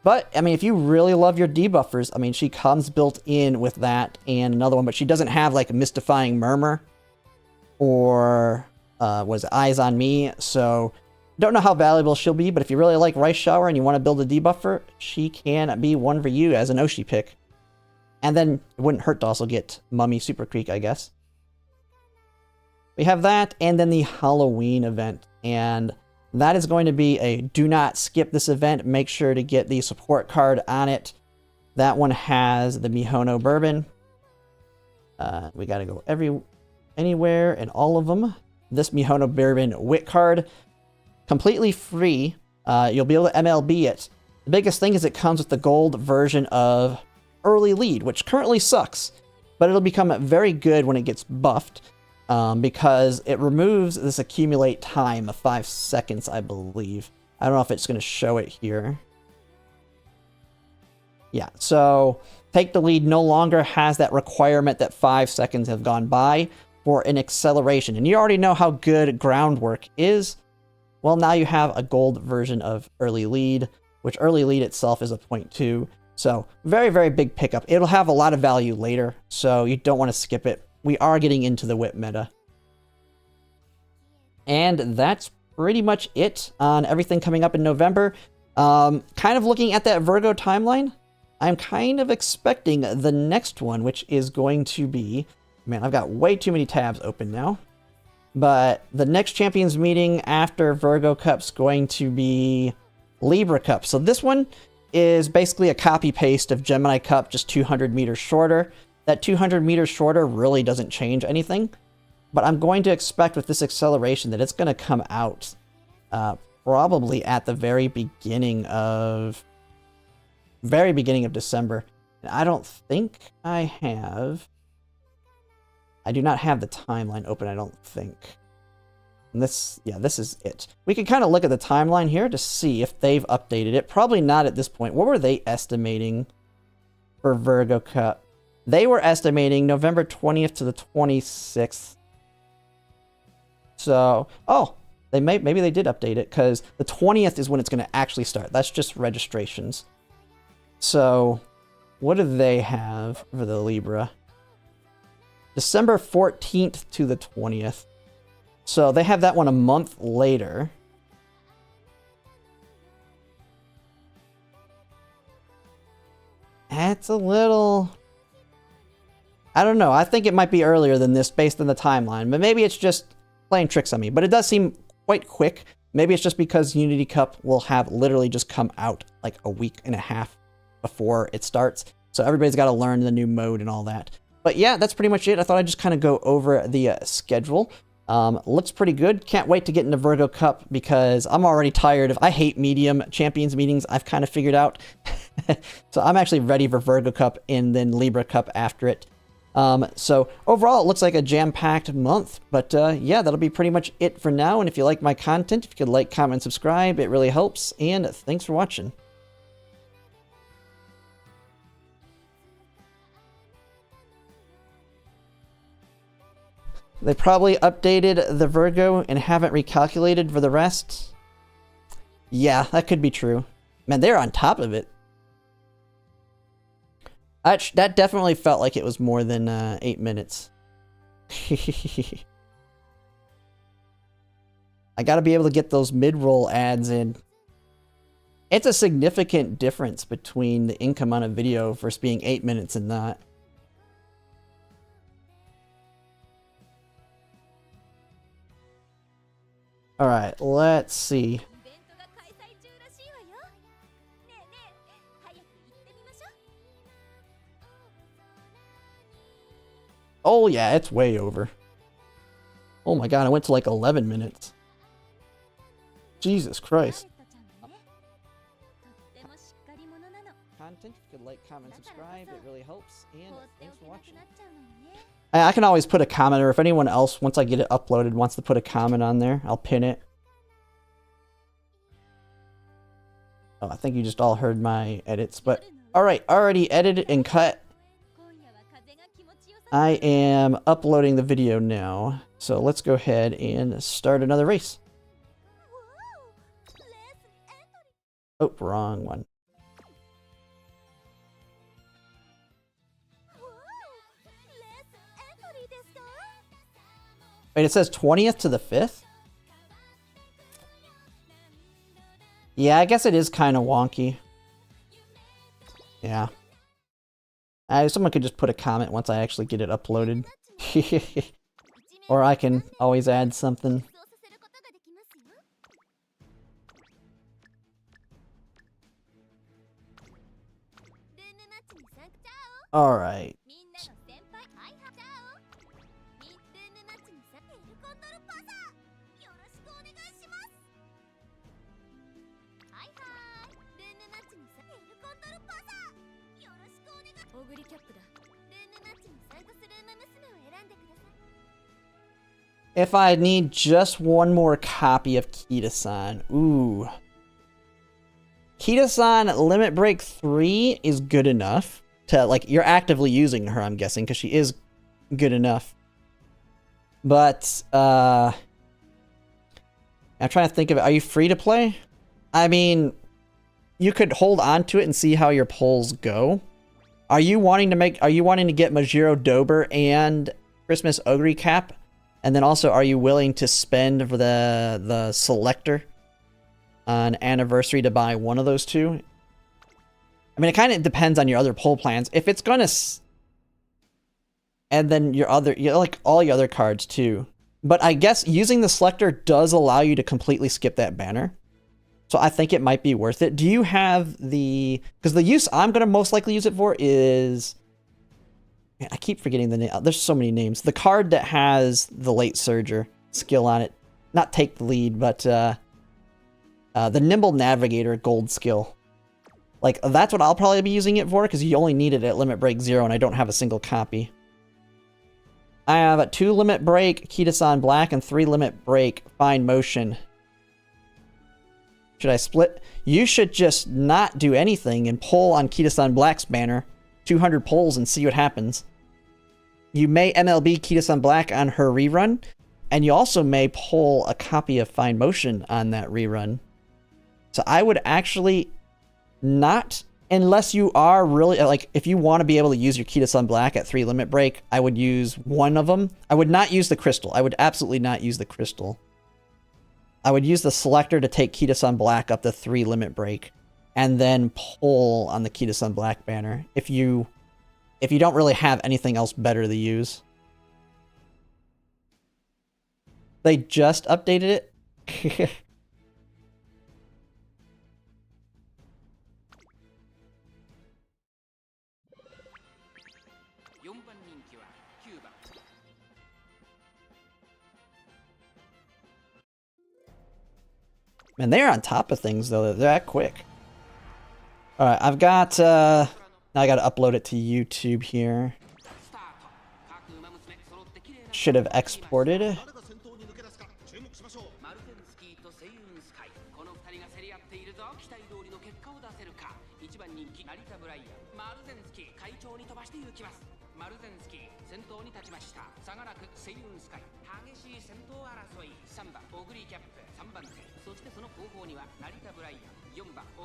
But, I mean, if you really love your debuffers, I mean, she comes built in with that and another one, but she doesn't have, like, a Mystifying Murmur or, was it Eyes on Me, so... Don't know how valuable she'll be, but if you really like Rice Shower and you want to build a debuffer, she can be one for you as an Oshi pick. And then it wouldn't hurt to also get Mummy Super Creek, I guess. We have that, and then the Halloween event. And that is going to be a do not skip this event. Make sure to get the support card on it. That one has the Mihono Bourbon. We got to go anywhere and all of them. This Mihono Bourbon Wit card. Completely free. You'll be able to MLB it. The biggest thing is it comes with the gold version of Early Lead, which currently sucks, but it'll become very good when it gets buffed because it removes this accumulate time of 5 seconds, I believe. I don't know if it's going to show it here. Yeah, so Take the Lead no longer has that requirement that 5 seconds have gone by for an acceleration. And you already know how good Groundwork is. Well, now you have a gold version of Early Lead, which Early Lead itself is a 0.2. So very, very big pickup. It'll have a lot of value later, so you don't want to skip it. We are getting into the whip meta. And that's pretty much it on everything coming up in November. Kind of looking at that Virgo timeline, I'm kind of expecting the next one, which is going to be... Man, I've got way too many tabs open now. But the next Champions meeting after Virgo Cup's going to be Libra Cup. So this one is basically a copy-paste of Gemini Cup, just 200 meters shorter. That 200 meters shorter really doesn't change anything. But I'm going to expect with this acceleration that it's going to come out probably at the very beginning of December. And I don't think I have... I do not have the timeline open, I don't think. And this is it. We can kind of look at the timeline here to see if they've updated it. Probably not at this point. What were they estimating for Virgo Cup? They were estimating November 20th to the 26th. So, oh, maybe they did update it because the 20th is when it's going to actually start. That's just registrations. So, what do they have for the Libra? December 14th to the 20th. So they have that one a month later. That's a little... I don't know. I think it might be earlier than this based on the timeline. But maybe it's just playing tricks on me. But it does seem quite quick. Maybe it's just because Unity Cup will have literally just come out like a week and a half before it starts. So everybody's got to learn the new mode and all that. But yeah, that's pretty much it. I thought I'd just kind of go over the schedule. Looks pretty good. Can't wait to get into Virgo Cup because I'm already tired of... I hate medium champions meetings. I've kind of figured out. So I'm actually ready for Virgo Cup and then Libra Cup after it. So overall, it looks like a jam-packed month, but yeah, that'll be pretty much it for now. And if you like my content, if you could like, comment, and subscribe, it really helps. And thanks for watching. They probably updated the Virgo and haven't recalculated for the rest. Yeah, that could be true. Man, they're on top of it. That definitely felt like it was more than 8 minutes. I gotta be able to get those mid-roll ads in. It's a significant difference between the income on a video versus being 8 minutes and not. Alright, let's see. Oh yeah, it's way over. Oh my god, I went to like 11 minutes. Jesus Christ. Content, if you could like, comment, subscribe, it really helps. And thanks for watching. I can always put a comment, or if anyone else, once I get it uploaded, wants to put a comment on there, I'll pin it. Oh, I think you just all heard my edits, but alright, already edited and cut. I am uploading the video now, so let's go ahead and start another race. Oh, wrong one. Wait, it says 20th to the 5th? Yeah, I guess it is kind of wonky. Yeah. Someone could just put a comment once I actually get it uploaded. Or I can always add something. Alright. If I need just one more copy of Kita-san, ooh. Kita-san Limit Break 3 is good enough to, like, you're actively using her, I'm guessing, because she is good enough. But, I'm trying to think of it. Are you free to play? I mean, you could hold on to it and see how your polls go. Are you wanting to get Majiro Dober and Christmas Ogre Cap? And then also, are you willing to spend for the selector on anniversary to buy one of those two? I mean, it kind of depends on your other poll plans. If it's gonna, and then your other, like all your other cards too. But I guess using the selector does allow you to completely skip that banner. So I think it might be worth it. Do you have the, because the use I'm gonna most likely use it for is, I keep forgetting the name. There's so many names. The card that has the Late Surger skill on it. Not Take the Lead, but the Nimble Navigator gold skill. Like, that's what I'll probably be using it for, because you only need it at Limit Break 0, and I don't have a single copy. I have 2 Limit Break Kita-san Black and 3 Limit Break Fine Motion. Should I split? You should just not do anything and pull on Kita-san Black's banner. 200 polls and see what happens. You may MLB Kita-san Black on her rerun, and you also may pull a copy of Fine Motion on that rerun. So I would actually not unless you are really, like, if you want to be able to use your Key to Sun Black at 3 limit break, I would use one of them. I would not use the crystal. I would absolutely not use the crystal. I would use the selector to take Key to Sun Black up to 3 limit break, and then pull on the Key to Sun Black banner if you don't really have anything else better to use. They just updated it? Man, they're on top of things, though. They're that quick. Alright, I've got, now I gotta upload it to YouTube here. Should have exported.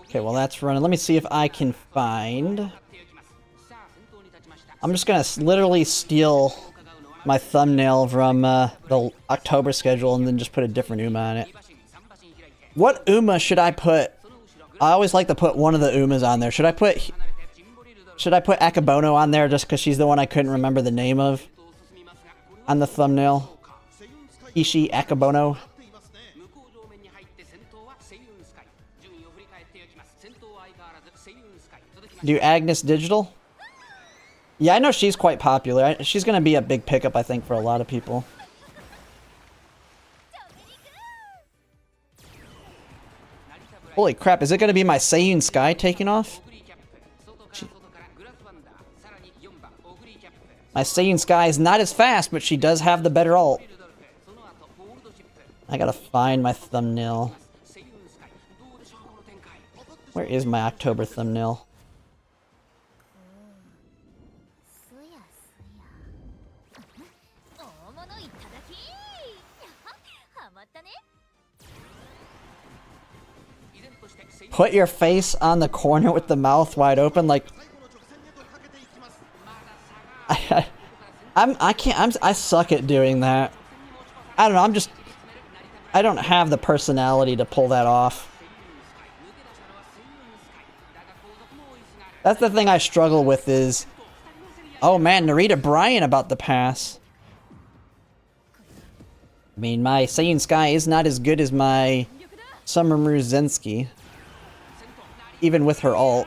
Okay, well that's running. Let me see if I can find... I'm just gonna literally steal my thumbnail from the October schedule and then just put a different Uma on it. What Uma should I put? I always like to put one of the Umas on there. Should I put Akabono on there just because she's the one I couldn't remember the name of on the thumbnail? Ishi Akabono. Do Agnes Digital? Yeah, I know she's quite popular. She's going to be a big pickup, I think, for a lot of people. Holy crap, is it going to be my Seiyun Sky taking off? My Seiyun Sky is not as fast, but she does have the better ult. I gotta find my thumbnail. Where is my October thumbnail? Put your face on the corner with the mouth wide open, like... I suck at doing that. I don't know, I don't have the personality to pull that off. That's the thing I struggle with is... Oh man, Narita Bryan about the pass. I mean, my Seiyun Sky is not as good as my Summermaru Zensky. Even with her ult.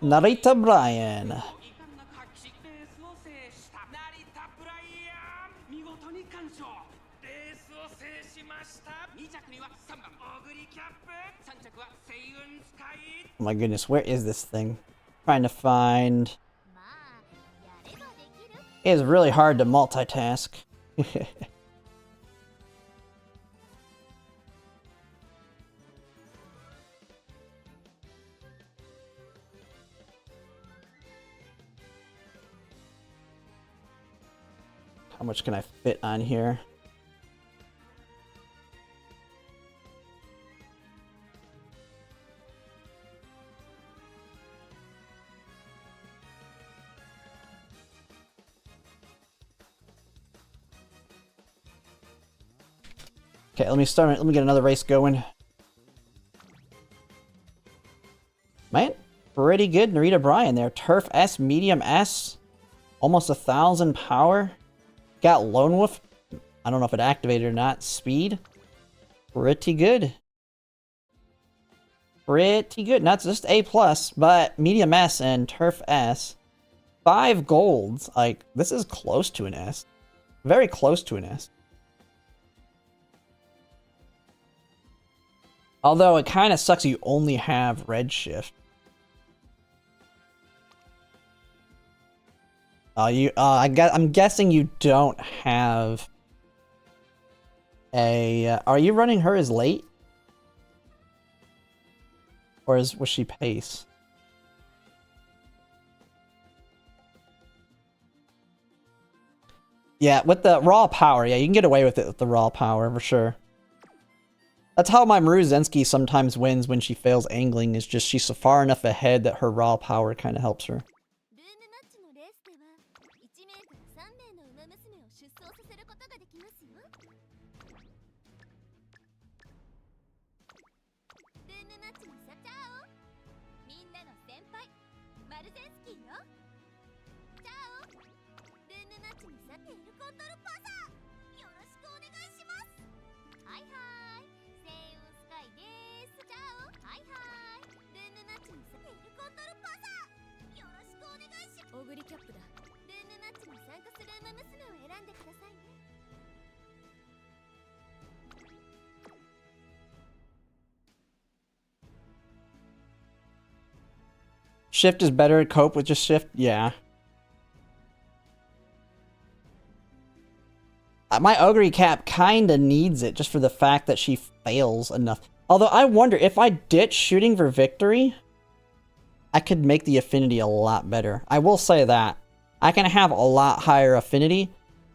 Narita Bryan. Oh my goodness, where is this thing? Trying to find... It is really hard to multitask. How much can I fit on here? Okay, let me get another race going. Man, pretty good Narita Bryan there. Turf S, medium S, almost 1,000 power. Got Lone Wolf. I don't know if it activated or not. Speed. Pretty good. Pretty good. Not just A+, but medium S and Turf S. 5 golds. Like, this is close to an S. Very close to an S. Although it kind of sucks you only have Redshift. I'm guessing you don't have a... are you running her as late? Or was she pace? Yeah, with the raw power, yeah, you can get away with it with the raw power for sure. That's how my Maruzensky sometimes wins when she fails angling, is just she's so far enough ahead that her raw power kind of helps her. Shift is better. Cope with just shift? Yeah. My Ogre Cap kinda needs it just for the fact that she fails enough. Although I wonder, if I ditch shooting for victory, I could make the affinity a lot better. I will say that. I can have a lot higher affinity,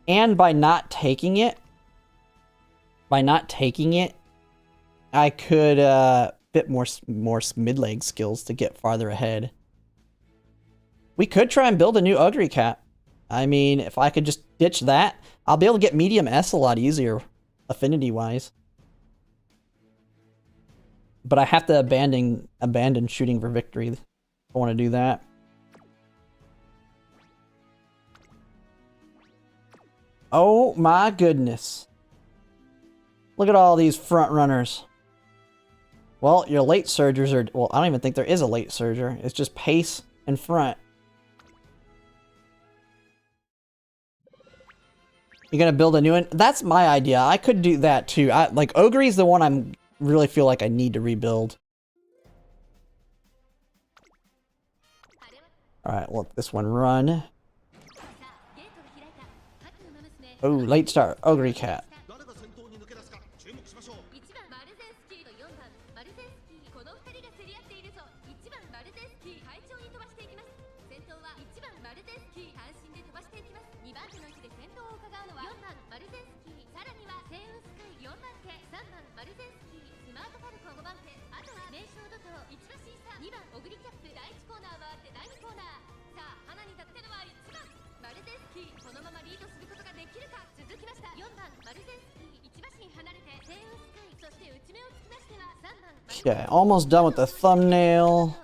and by not taking it, I could fit more mid-leg skills to get farther ahead. We could try and build a new Ogre Cat. I mean, if I could just ditch that, I'll be able to get medium S a lot easier, affinity-wise. But I have to abandon shooting for victory if I want to do that. Oh my goodness. Look at all these front runners. Well, your late surgers are... Well, I don't even think there is a late surger. It's just pace and front. You're gonna build a new one? That's my idea. I could do that too. Like, Ogre's the one I'm really feel like I need to rebuild. Alright, let this one run. Oh, late start. Ogre Cat. Okay, almost done with the thumbnail.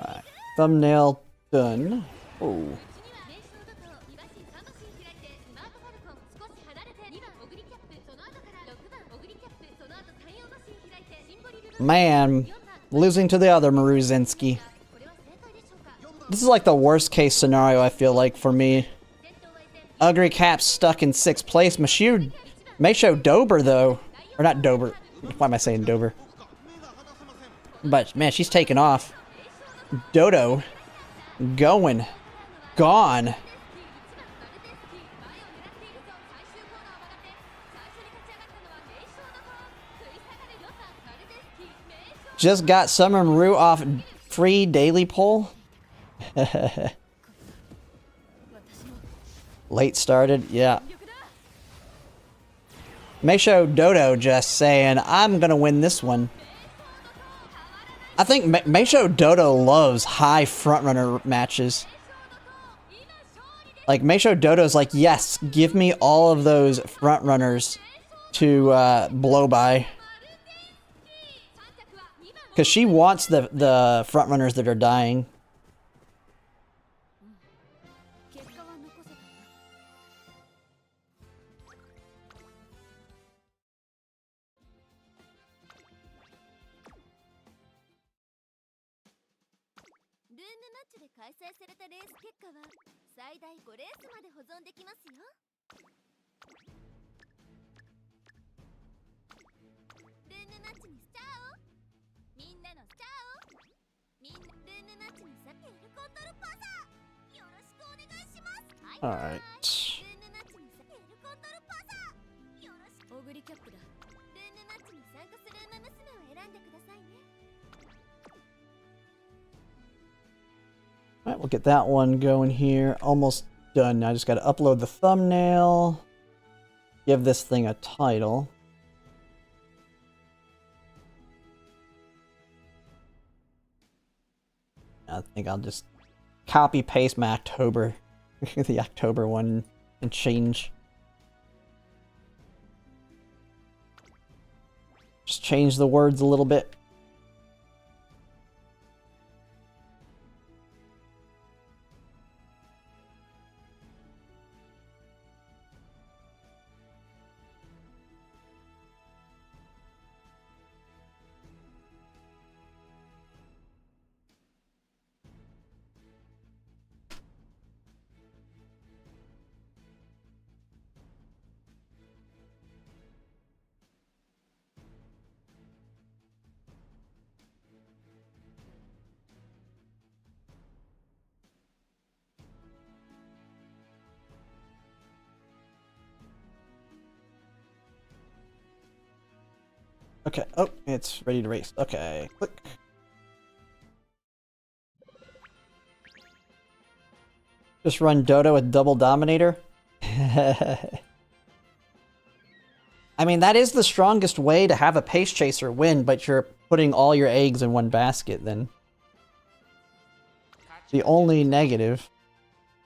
Alright, thumbnail done. Oh. Man, losing to the other Maruzensky. This is like the worst case scenario, I feel like, for me. Ogre Cap's stuck in 6th place. Meisho Dober, though. Or not Dober. Why am I saying Dober? But, man, she's taking off. Dodo. Going. Gone. Just got Summer Maru off free daily poll. Late started, yeah. Meisho Dodo just saying, I'm gonna win this one. I think Meisho Dodo loves high frontrunner matches. Like, Meisho Dodo's like, yes, give me all of those frontrunners to blow by. Because she wants the frontrunners that are dying. Alright. Alright, we'll get that one going here. Almost done. Now I just gotta upload the thumbnail. Give this thing a title. I think I'll just copy paste my October, the October one, and change. Just change the words a little bit. Okay, oh, it's ready to race. Okay, click. Just run Dodo with double Dominator. I mean, that is the strongest way to have a Pace Chaser win, but you're putting all your eggs in one basket then. The only negative.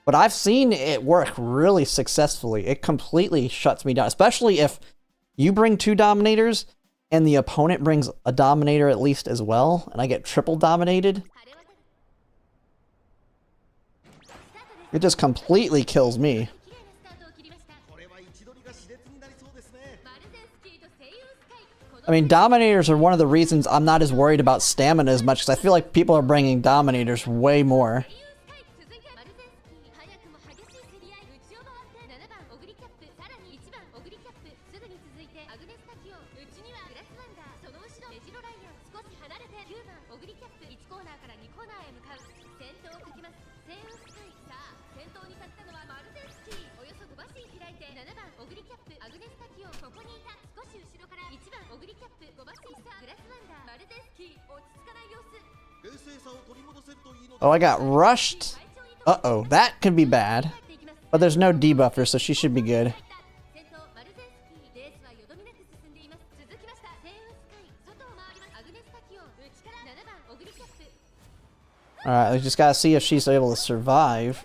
But I've seen it work really successfully. It completely shuts me down, especially if you bring 2 Dominators and the opponent brings a Dominator at least as well, and I get triple dominated. It just completely kills me. I mean, Dominators are one of the reasons I'm not as worried about stamina as much, because I feel like people are bringing Dominators way more. Oh, I got rushed. Uh-oh, that could be bad. But there's no debuffer, so she should be good. Alright, we just gotta see if she's able to survive.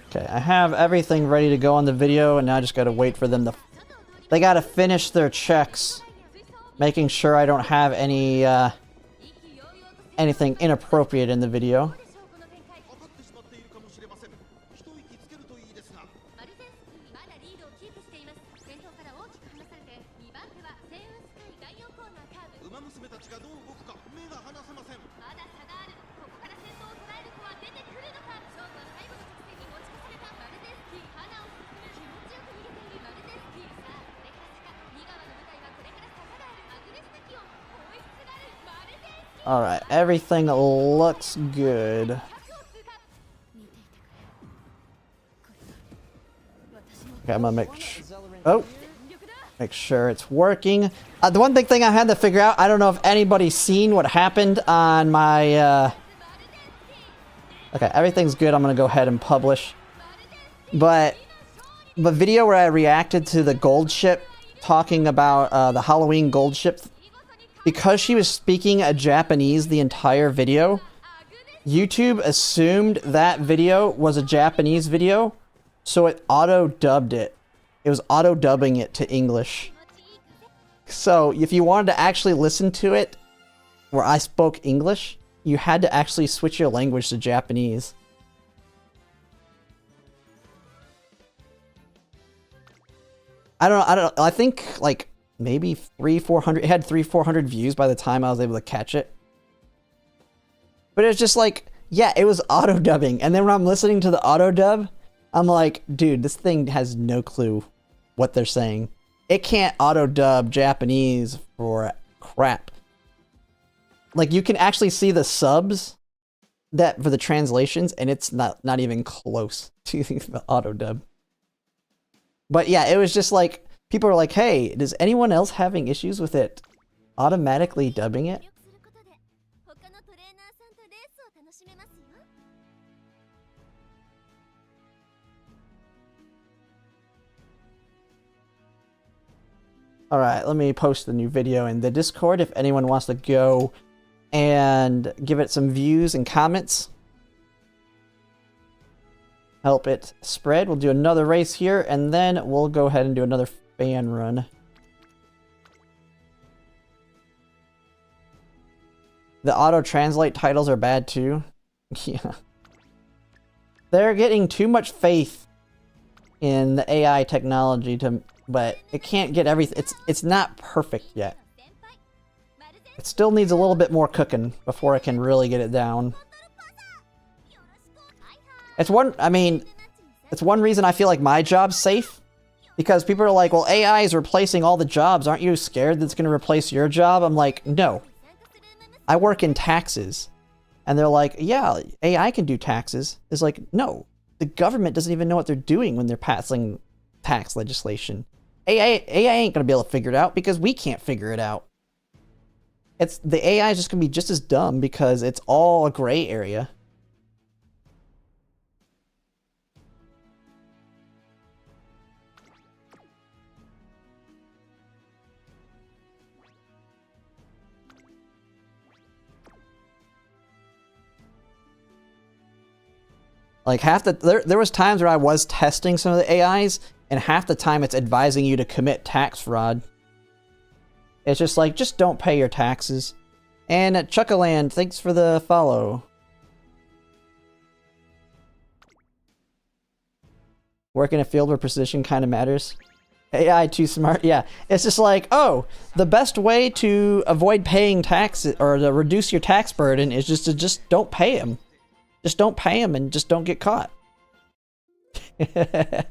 Okay, I have everything ready to go on the video, and now I just gotta wait for them to... They gotta finish their checks, making sure I don't have any, anything inappropriate in the video. Alright, everything looks good. Okay, I'm gonna make sure it's working. The one big thing I had to figure out, I don't know if anybody's seen what happened on my, Okay, everything's good. I'm gonna go ahead and publish. But the video where I reacted to the gold ship, talking about the Halloween gold ship, because she was speaking a Japanese the entire video, YouTube assumed that video was a Japanese video, so it auto-dubbed it. It was auto-dubbing it to English. So if you wanted to actually listen to it where I spoke English, you had to actually switch your language to Japanese. I don't know, I think like maybe 300-400, it had 300-400 views by the time I was able to catch it. But it was just like, yeah, it was auto-dubbing. And then when I'm listening to the auto-dub, I'm like, dude, this thing has no clue what they're saying. it can't auto dub Japanese for crap. Like, you can actually see the subs that for the translations, and it's not even close to the auto dub. But yeah, it was just like, people are like, hey, does anyone else having issues with it automatically dubbing it? Alright, let me post the new video in the Discord if anyone wants to go and give it some views and comments. Help it spread. We'll do another race here, and then we'll go ahead and do another fan run. The auto-translate titles are bad too. Yeah. They're getting too much faith in the AI technology but it can't get everything. It's not perfect yet. It still needs a little bit more cooking before it can really get it down. It's one reason I feel like my job's safe. Because people are like, well, AI is replacing all the jobs. Aren't you scared that it's going to replace your job? I'm like, no. I work in taxes. And they're like, yeah, AI can do taxes. It's like, no. The government doesn't even know what they're doing when they're passing tax legislation. AI ain't going to be able to figure it out because we can't figure it out. The AI is just going to be just as dumb because it's all a gray area. Like there was times where I was testing some of the AIs, and half the time it's advising you to commit tax fraud. It's just like, just don't pay your taxes. And Chuckaland, thanks for the follow. Work in a field where precision kind of matters. AI too smart, yeah. It's just like, oh, the best way to avoid paying taxes or to reduce your tax burden is just to don't pay them. Just don't pay them and just don't get caught. I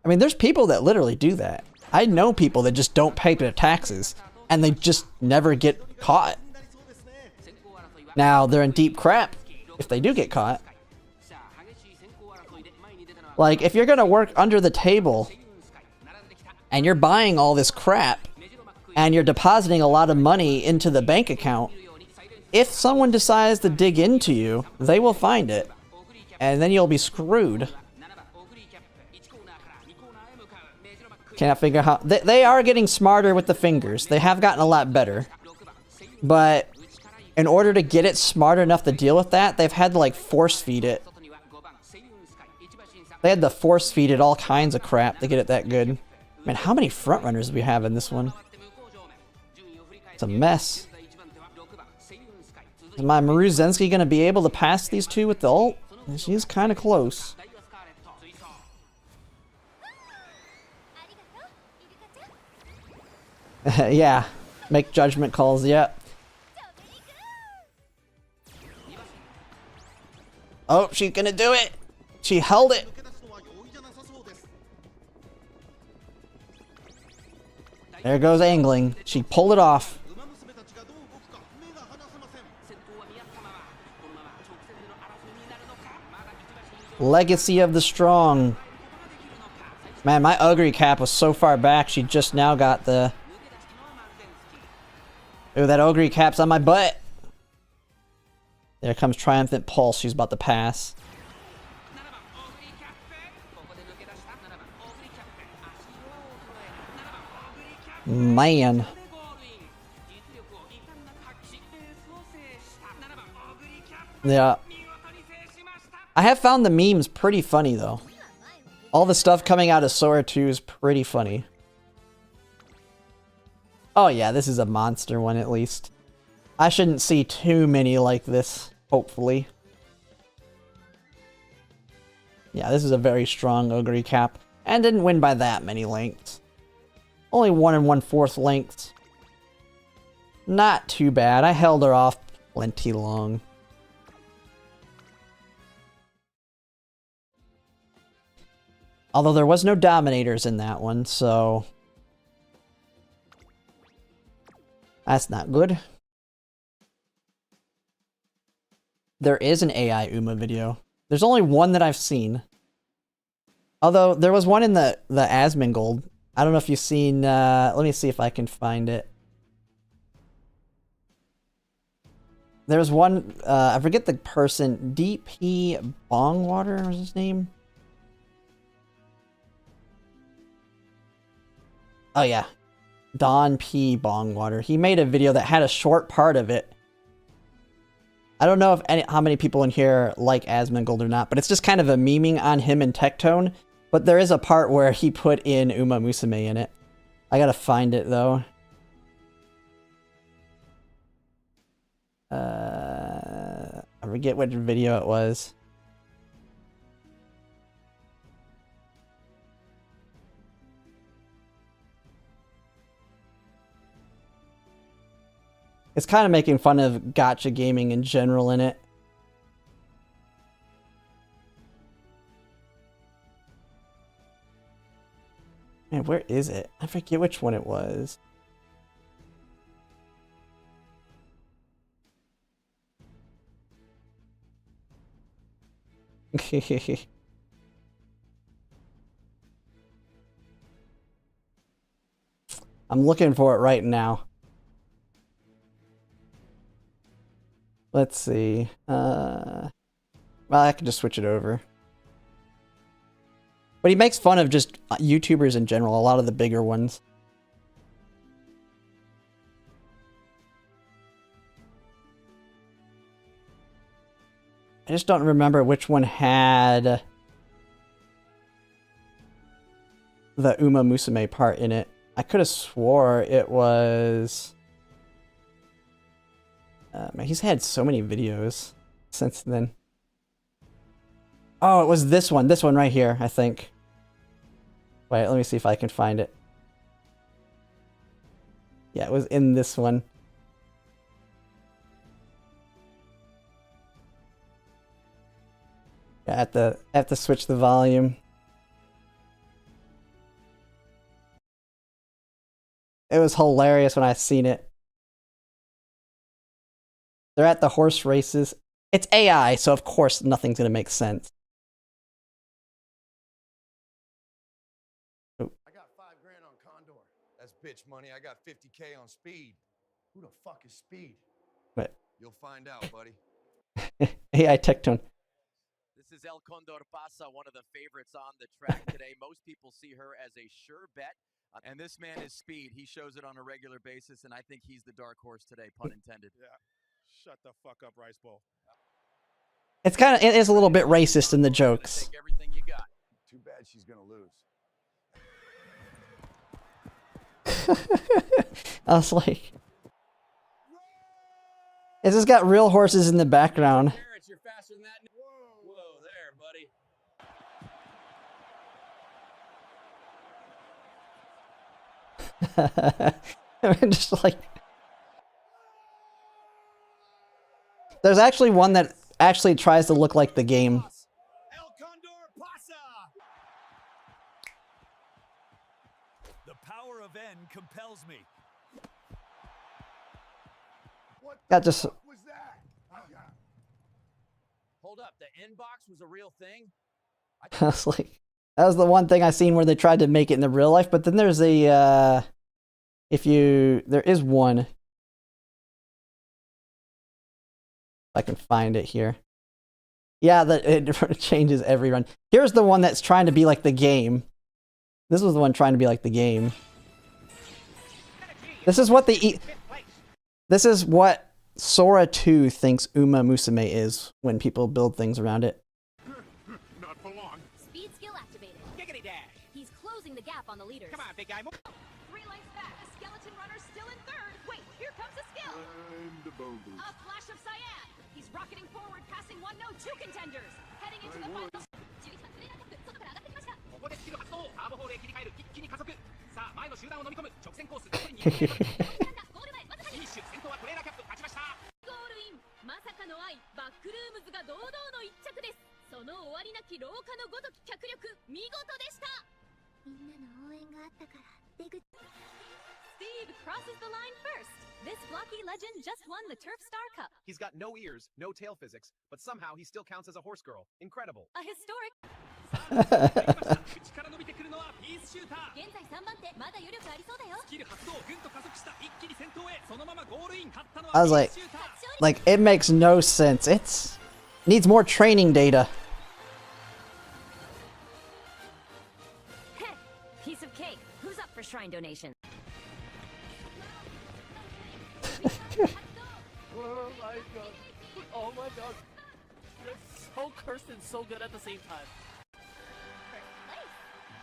mean, there's people that literally do that. I know people that just don't pay their taxes and they just never get caught. Now, they're in deep crap if they do get caught. Like, if you're gonna work under the table and you're buying all this crap and you're depositing a lot of money into the bank account, if someone decides to dig into you, they will find it. And then you'll be screwed. Can't figure out how... They are getting smarter with the fingers. They have gotten a lot better. But in order to get it smart enough to deal with that, they've had to, like, force feed it. They had to force feed it all kinds of crap to get it that good. Man, how many frontrunners do we have in this one? It's a mess. Is my Maruzensky gonna be able to pass these two with the ult? She's kind of close. Yeah, make judgment calls, yep. Oh, she's gonna do it! She held it! There goes angling. She pulled it off. Legacy of the Strong. Man, my Ugly cap was so far back, she just now got the... Ooh, that Ugly cap's on my butt. There comes Triumphant Pulse. She's about to pass. Man. Yeah. I have found the memes pretty funny, though. All the stuff coming out of Sora 2 is pretty funny. Oh yeah, this is a monster one at least. I shouldn't see too many like this, hopefully. Yeah, this is a very strong Ogre cap, and didn't win by that many lengths. Only 1 1/4 lengths. Not too bad. I held her off plenty long. Although there was no Dominators in that one, so... That's not good. There is an AI Uma video. There's only one that I've seen. Although, there was one in the Asmongold. I don't know if you've seen... let me see if I can find it. There's one... I forget the person. DP Bongwater was his name? Oh, yeah. Don P. Bongwater. He made a video that had a short part of it. I don't know if how many people in here like Asmongold or not, but it's just kind of a memeing on him and Tectone. But there is a part where he put in Umamusume in it. I gotta find it, though. I forget which video it was. It's kind of making fun of gacha gaming in general in it. Man, where is it? I forget which one it was. I'm looking for it right now. Let's see. Well, I can just switch it over. But he makes fun of just YouTubers in general, a lot of the bigger ones. I just don't remember which one had the Umamusume part in it. I could have swore it was... man, he's had so many videos since then. Oh, it was this one right here, I think. Wait, let me see if I can find it. Yeah, it was in this one. Yeah, I have to switch the volume. It was hilarious when I seen it. They're at the horse races. It's AI, so of course nothing's gonna make sense. Oh. I got $5 grand on Condor. That's bitch money. I got 50K on Speed. Who the fuck is Speed? What? You'll find out, buddy. AI Tectone. This is El Condor Pasa, one of the favorites on the track today. Most people see her as a sure bet. And this man is Speed. He shows it on a regular basis, and I think he's the dark horse today, pun intended. Yeah. Shut the fuck up, Rice Bowl. It is a little bit racist in the jokes. Take everything you got. Too bad she's gonna lose. I was like, it's just got real horses in the background. You're faster than that. Whoa there, buddy. I'm just like, there's actually one that actually tries to look like the game. El Condor Pasa. The power of N compels me. What Got just. was that? Hold up, the inbox was a real thing? I was like, that was the one thing I seen where they tried to make it in the real life. But then there's a, there is one. I can find it here. Yeah, it changes every run. Here's the one that's trying to be like the game. This was the one trying to be like the game. This is what this is what Sora 2 thinks Umamusume is when people build things around it. Not for long. Speed skill activated. Giggity dash. He's closing the gap on the leaders. Come on, big guy. 3 lengths back. The skeleton runner still in third. Wait, here comes a skill. A flash of cyan. He's rocketing forward, passing 1-2 contenders. Heading into the final. ここでスキル発動。ターボホールへ切り替える。一気に加速。さあ、前の集団を飲み込む。直線コース。残り200メートル。フィニッシュ。先頭はトレーラーキャップ。勝ちました。ゴールイン。まさかの愛、バックルームズが堂々の1着です。その終わりなき廊下のごとき脚力、Steve crosses the line first. This blocky legend just won the Turf Star Cup. He's got no ears, no tail physics, but somehow he still counts as a horse girl. Incredible. A historic. 口から伸びてくるのはピースシューター。現在3番手、まだ余力ありそうだよ。スキル発動、ぐんと加速した。一気に先頭へ。そのままゴールイン。勝ったの I は was ピー like, スシューター。like it makes no sense. It's needs more training data. Heh, piece of cake. Who's up for shrine donation? Oh my god. Oh my god. You're so cursed and so good at the same time. First place.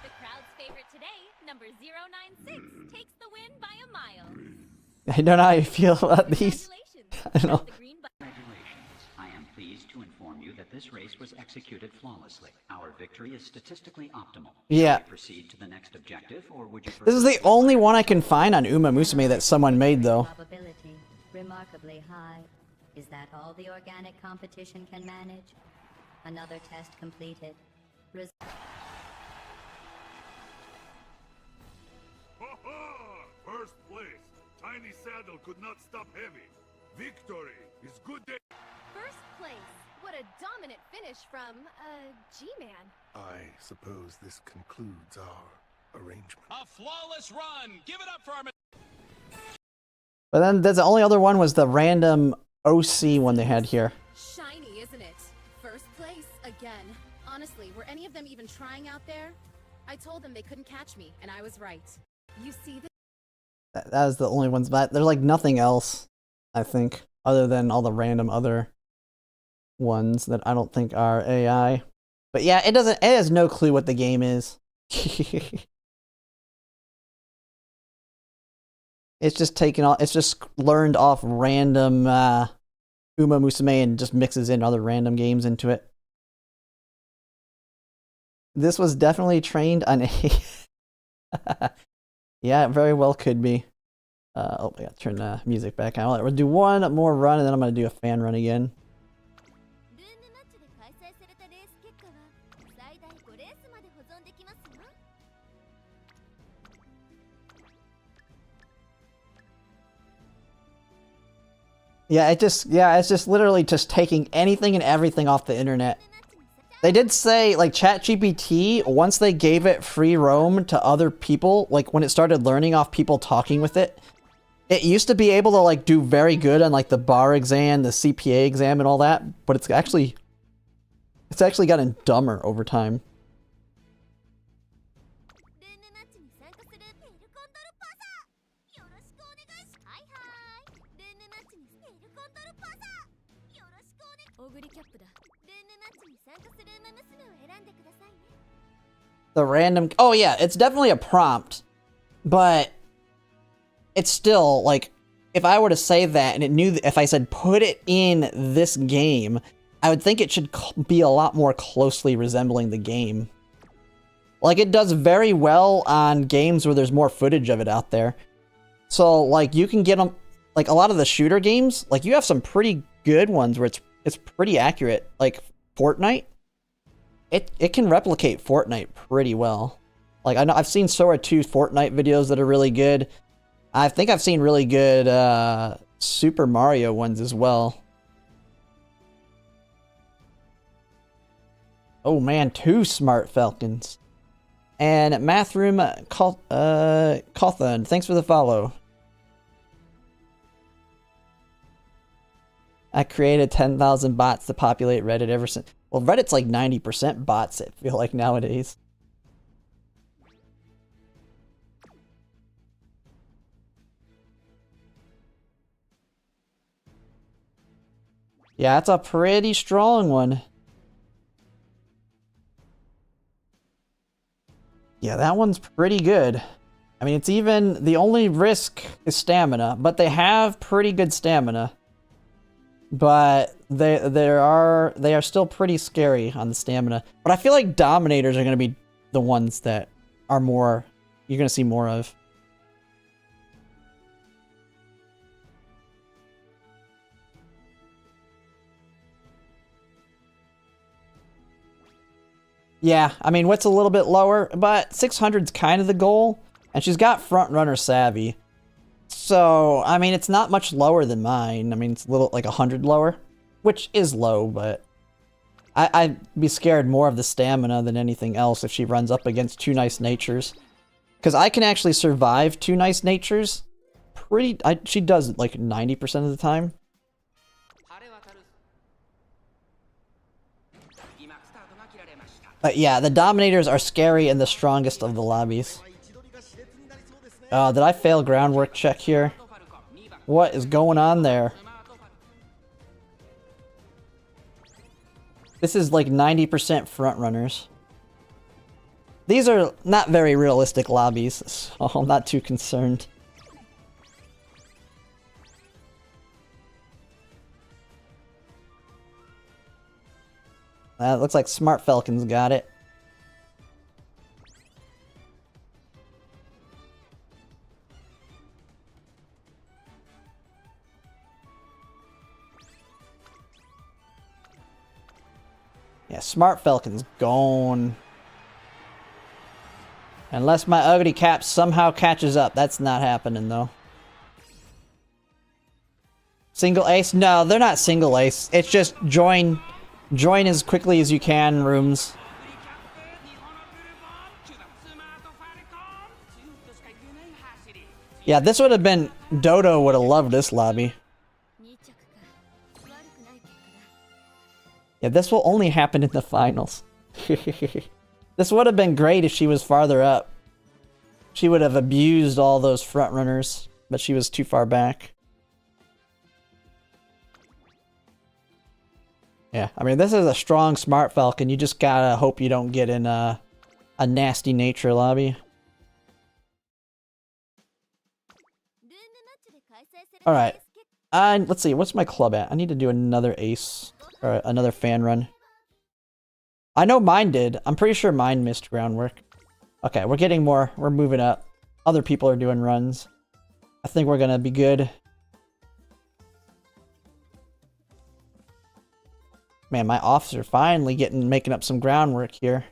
The crowd's favorite today, number 096, takes the win by a mile. I don't know how you feel about these. Congratulations. I don't know. Press the green button. Congratulations. I am pleased to inform you that this race was executed flawlessly. Our victory is statistically optimal. Yeah. Shall we proceed to the next objective, or would you This is the only one I can find on Umamusume that someone made, though. Probability remarkably high. Is that all the organic competition can manage? Another test completed. First place. Tiny Saddle could not stop heavy. Victory is good day. First place. What a dominant finish from, G-Man. I suppose this concludes our arrangement. A flawless run. Give it up for our. But then the only other one was the random OC one they had here. Shiny, isn't it? First place again. Honestly, were any of them even trying out there? I told them they couldn't catch me, and I was right. You see this? That was the only ones, but there's like nothing else, I think, other than all the random other ones that I don't think are AI. But yeah, it has no clue what the game is. It's just it's just learned off random Umamusume and just mixes in other random games into it. This was definitely trained on a... Yeah, it very well could be. Oh, I gotta turn the music back on. We'll do one more run and then I'm gonna do a fan run again. Yeah, it's just literally just taking anything and everything off the internet. They did say, like, ChatGPT, once they gave it free roam to other people, like, when it started learning off people talking with it, it used to be able to, like, do very good on, like, the bar exam, the CPA exam, and all that, but it's actually gotten dumber over time. The random... Oh, yeah, it's definitely a prompt. But it's still, like, if I were to say that and it knew that if I said put it in this game, I would think it should be a lot more closely resembling the game. Like, it does very well on games where there's more footage of it out there. So, like, you can get them... Like, a lot of the shooter games, like, you have some pretty good ones where it's pretty accurate. Like, Fortnite. It can replicate Fortnite pretty well. Like, I know I've seen Sora 2 Fortnite videos that are really good. I think I've seen really good Super Mario ones as well. Oh man, 2 Smart Falcons. And Mathroom Cawthon, thanks for the follow. I created 10,000 bots to populate Reddit ever since. Well, Reddit's like 90% bots, I feel like, nowadays. Yeah, that's a pretty strong one. Yeah, that one's pretty good. I mean, it's even... The only risk is stamina, but they have pretty good stamina. But they are still pretty scary on the stamina. But I feel like Dominators are going to be the ones that are more... You're going to see more of. Yeah, I mean, Wit's a little bit lower, but 600's kind of the goal, and she's got front runner savvy. So, I mean, it's not much lower than mine. I mean, it's a little, like 100 lower, which is low, but I'd be scared more of the stamina than anything else if she runs up against two nice natures. Because I can actually survive two nice natures she does it like 90% of the time. But yeah, the Dominators are scary in the strongest of the lobbies. Did I fail groundwork check here? What is going on there? This is like 90% front runners. These are not very realistic lobbies, so I'm not too concerned. It looks like Smart Falcon's got it. Yeah, Smart Falcon's gone. Unless my ugly cap somehow catches up. That's not happening, though. Single ace? No, they're not single ace. It's just join as quickly as you can rooms. Yeah, this would have been... Dodo would have loved this lobby. Yeah, this will only happen in the finals. This would have been great if she was farther up. She would have abused all those front runners, but she was too far back. Yeah, I mean, this is a strong Smart Falcon. You just gotta hope you don't get in a nasty nature lobby. Alright. Let's see, what's my club at? I need to do another ace. Or another fan run. I know mine did. I'm pretty sure mine missed groundwork. Okay, we're getting more. We're moving up. Other people are doing runs. I think we're gonna be good. Man, my offs are finally making up some groundwork here.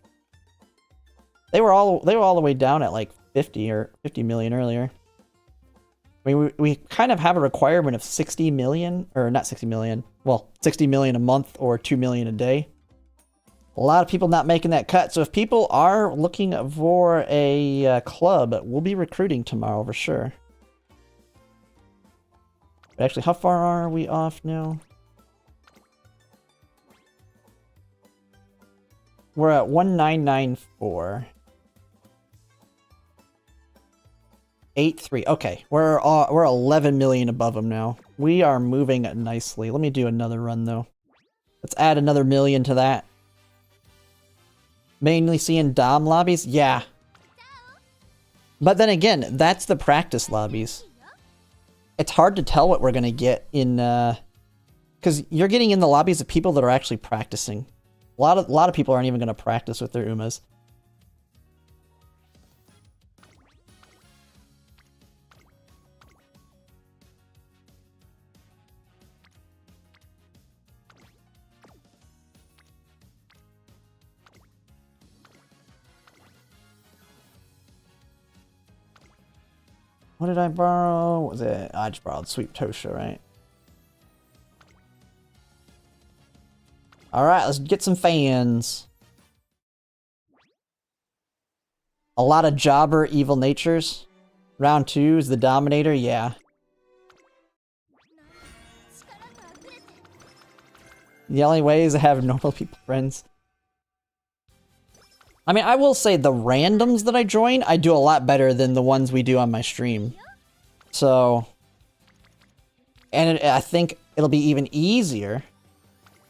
They were all the way down at like 50 or 50 million earlier. I mean, we kind of have a requirement of 60 million, or not 60 million, well, 60 million a month or 2 million a day. A lot of people not making that cut, so if people are looking for a club, we'll be recruiting tomorrow for sure. But actually, how far are we off now? We're at 1994. 8-3. Okay, we're 11 million above them now. We are moving nicely. Let me do another run though. Let's add another million to that. Mainly seeing Dom lobbies? Yeah. But then again, that's the practice lobbies. It's hard to tell what we're gonna get in because you're getting in the lobbies of people that are actually practicing. A lot of people aren't even gonna practice with their Umas. What did I borrow? What was it? I just borrowed Sweet Tosha, right? Alright, let's get some fans. A lot of jobber evil natures. Round 2 is the Dominator, yeah. The only way is to have normal people friends. I mean, I will say the randoms that I join, I do a lot better than the ones we do on my stream. So, and I think it'll be even easier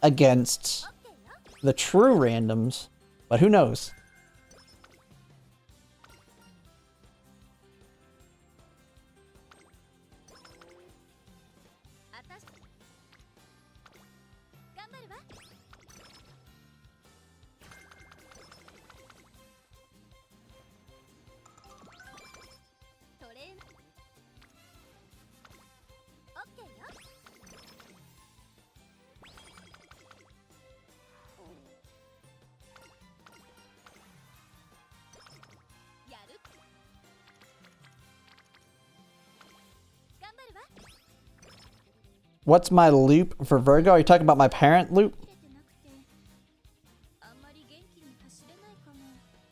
against the true randoms, but who knows? What's my loop for Virgo? Are you talking about my parent loop?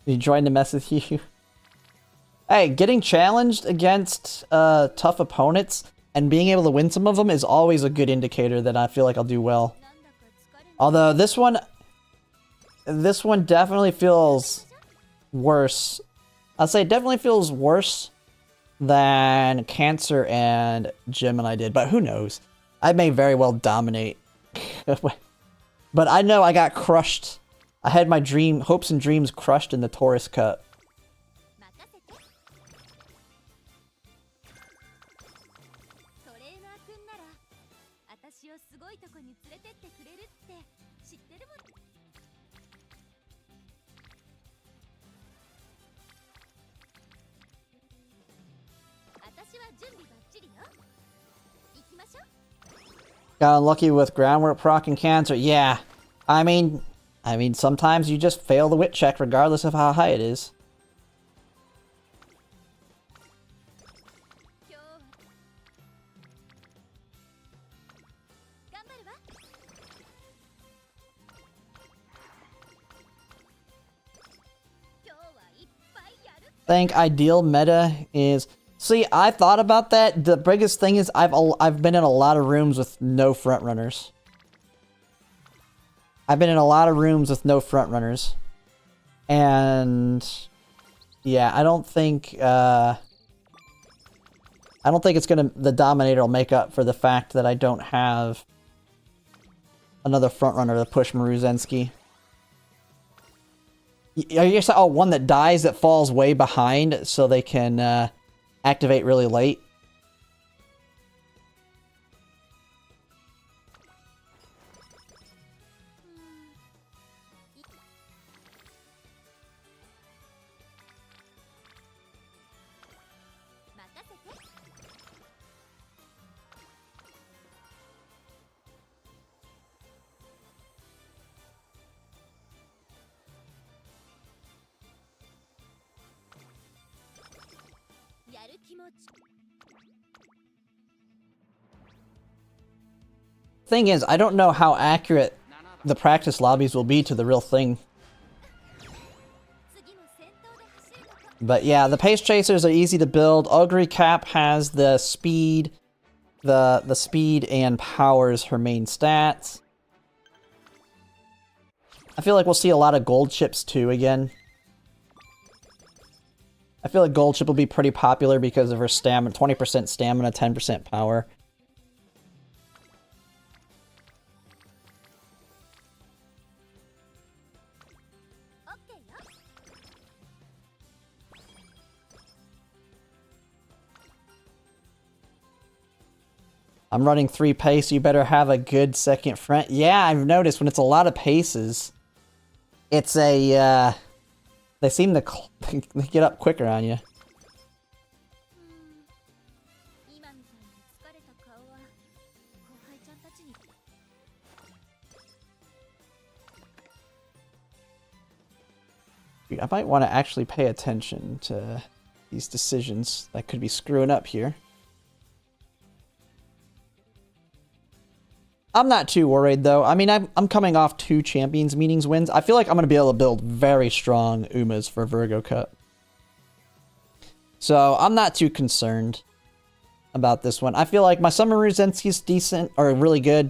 You joined to mess with you. Hey, getting challenged against tough opponents and being able to win some of them is always a good indicator that I feel like I'll do well. Although this one definitely feels worse. I'll say it definitely feels worse than Cancer and Gemini did, but who knows? I may very well dominate. But I know I got crushed. I had my hopes and dreams crushed in the Taurus Cup. Got unlucky with groundwork proc and Cancer. Yeah. I mean, sometimes you just fail the wit check regardless of how high it is. I think ideal meta is... See, I thought about that. The biggest thing is I've been in a lot of rooms with no front runners. I've been in a lot of rooms with no front runners. And yeah, I don't think it's gonna, the Dominator will make up for the fact that I don't have another front runner to push Maruzensky. Are you saying, oh, one that dies that falls way behind so they can activate really late? Thing is, I don't know how accurate the practice lobbies will be to the real thing. But yeah, the pace chasers are easy to build. Ogre Cap has the speed, the speed and power is her main stats. I feel like we'll see a lot of gold chips too again. I feel like gold chip will be pretty popular because of her stamina, 20% stamina, 10% power. I'm running 3 pace, you better have a good second front. Yeah, I've noticed when it's a lot of paces, it's a, they seem to they get up quicker on you. I might want to actually pay attention to these decisions that could be screwing up here. I'm not too worried, though. I mean, I'm coming off 2 Champions Meetings wins. I feel like I'm going to be able to build very strong Umas for Virgo Cup. So, I'm not too concerned about this one. I feel like my Summer Ruzensky's decent, or really good.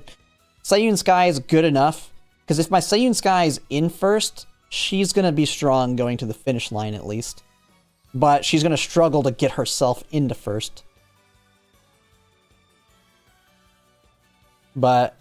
Sayun Sky is good enough. Because if my Sayun Sky is in first, she's going to be strong going to the finish line at least. But she's going to struggle to get herself into first. But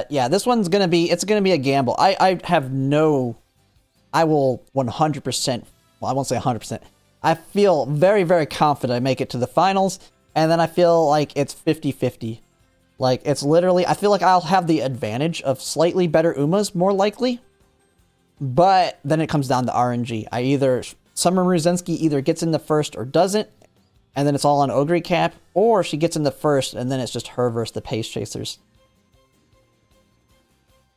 yeah, this one's gonna be, it's gonna be a gamble. I will 100%, well, I won't say 100%. I feel very, very confident I make it to the finals, and then I feel like it's 50-50. Like, it's literally, I feel like I'll have the advantage of slightly better Umas, more likely. But then it comes down to RNG. Summer Ruzensky either gets in the first or doesn't, and then it's all on Ogre Cap, or she gets in the first, and then it's just her versus the Pace Chasers.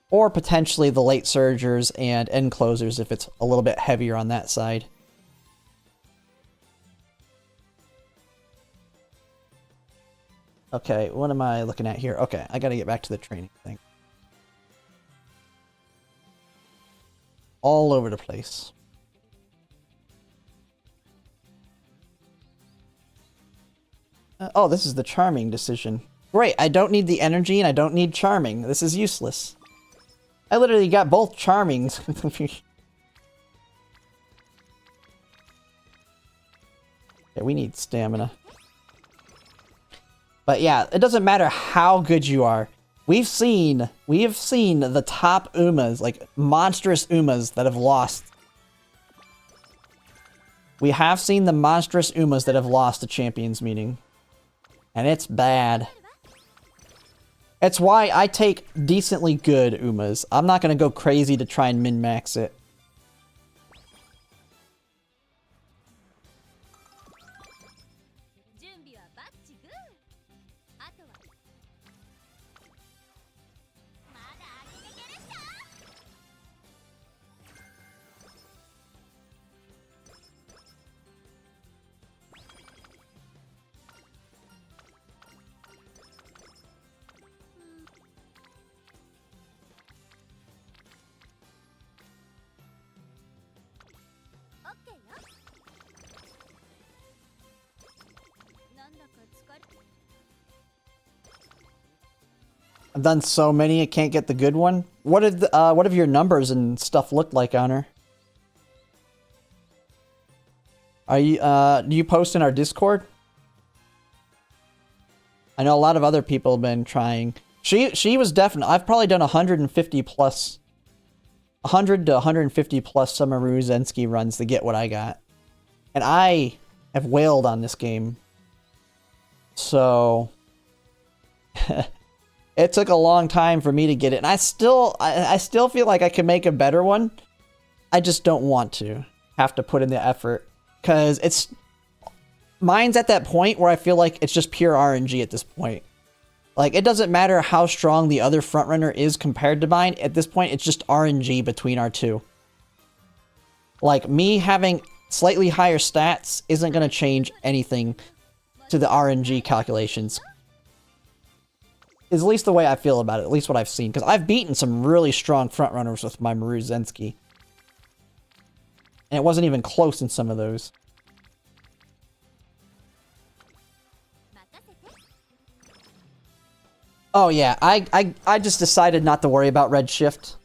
Or potentially the late Surgers and end closers if it's a little bit heavier on that side. Okay, what am I looking at here? Okay, I gotta get back to the training thing. All over the place. Oh, this is the charming decision. Great, I don't need the energy and I don't need charming. This is useless. I literally got both charmings. Okay, we need stamina. But yeah, it doesn't matter how good you are. We have seen the top Umas, like monstrous Umas that have lost. We have seen the monstrous Umas that have lost the champions meeting. And it's bad. It's why I take decently good Umas. I'm not going to go crazy to try and min-max it. I've done so many, I can't get the good one. What have your numbers and stuff looked like on her? Are you do you post in our Discord? I know a lot of other people have been trying. She was definitely, I've probably done 150 plus 100 to 150 plus Sumaru Zensky runs to get what I got. And I have wailed on this game. So it took a long time for me to get it, and I still feel like I can make a better one. I just don't want to have to put in the effort, because mine's at that point where I feel like it's just pure RNG at this point. Like, it doesn't matter how strong the other frontrunner is compared to mine. At this point, it's just RNG between our two. Like, me having slightly higher stats isn't going to change anything to the RNG calculations. Is at least the way I feel about it, at least what I've seen. Because I've beaten some really strong frontrunners with my Maru Zensky. And it wasn't even close in some of those. Oh yeah, I just decided not to worry about Redshift.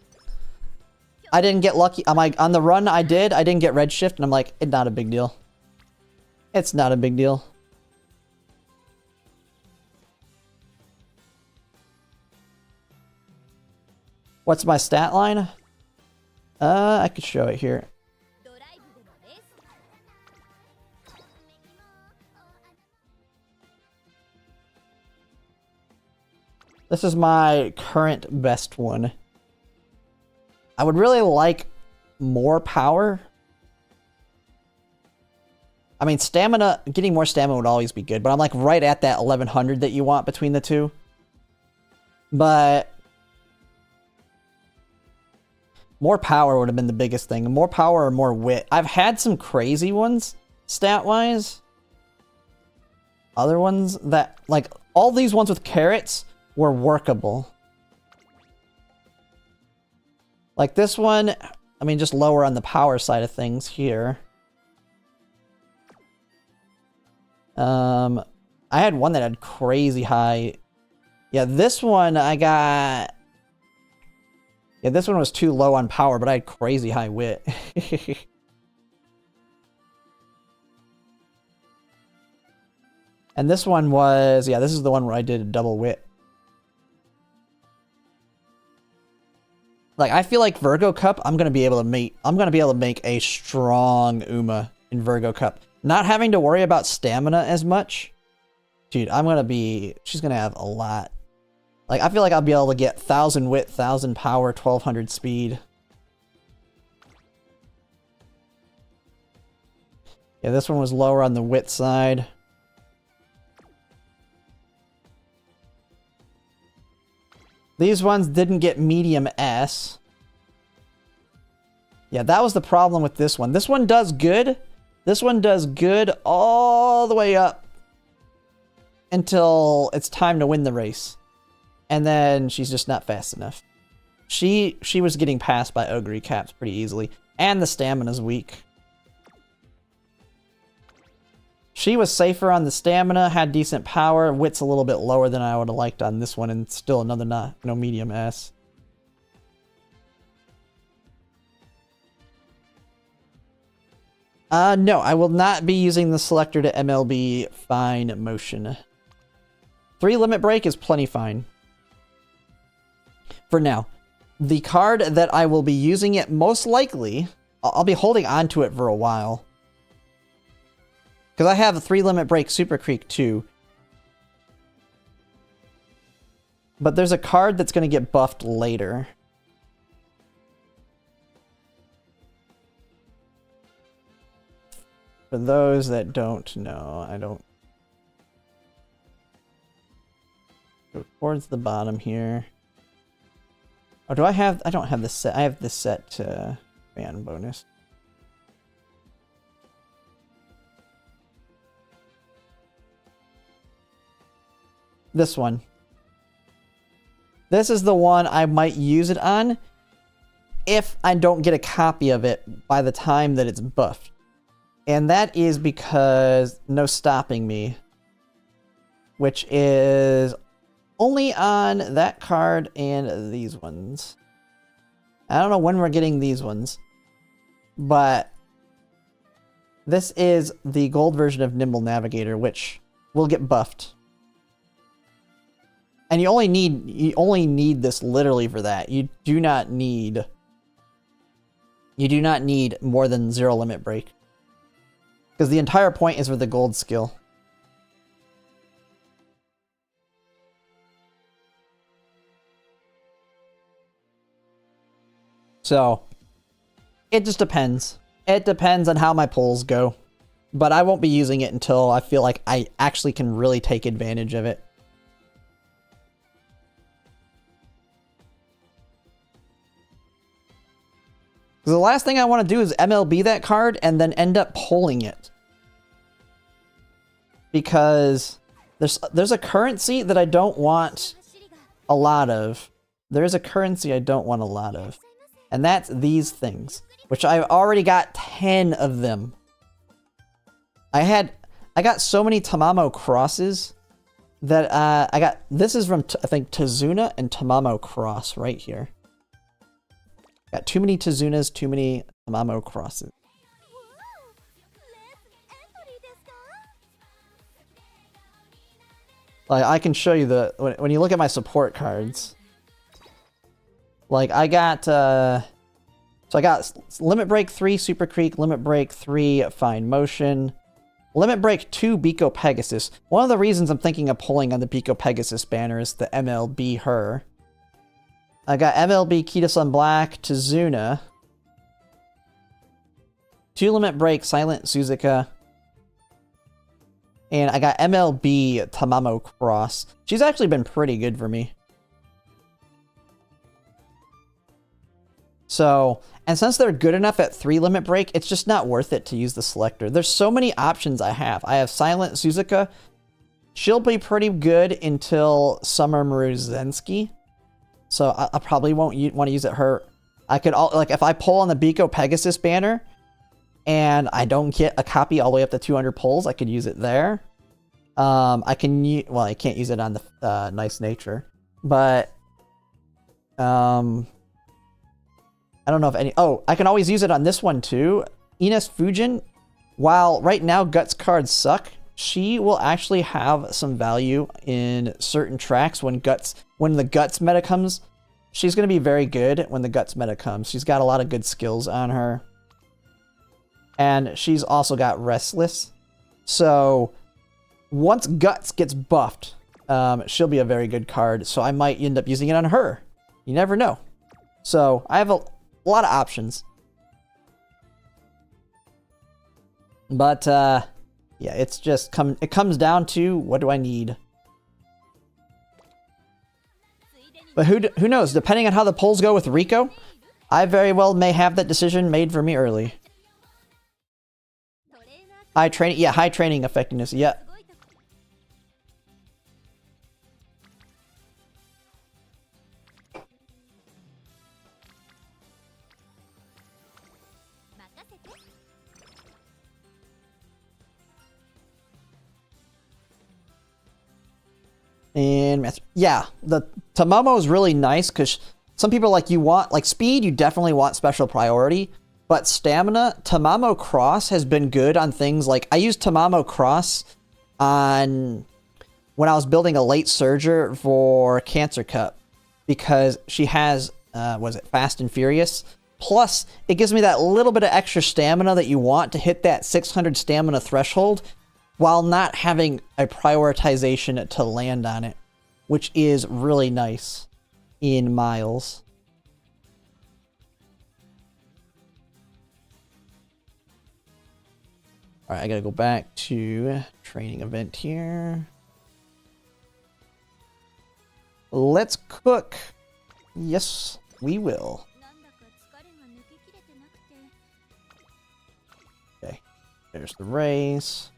I didn't get lucky. I'm like, on the run I didn't get Redshift, and I'm like, it's not a big deal. It's not a big deal. What's my stat line? I could show it here. This is my current best one. I would really like more power. I mean, stamina, getting more stamina would always be good, but I'm like right at that 1100 that you want between the two. But more power would have been the biggest thing. More power or more wit. I've had some crazy ones, stat-wise. Other ones that, like, all these ones with carrots were workable. Like this one, I mean, just lower on the power side of things here. I had one that had crazy high. Yeah, this one I got... Yeah, this one was too low on power, but I had crazy high wit. And this one was... Yeah, this is the one where I did a double wit. Like, I feel like Virgo Cup, I'm gonna be able to make a strong Uma in Virgo Cup. Not having to worry about stamina as much. Dude, she's gonna have a lot. Like, I feel like I'll be able to get 1000 wit, 1000 power, 1200 speed. Yeah, this one was lower on the wit side. These ones didn't get medium S. Yeah, that was the problem with this one. This one does good. This one does good all the way up until it's time to win the race. And then she's just not fast enough. She was getting passed by Ogre Caps pretty easily. And the stamina's weak. She was safer on the stamina, had decent power. Wit's a little bit lower than I would have liked on this one, and still another no medium S. No, I will not be using the selector to MLB fine motion. 3 limit break is plenty fine. For now. The card that I will be using it most likely, I'll be holding on to it for a while. Because I have a 3 limit break Super Creek too. But there's a card that's going to get buffed later. For those that don't know, I don't... Go towards the bottom here. Oh, do I have... I don't have this set. I have this set to fan bonus. This one. This is the one I might use it on if I don't get a copy of it by the time that it's buffed. And that is because No Stopping Me, which is only on that card and these ones. I don't know when we're getting these ones, but this is the gold version of Nimble Navigator, which will get buffed. And you only need this literally for that. You do not need more than 0 limit break. Because the entire point is for the gold skill. So, it just depends. It depends on how my pulls go. But I won't be using it until I feel like I actually can really take advantage of it. Because the last thing I want to do is MLB that card and then end up pulling it. Because there's a currency that I don't want a lot of. There is a currency I don't want a lot of. And that's these things. Which I've already got 10 of them. I got so many Tamamo crosses that I got... This is from, I think, Tazuna and Tamamo cross right here. Got too many Tazunas, too many Tamamo crosses. Like, I can show you when you look at my support cards. Like, I got, so I got Limit Break 3 Super Creek, Limit Break 3 Fine Motion, Limit Break 2 Biko Pegasus. One of the reasons I'm thinking of pulling on the Biko Pegasus banner is the MLB her. I got MLB Kita Sun Black, Tazuna, 2 Limit Break Silent Suzuka, and I got MLB Tamamo Cross. She's actually been pretty good for me. So, and since they're good enough at 3 limit break, it's just not worth it to use the selector. There's so many options I have. I have Silent Suzuka. She'll be pretty good until Summer Maruzensky. So I probably won't want to use it her. I could, like, if I pull on the Biko Pegasus banner and I don't get a copy all the way up to 200 pulls, I could use it there. I can use, well, I can't use it on the Nice Nature, but I don't know if any... Oh, I can always use it on this one too. Ines Fujin, while right now Guts cards suck, she will actually have some value in certain tracks when the Guts meta comes. She's going to be very good when the Guts meta comes. She's got a lot of good skills on her. And she's also got Restless. So, once Guts gets buffed, she'll be a very good card. So I might end up using it on her. You never know. So, I have a lot of options. But, yeah, it's just it comes down to what do I need? But who knows? Depending on how the polls go with Rico, I very well may have that decision made for me early. High training effectiveness. Yeah. And yeah, the Tamamo is really nice because some people like speed, you definitely want special priority, but stamina, Tamamo Cross has been good on things like I used Tamamo Cross on when I was building a late surger for Cancer Cup because she has was it Fast and Furious? Plus, it gives me that little bit of extra stamina that you want to hit that 600 stamina threshold while not having a prioritization to land on it, which is really nice in Miles. All right, I gotta go back to training event here. Let's cook. Yes, we will. Okay, there's the race.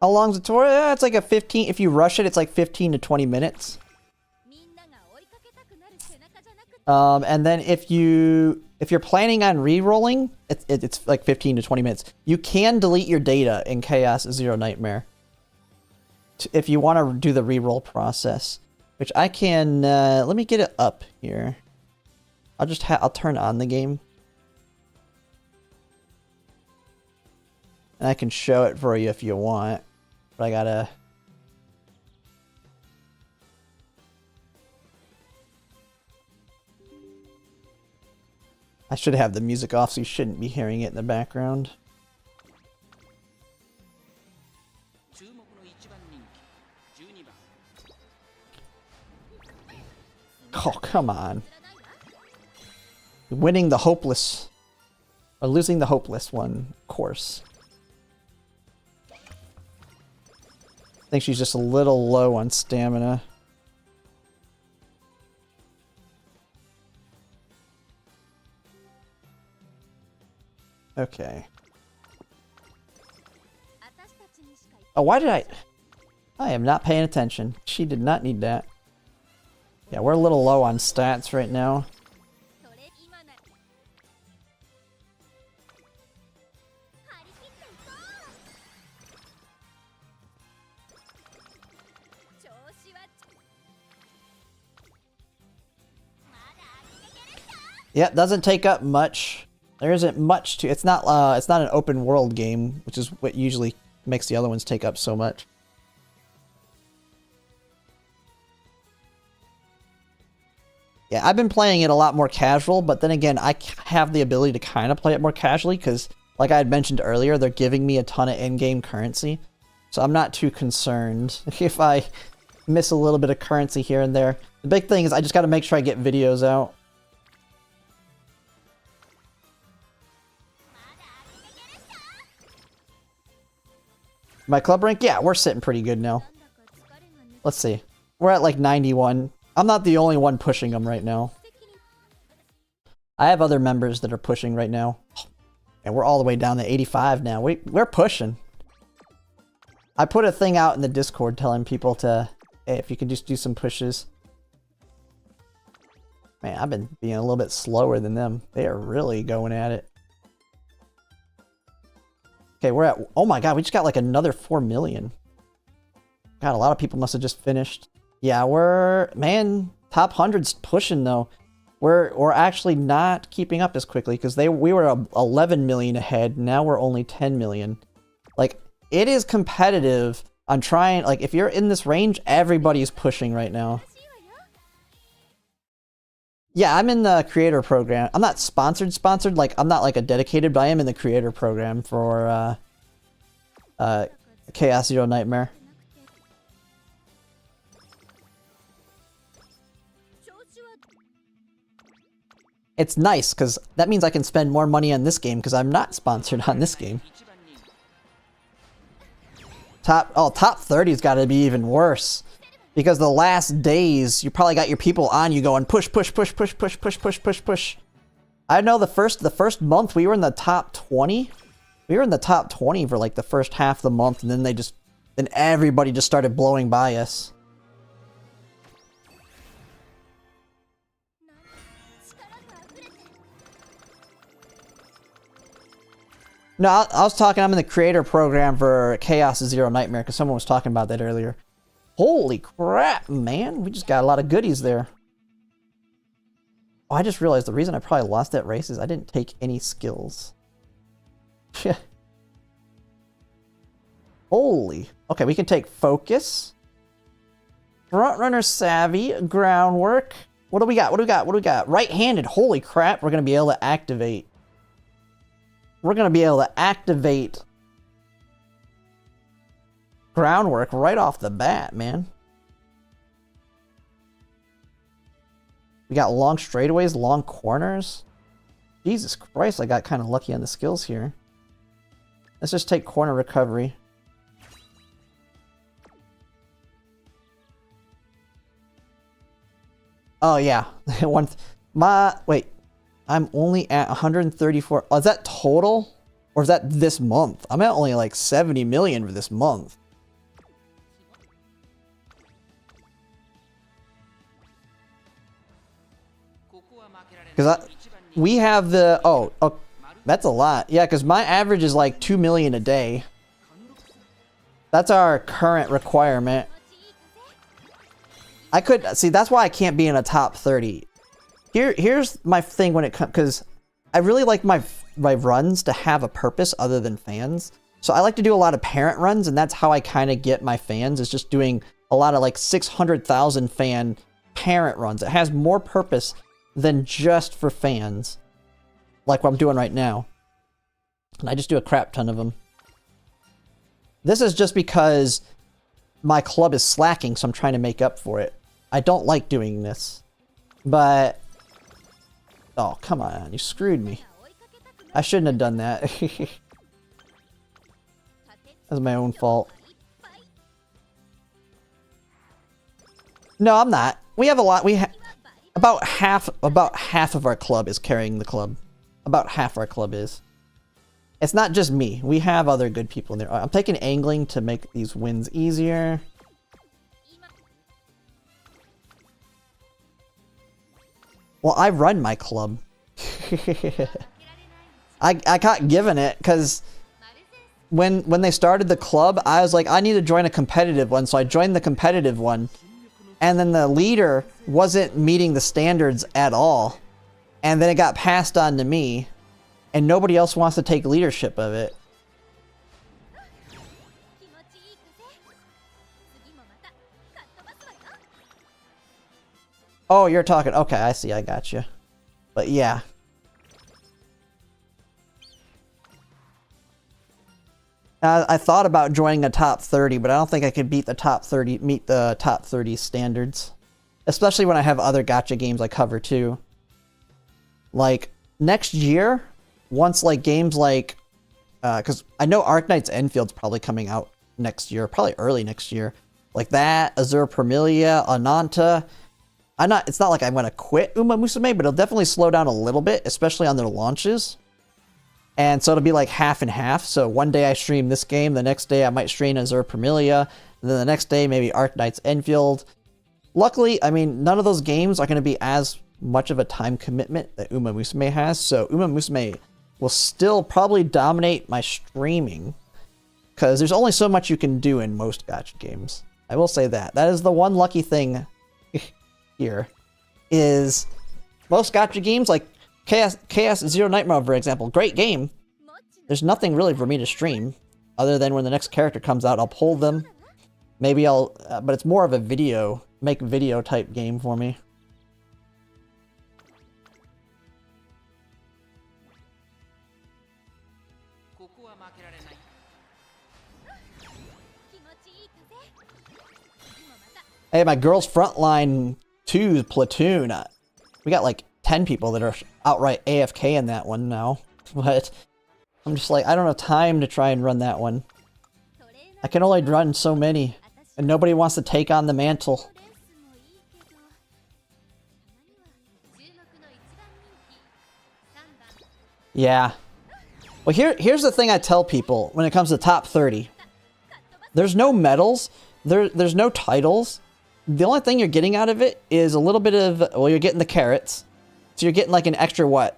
How long's the tour? It's like a 15. If you rush it, it's like 15 to 20 minutes. And then if you're planning on re-rolling, it's like 15 to 20 minutes. You can delete your data in Chaos Zero Nightmare if you want to do the re-roll process, which I can. Let me get it up here. I'll turn on the game. And I can show it for you if you want. But I gotta... I should have the music off so you shouldn't be hearing it in the background. Oh, come on. Winning the hopeless... Or losing the hopeless one, of course. I think she's just a little low on stamina. Okay. Oh, why did I am not paying attention. She did not need that. Yeah, we're a little low on stats right now. Yeah, it doesn't take up much. There isn't much to it's not an open world game, which is what usually makes the other ones take up so much. Yeah, I've been playing it a lot more casual, but then again, I have the ability to kind of play it more casually because, like I had mentioned earlier, they're giving me a ton of in-game currency. So I'm not too concerned if I miss a little bit of currency here and there. The big thing is I just got to make sure I get videos out. My club rank? Yeah, we're sitting pretty good now. Let's see. We're at like 91. I'm not the only one pushing them right now. I have other members that are pushing right now. And we're all the way down to 85 now. We're pushing. I put a thing out in the Discord telling people to, hey, if you can just do some pushes. Man, I've been being a little bit slower than them. They are really going at it. Okay, we're at... Oh my god, we just got like another 4 million. God, a lot of people must have just finished. Yeah, we're... Man, top 100's pushing though. We're actually not keeping up as quickly because we were 11 million ahead. Now we're only 10 million. Like, it is competitive on trying... Like, if you're in this range, everybody's pushing right now. Yeah, I'm in the creator program. I'm not sponsored, like, I'm not like a dedicated, but I am in the creator program for, Chaos Zero Nightmare. It's nice, because that means I can spend more money on this game, because I'm not sponsored on this game. Top 30's got to be even worse. Because the last days, you probably got your people on you going push, push, push, push, push, push, push, push, push. I know the first month we were in the top 20. We were in the top 20 for like the first half of the month, and then everybody just started blowing by us. No, I was talking, I'm in the creator program for Chaos Zero Nightmare, because someone was talking about that earlier. Holy crap, man. We just got a lot of goodies there. Oh, I just realized the reason I probably lost that race is I didn't take any skills. Holy. Okay, we can take Focus. Frontrunner Savvy. Groundwork. What do we got? What do we got? What do we got? Right-handed. Holy crap, we're going to be able to activate. We're going to be able to activate Groundwork right off the bat, man. We got long straightaways, long corners. Jesus Christ, I got kind of lucky on the skills here. Let's just take corner recovery. Oh yeah, wait. I'm only at 134. Oh, is that total? Or is that this month? I'm at only like 70 million for this month. Because we have the... Oh, that's a lot. Yeah, because my average is like 2 million a day. That's our current requirement. I could... See, that's why I can't be in a top 30. Here's my thing when it comes, because I really like my runs to have a purpose other than fans. So I like to do a lot of parent runs, and that's how I kind of get my fans, is just doing a lot of like 600,000 fan parent runs. It has more purpose than just for fans, like what I'm doing right now. And I just do a crap ton of them. This is just because my club is slacking, so I'm trying to make up for it. I don't like doing this, but... Oh, come on. You screwed me. I shouldn't have done that. That's my own fault. No, I'm not. We have a lot. About half of our club is carrying the club. About half our club is. It's not just me. We have other good people in there. I'm taking angling to make these wins easier. Well, I run my club. I got given it because when they started the club, I was like, I need to join a competitive one, so I joined the competitive one. And then the leader wasn't meeting the standards at all. And then it got passed on to me, and nobody else wants to take leadership of it. Oh, you're talking... Okay, I see. I got you. But yeah. I thought about joining a top 30, but I don't think I could meet the top 30 standards. Especially when I have other gacha games I cover too. Like, next year, once like games like... because I know Arknight's Enfield's probably coming out next year. Probably early next year. Like that, Azure Permilia, Ananta... It's not like I'm going to quit Umamusume, but it'll definitely slow down a little bit, especially on their launches. And so it'll be like half and half. So one day I stream this game, the next day I might stream Azure Permilia, and then the next day maybe Arknight's Enfield. Luckily, I mean, none of those games are going to be as much of a time commitment that Umamusume has, so Umamusume will still probably dominate my streaming, because there's only so much you can do in most gacha games. I will say that. That is the one lucky thing here, is most gacha games, like Chaos Zero Nightmare, for example, great game. There's nothing really for me to stream, other than when the next character comes out, I'll pull them. Maybe I'll, but it's more of a make video type game for me. Hey, my girls frontline 2 platoon. We got like 10 people that are outright AFK in that one now. But I'm just like, I don't have time to try and run that one. I can only run so many. And nobody wants to take on the mantle. Yeah. Well, here's the thing I tell people when it comes to top 30. There's no medals. There's no titles. The only thing you're getting out of it is a little bit of... Well, you're getting the carrots. So you're getting like an extra what?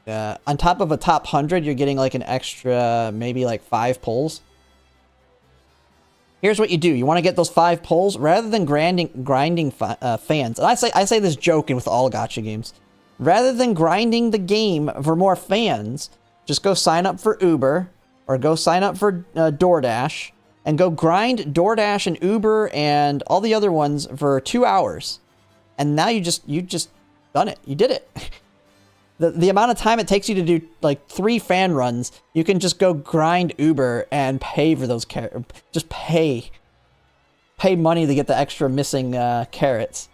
On top of a top 100, you're getting like an extra maybe like 5 pulls. Here's what you do. You want to get those 5 pulls rather than grinding fans. And I say this joking with all gacha games. Rather than grinding the game for more fans, just go sign up for Uber or go sign up for DoorDash and go grind DoorDash and Uber and all the other ones for 2 hours. And now you just done it. You did it. The amount of time it takes you to do like 3 fan runs, you can just go grind Uber and pay for those carrots. Just pay money to get the extra missing carrots.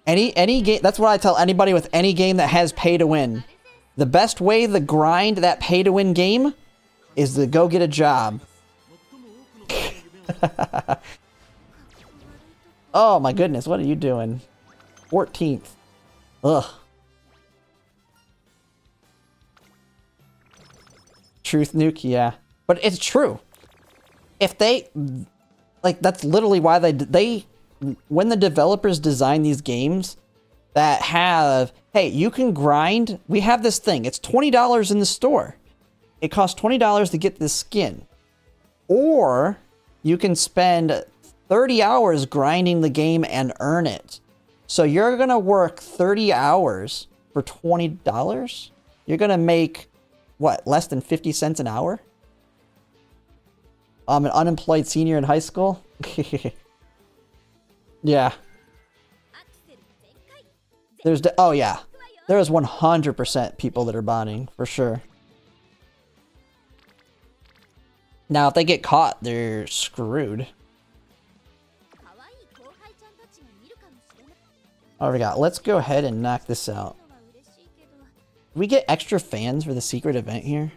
Any game, that's what I tell anybody with any game that has pay to win. The best way to grind that pay to win game is to go get a job. Oh my goodness, what are you doing? 14th. Ugh. Truth nuke, yeah. But it's true. If they... Like, that's literally why they when the developers design these games that have... Hey, you can grind... We have this thing. It's $20 in the store. It costs $20 to get this skin. Or you can spend 30 hours grinding the game and earn it. So you're going to work 30 hours for $20? You're going to make, what, less than 50 cents an hour? I'm an unemployed senior in high school? Yeah. Oh yeah. There's 100% people that are bonding, for sure. Now, if they get caught, they're screwed. What do we got? Let's go ahead and knock this out. We get extra fans for the secret event here?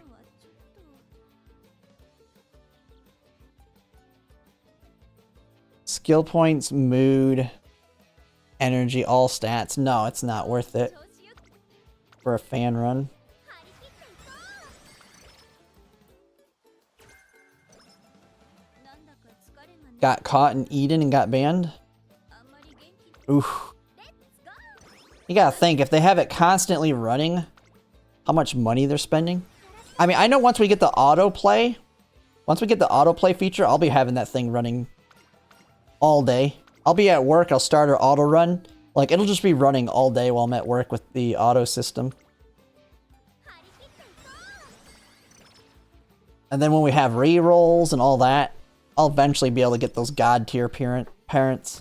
Skill points, mood, energy, all stats. No, it's not worth it for a fan run. Got caught in Eden and got banned? Oof. You gotta think, if they have it constantly running, how much money they're spending? I mean, I know once we get the autoplay feature, I'll be having that thing running all day. I'll be at work, I'll start our auto run. Like, it'll just be running all day while I'm at work with the auto system. And then when we have rerolls and all that, I'll eventually be able to get those god tier parents.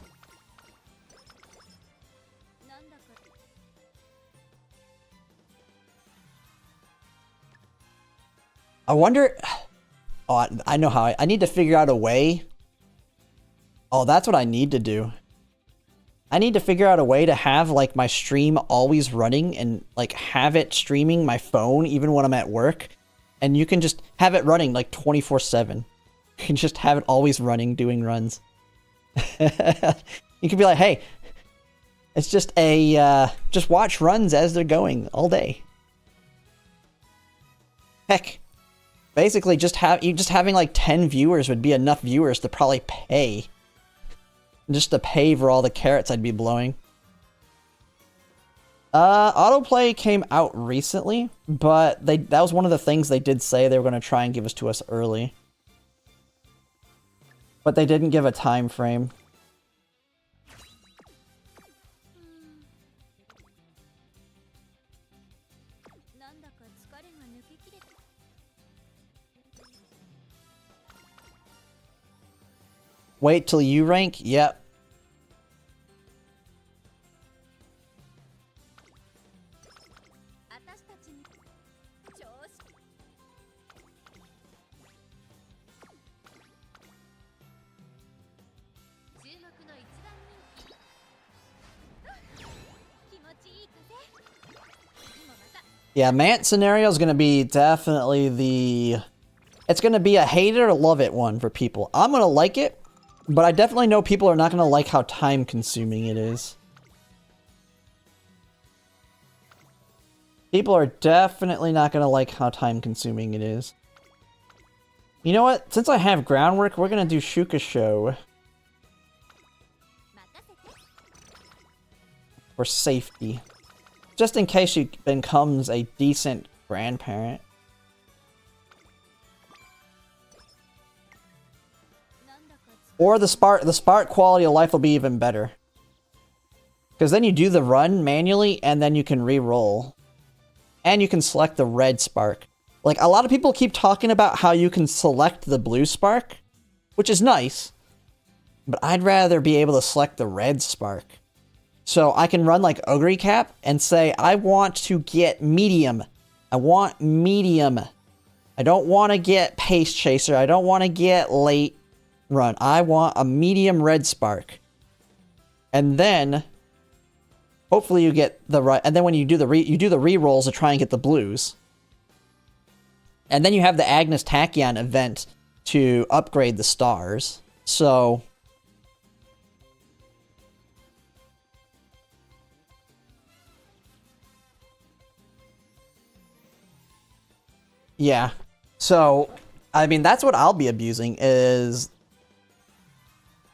I wonder... Oh, I know how I need to figure out a way. Oh, that's what I need to do. I need to figure out a way to have, like, my stream always running and, like, have it streaming my phone even when I'm at work. And you can just have it running, like, 24/7. You can just have it always running, doing runs. You could be like, hey, it's just a, just watch runs as they're going all day. Heck, basically just having like 10 viewers would be enough viewers to probably pay. Just to pay for all the carrots I'd be blowing. Autoplay came out recently, but that was one of the things they did say they were going to try and give us to us early. But they didn't give a time frame. Wait till you rank? Yep. Yeah, Mant scenario is going to be definitely the... It's going to be a hate it or love it one for people. I'm going to like it, but I definitely know people are not going to like how time consuming it is. People are definitely not going to like how time consuming it is. You know what? Since I have groundwork, we're going to do Shuka Show. For safety. Just in case she becomes a decent grandparent. Or the spark quality of life will be even better. Because then you do the run manually and then you can re-roll. And you can select the red spark. Like, a lot of people keep talking about how you can select the blue spark, which is nice. But I'd rather be able to select the red spark. So I can run like Ogre Cap and say, I want to get medium. I want medium. I don't want to get Pace Chaser. I don't want to get late run. I want a medium red spark. And then hopefully you get the right, and then when you do the re-rolls to try and get the blues. And then you have the Agnes Tachyon event to upgrade the stars. So yeah. So, I mean, that's what I'll be abusing, is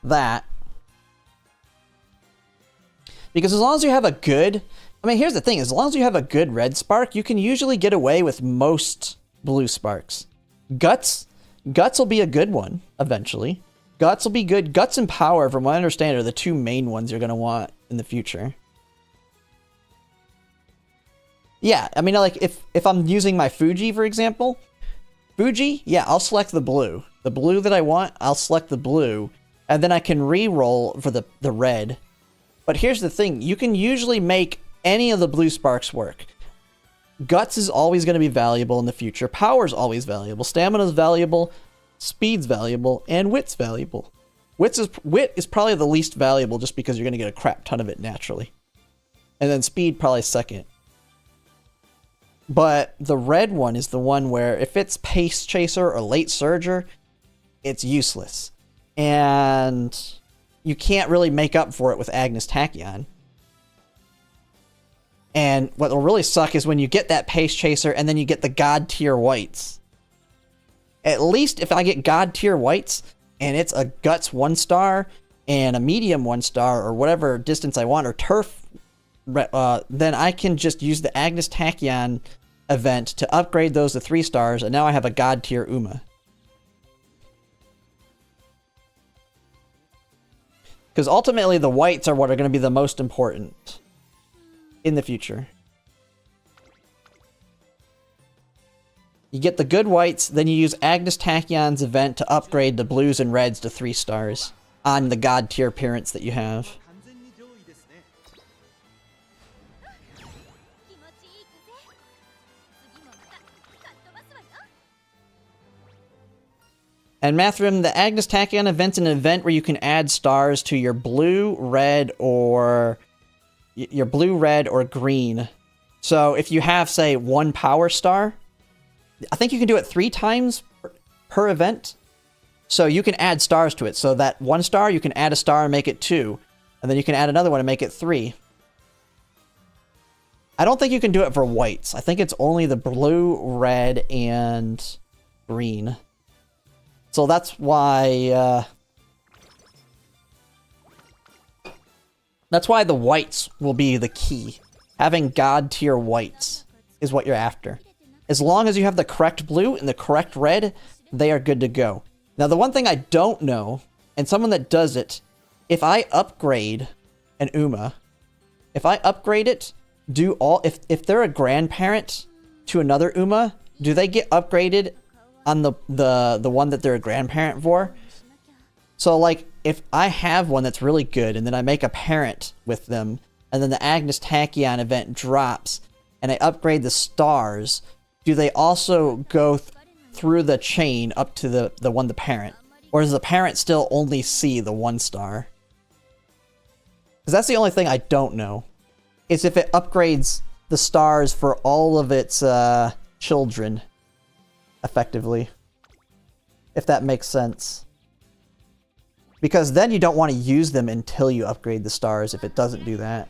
that. Because as long as you have a good... I mean, here's the thing. As long as you have a good red spark, you can usually get away with most blue sparks. Guts will be a good one, eventually. Guts will be good. Guts and Power, from what I understand, are the two main ones you're going to want in the future. Yeah, I mean, like, if I'm using my Fuji, for example, Fuji, yeah, I'll select the blue. The blue that I want, I'll select the blue, and then I can re-roll for the red. But here's the thing, you can usually make any of the blue sparks work. Guts is always going to be valuable in the future, Power's always valuable, Stamina's valuable, Speed's valuable, and Wit's valuable. Wit is probably the least valuable just because you're going to get a crap ton of it naturally. And then Speed probably second. But the red one is the one where if it's Pace Chaser or Late Surger, it's useless. And you can't really make up for it with Agnes Tachyon. And what will really suck is when you get that Pace Chaser and then you get the God tier whites. At least if I get God tier whites and it's a Guts 1-star and a medium 1-star or whatever distance I want, or Turf, then I can just use the Agnes Tachyon event to upgrade those to 3 stars, and now I have a God tier Uma. Because ultimately the whites are what are going to be the most important in the future. You get the good whites, then you use Agnes Tachyon's event to upgrade the blues and reds to 3 stars on the God tier appearance that you have. And Mathrim, the Agnes Tachyon event's an event where you can add stars to your blue, red, or green. So if you have, say, 1 power star, I think you can do it 3 times per event. So you can add stars to it. So that 1 star, you can add a star and make it 2. And then you can add another one and make it 3. I don't think you can do it for whites. I think it's only the blue, red, and green. So that's why the whites will be the key. Having God tier whites is what you're after. As long as you have the correct blue and the correct red, they are good to go. Now, the one thing I don't know, and someone that does it, if I upgrade an Uma, if I upgrade it, if they're a grandparent to another Uma, do they get upgraded on the one that they're a grandparent for? So, like, if I have one that's really good and then I make a parent with them, and then the Agnes Tachyon event drops and I upgrade the stars, do they also go through the chain up to the parent? Or does the parent still only see the 1 star? Because that's the only thing I don't know. Is if it upgrades the stars for all of its children, effectively. If that makes sense. Because then you don't want to use them until you upgrade the stars if it doesn't do that.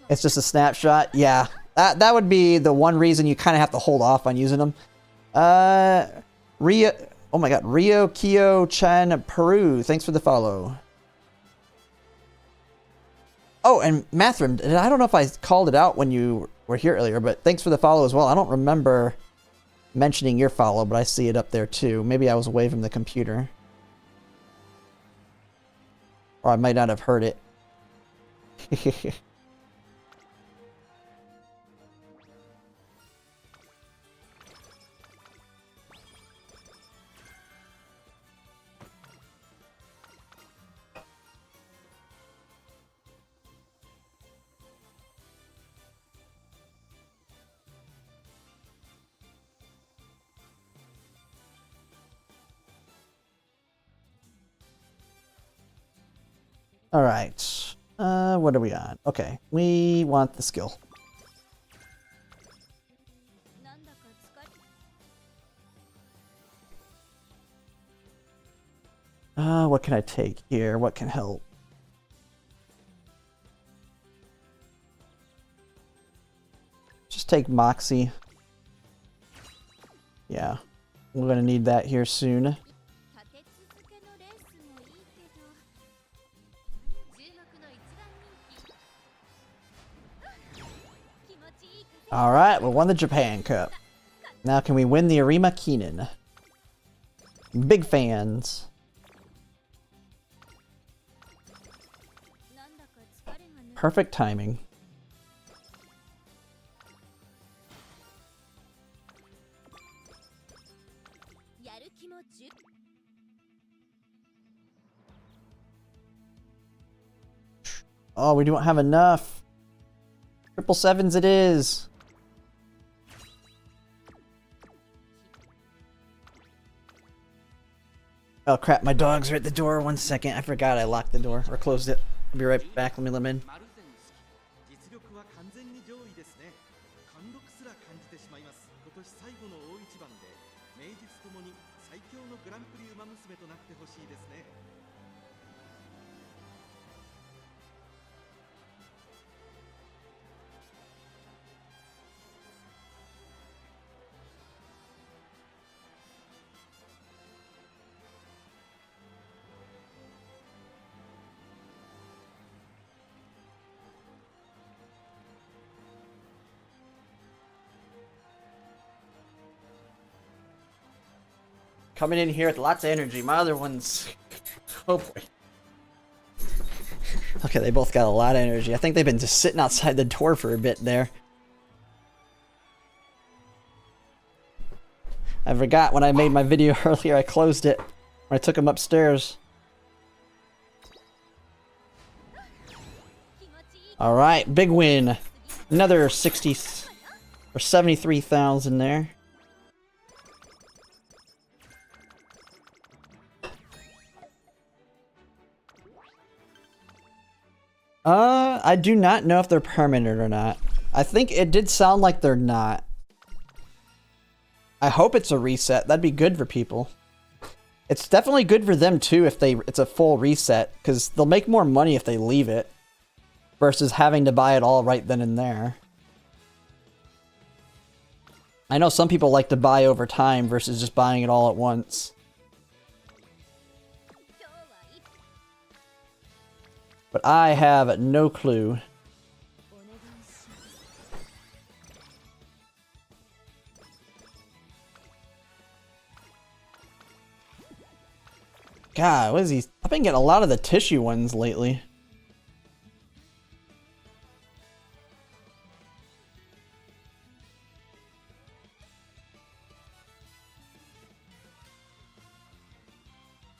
It's just a snapshot? Yeah. That would be the one reason you kind of have to hold off on using them. Rio... Oh my god. Rio Kyo Chan Peru. Thanks for the follow. Oh, and Mathram, I don't know if I called it out when you were here earlier, but thanks for the follow as well. I don't remember mentioning your follow, but I see it up there too. Maybe I was away from the computer. Or I might not have heard it. Alright. What are we on? Okay. We want the skill. What can I take here? What can help? Just take Moxie. Yeah. We're gonna need that here soon. Alright, we won the Japan Cup. Now can we win the Arima Keenan? Big fans. Perfect timing. Oh, we don't have enough. 777s it is. Oh crap, my dogs are at the door. 1 second. I forgot I locked the door or closed it. I'll be right back. Let me let them in. Coming in here with lots of energy. My other one's... Oh boy. Okay, they both got a lot of energy. I think they've been just sitting outside the door for a bit there. I forgot when I made my video earlier, I closed it when I took them upstairs. Alright, big win. Another 60 or 73,000 there. I do not know if they're permanent or not. I think it did sound like they're not. I hope it's a reset. That'd be good for people. It's definitely good for them too if it's a full reset, because they'll make more money if they leave it versus having to buy it all right then and there. I know some people like to buy over time versus just buying it all at once. But I have no clue. God, what is he? I've been getting a lot of the tissue ones lately.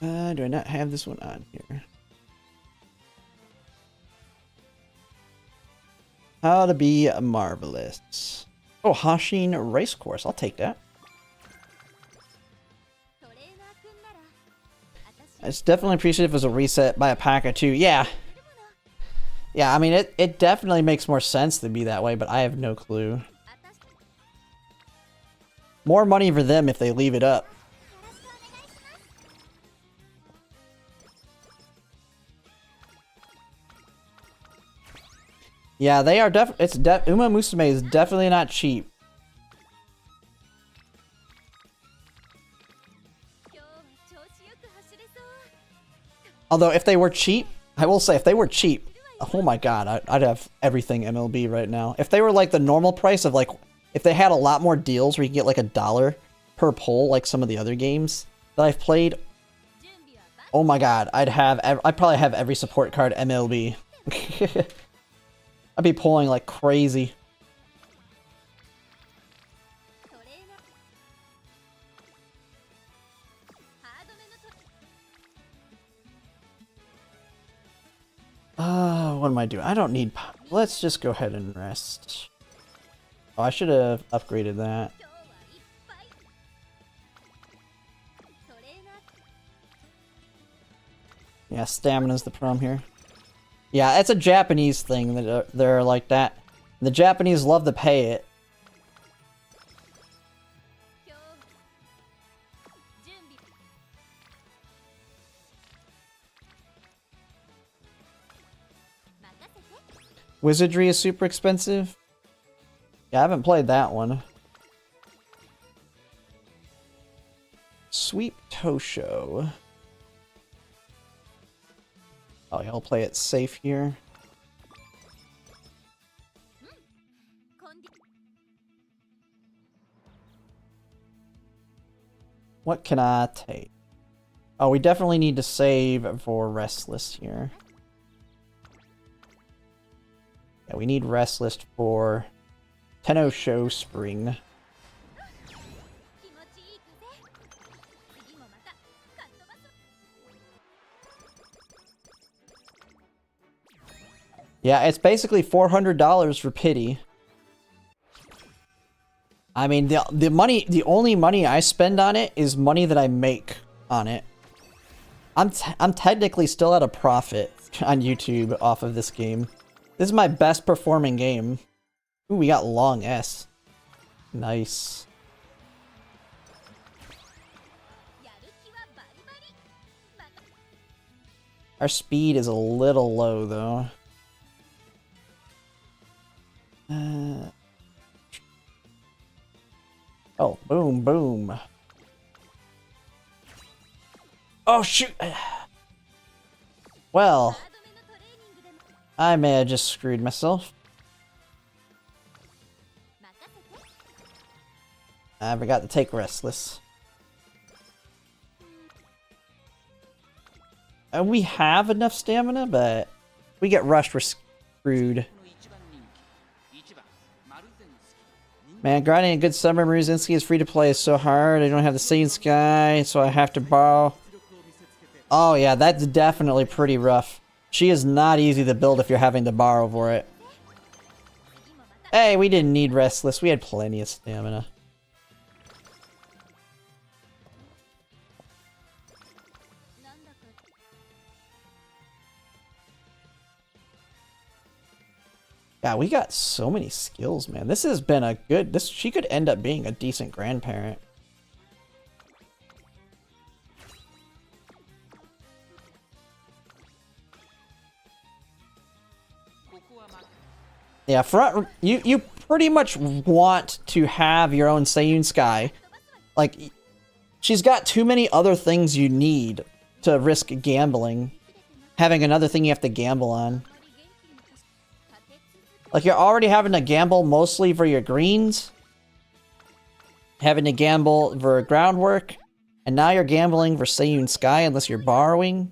Do I not have this one on here? How to be marvelous. Oh, Hashin Racecourse. I'll take that. It's definitely appreciative if it was a reset by a pack of 2. Yeah. Yeah, I mean, it definitely makes more sense to be that way, but I have no clue. More money for them if they leave it up. Yeah, they are Umamusume is definitely not cheap. Although if they were cheap, I will say if they were cheap, oh my god, I'd have everything MLB right now. If they were like the normal price of like, if they had a lot more deals where you can get like $1 per pull, like some of the other games that I've played, oh my god, I'd probably have every support card MLB. I'd be pulling like crazy. What am I doing? I don't need... Let's just go ahead and rest. Oh, I should have upgraded that. Yeah, stamina's the problem here. Yeah, it's a Japanese thing that they're like that. The Japanese love to pay it. Wizardry is super expensive. Yeah, I haven't played that one. Sweep Tosho. Oh, yeah, I'll play it safe here. What can I take? Oh, we definitely need to save for Restless here. Yeah, we need Restless for Tenosho Spring. Yeah, it's basically $400 for pity. I mean, the only money I spend on it is money that I make on it. I'm technically still at a profit on YouTube off of this game. This is my best performing game. Ooh, we got long S. Nice. Our speed is a little low though. Oh, boom, boom. Oh, shoot! Well, I may have just screwed myself. I forgot to take Restless. We have enough stamina, but if we get rushed, we're screwed. Man, grinding a good Summer Maruzinski is free to play is so hard. I don't have the Saiyan Sky, so I have to borrow. Oh yeah, that's definitely pretty rough. She is not easy to build if you're having to borrow for it. Hey, we didn't need Restless. We had plenty of stamina. Yeah, we got so many skills, man. This has been a good... She could end up being a decent grandparent. Yeah, you pretty much want to have your own Seiyun Sky. Like, she's got too many other things you need to risk gambling. Having another thing you have to gamble on. Like, you're already having to gamble mostly for your greens. Having to gamble for groundwork. And now you're gambling for Seiyun Sky unless you're borrowing.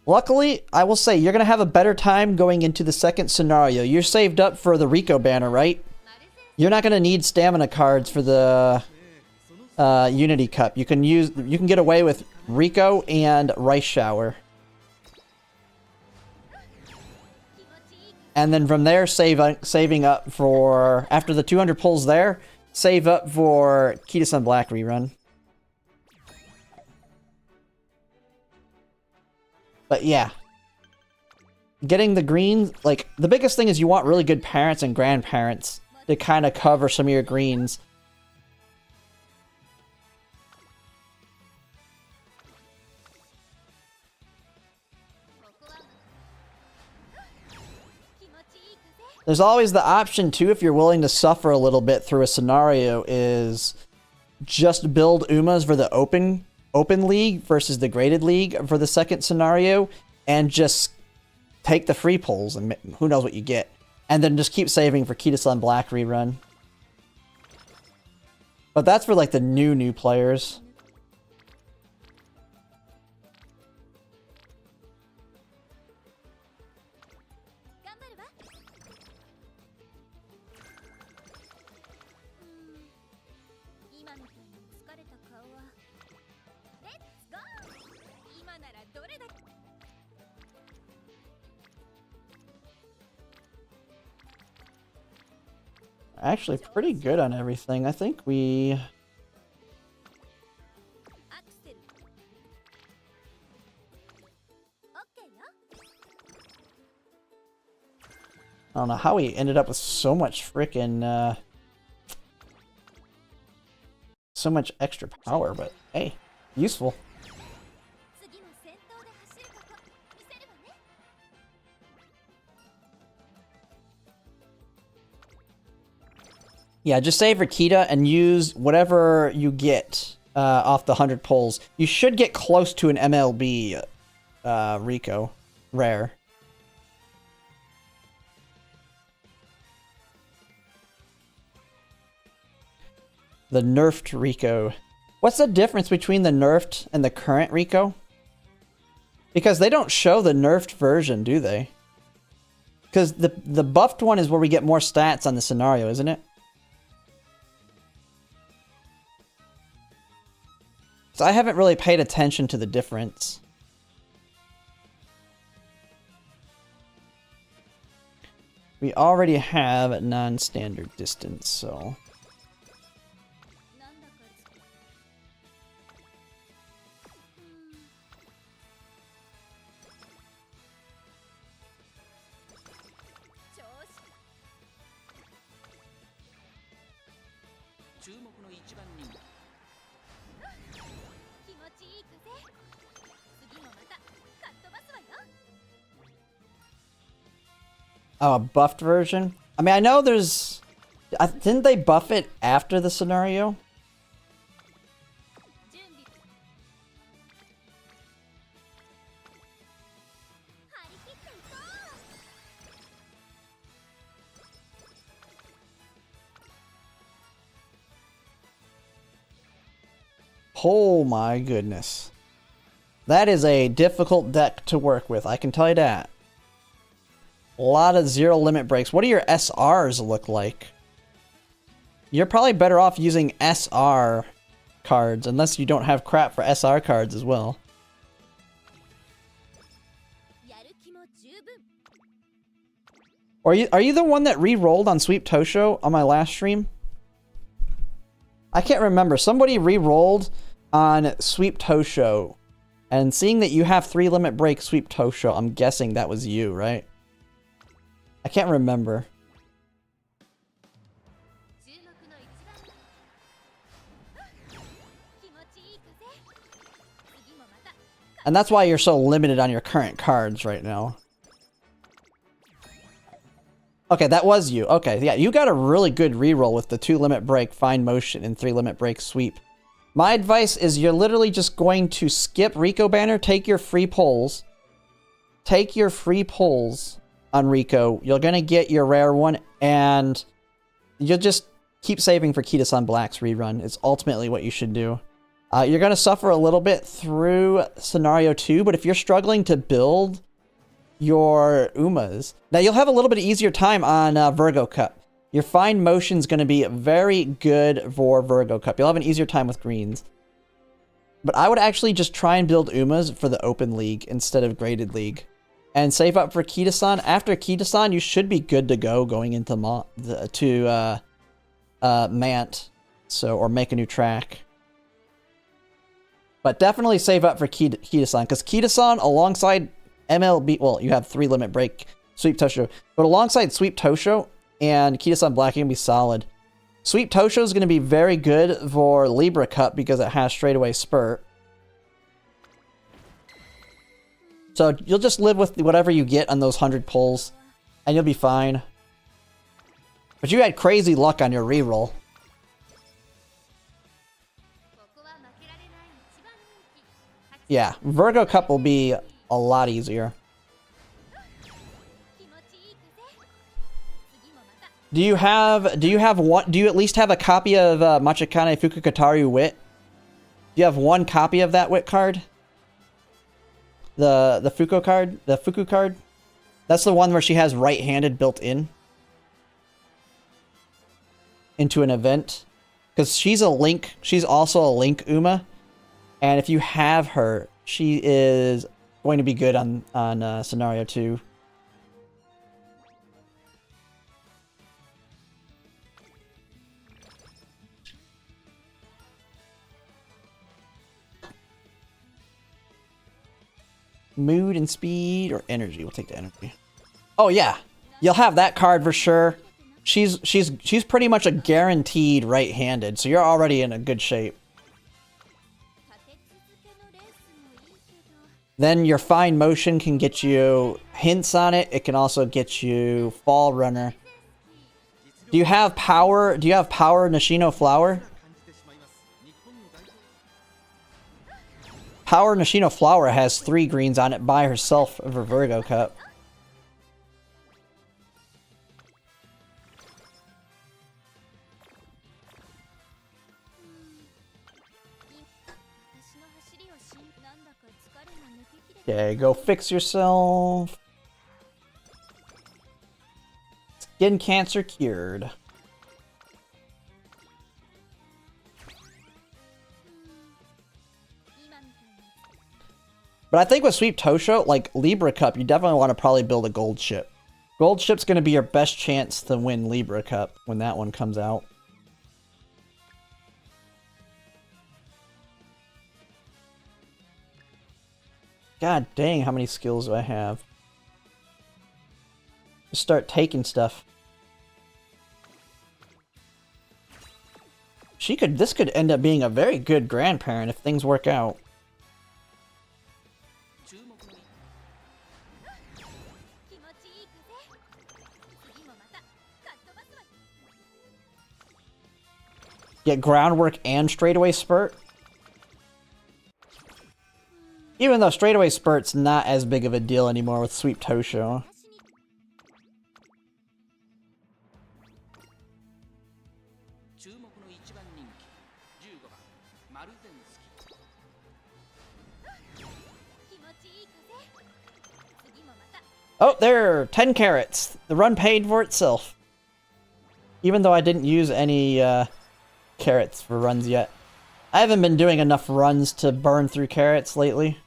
Luckily, I will say, you're going to have a better time going into the second scenario. You're saved up for the Rico banner, right? You're not going to need stamina cards for the Unity Cup. You can get away with Rico and Rice Shower. And then from there, saving up for, after the 200 pulls there, save up for Kita Sun Black rerun. But yeah, getting the greens, like, the biggest thing is you want really good parents and grandparents to kind of cover some of your greens. There's always the option too, if you're willing to suffer a little bit through a scenario, is just build Umas for the open league versus the graded league for the second scenario, and just take the free pulls and who knows what you get, and then just keep saving for Kita Sun Black rerun. But that's for like the new players. Actually pretty good on everything. I think we... I don't know how we ended up with so much frickin' so much extra power, but hey, useful. Yeah, just save for Kita and use whatever you get off the 100 pulls. You should get close to an MLB Rico rare. The nerfed Rico. What's the difference between the nerfed and the current Rico? Because they don't show the nerfed version, do they? Because the buffed one is where we get more stats on the scenario, isn't it? So I haven't really paid attention to the difference. We already have non-standard distance, so... Oh, a buffed version? I mean, I know there's... didn't they buff it after the scenario? Oh my goodness. That is a difficult deck to work with, I can tell you that. A lot of zero limit breaks. What do your SRs look like? You're probably better off using SR cards, unless you don't have crap for SR cards as well. Are you the one that re-rolled on Sweep Tosho on my last stream? I can't remember. Somebody re-rolled on Sweep Tosho, and seeing that you have 3 limit break Sweep Tosho, I'm guessing that was you, right? I can't remember. And that's why you're so limited on your current cards right now. Okay, that was you. Okay, yeah, you got a really good reroll with the 2 limit break Fine Motion and 3 limit break Sweep. My advice is you're literally just going to skip Rico banner, take your free pulls. Take your free pulls on Rico. You're gonna get your rare one, and you'll just keep saving for Kita Sun Black's rerun. It's ultimately what you should do. You're going to suffer a little bit through scenario 2, but if you're struggling to build your Umas, now you'll have a little bit easier time on Virgo Cup. Your fine motion's going to be very good for Virgo Cup. You'll have an easier time with greens. But I would actually just try and build Umas for the Open League instead of Graded League. And save up for Kita-san. After Kita-san, you should be good to go going into Mant. So, or make a new track. But definitely save up for Kita-san, because Kita-san alongside MLB, well, you have 3 Limit Break, Sweep Tosho, but alongside Sweep Tosho and Kita-san Black, you can be solid. Sweep Tosho is going to be very good for Libra Cup because it has straightaway spurt. So you'll just live with whatever you get on those 100 pulls, and you'll be fine. But you had crazy luck on your reroll. Yeah, Virgo Cup will be a lot easier. Do you at least have a copy of Machikane Fukukataru Wit? Do you have one copy of that Wit card? The Fuku card? The Fuku card? That's the one where she has right-handed built in. Into an event. Because she's a Link. She's also a Link Uma. And if you have her, she is going to be good on Scenario 2. Mood and speed or energy? We'll take the energy. Oh yeah, you'll have that card for sure. She's pretty much a guaranteed right-handed, so you're already in a good shape. Then your fine motion can get you hints on it. It can also get you Fall Runner. Do you have power? Do you have power Nishino Flower? Power Nishino Flower has 3 greens on it by herself for Virgo Cup. Okay, go fix yourself. Skin cancer cured. But I think with Sweep Tosho, like Libra Cup, you definitely want to probably build a gold ship. Gold ship's going to be your best chance to win Libra Cup when that one comes out. God dang, how many skills do I have? Just start taking stuff. This could end up being a very good grandparent if things work out. Get groundwork and straightaway spurt. Even though straightaway spurt's not as big of a deal anymore with Sweep Tosho. Oh, there! 10 carrots! The run paid for itself. Even though I didn't use any carrots for runs yet. I haven't been doing enough runs to burn through carrots lately.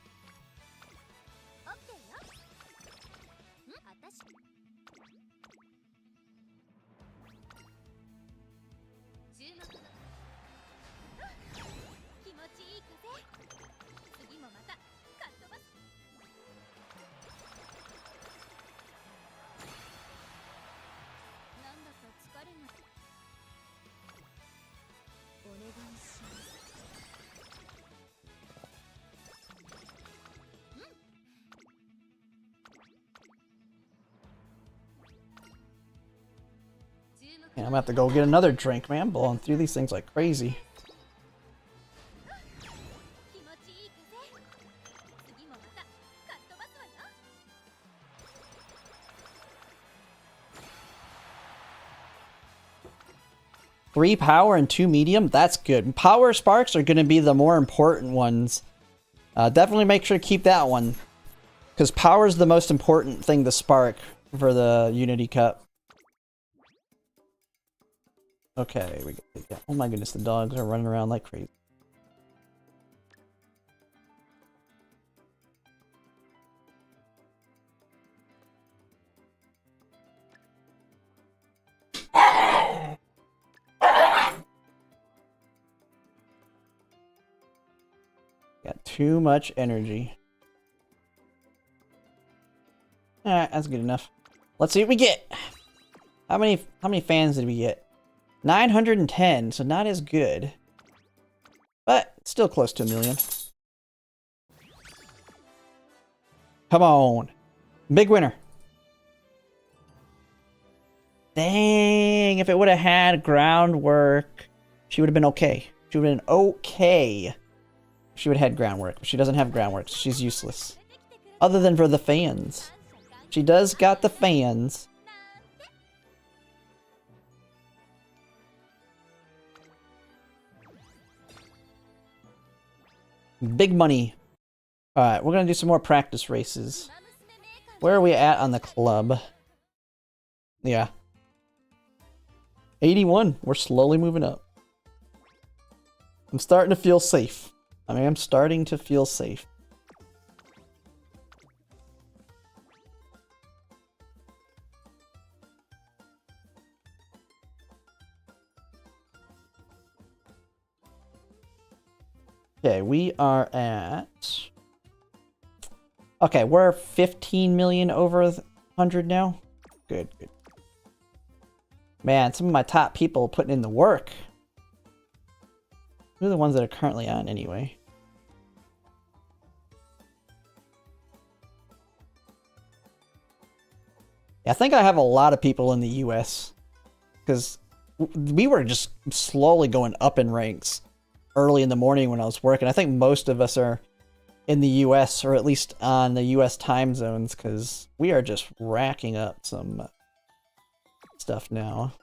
Yeah, I'm gonna have to go get another drink, man. I'm blowing through these things like crazy. 3 power and 2 medium. That's good. Power sparks are going to be the more important ones. Definitely make sure to keep that one. Because power is the most important thing to spark for the Unity Cup. Okay. Oh my goodness, the dogs are running around like crazy. Got too much energy. Alright, that's good enough. Let's see what we get. How many fans did we get? 910, so not as good. But still close to 1 million. Come on. Big winner. Dang, if it would have had groundwork, she would have been okay. She would have been okay. She would have had groundwork. She doesn't have groundwork, so she's useless. Other than for the fans. She does got the fans. Big money. Alright, we're gonna do some more practice races. Where are we at on the club? Yeah. 81. We're slowly moving up. I'm starting to feel safe. I mean, I'm starting to feel safe. Okay, we are at... Okay, we're 15 million over 100 now. Good, good. Man, some of my top people putting in the work. Who are the ones that are currently on anyway? Yeah, I think I have a lot of people in the US. Because we were just slowly going up in ranks early in the morning when I was working. I think most of us are in the US, or at least on the US time zones, because we are just racking up some stuff now.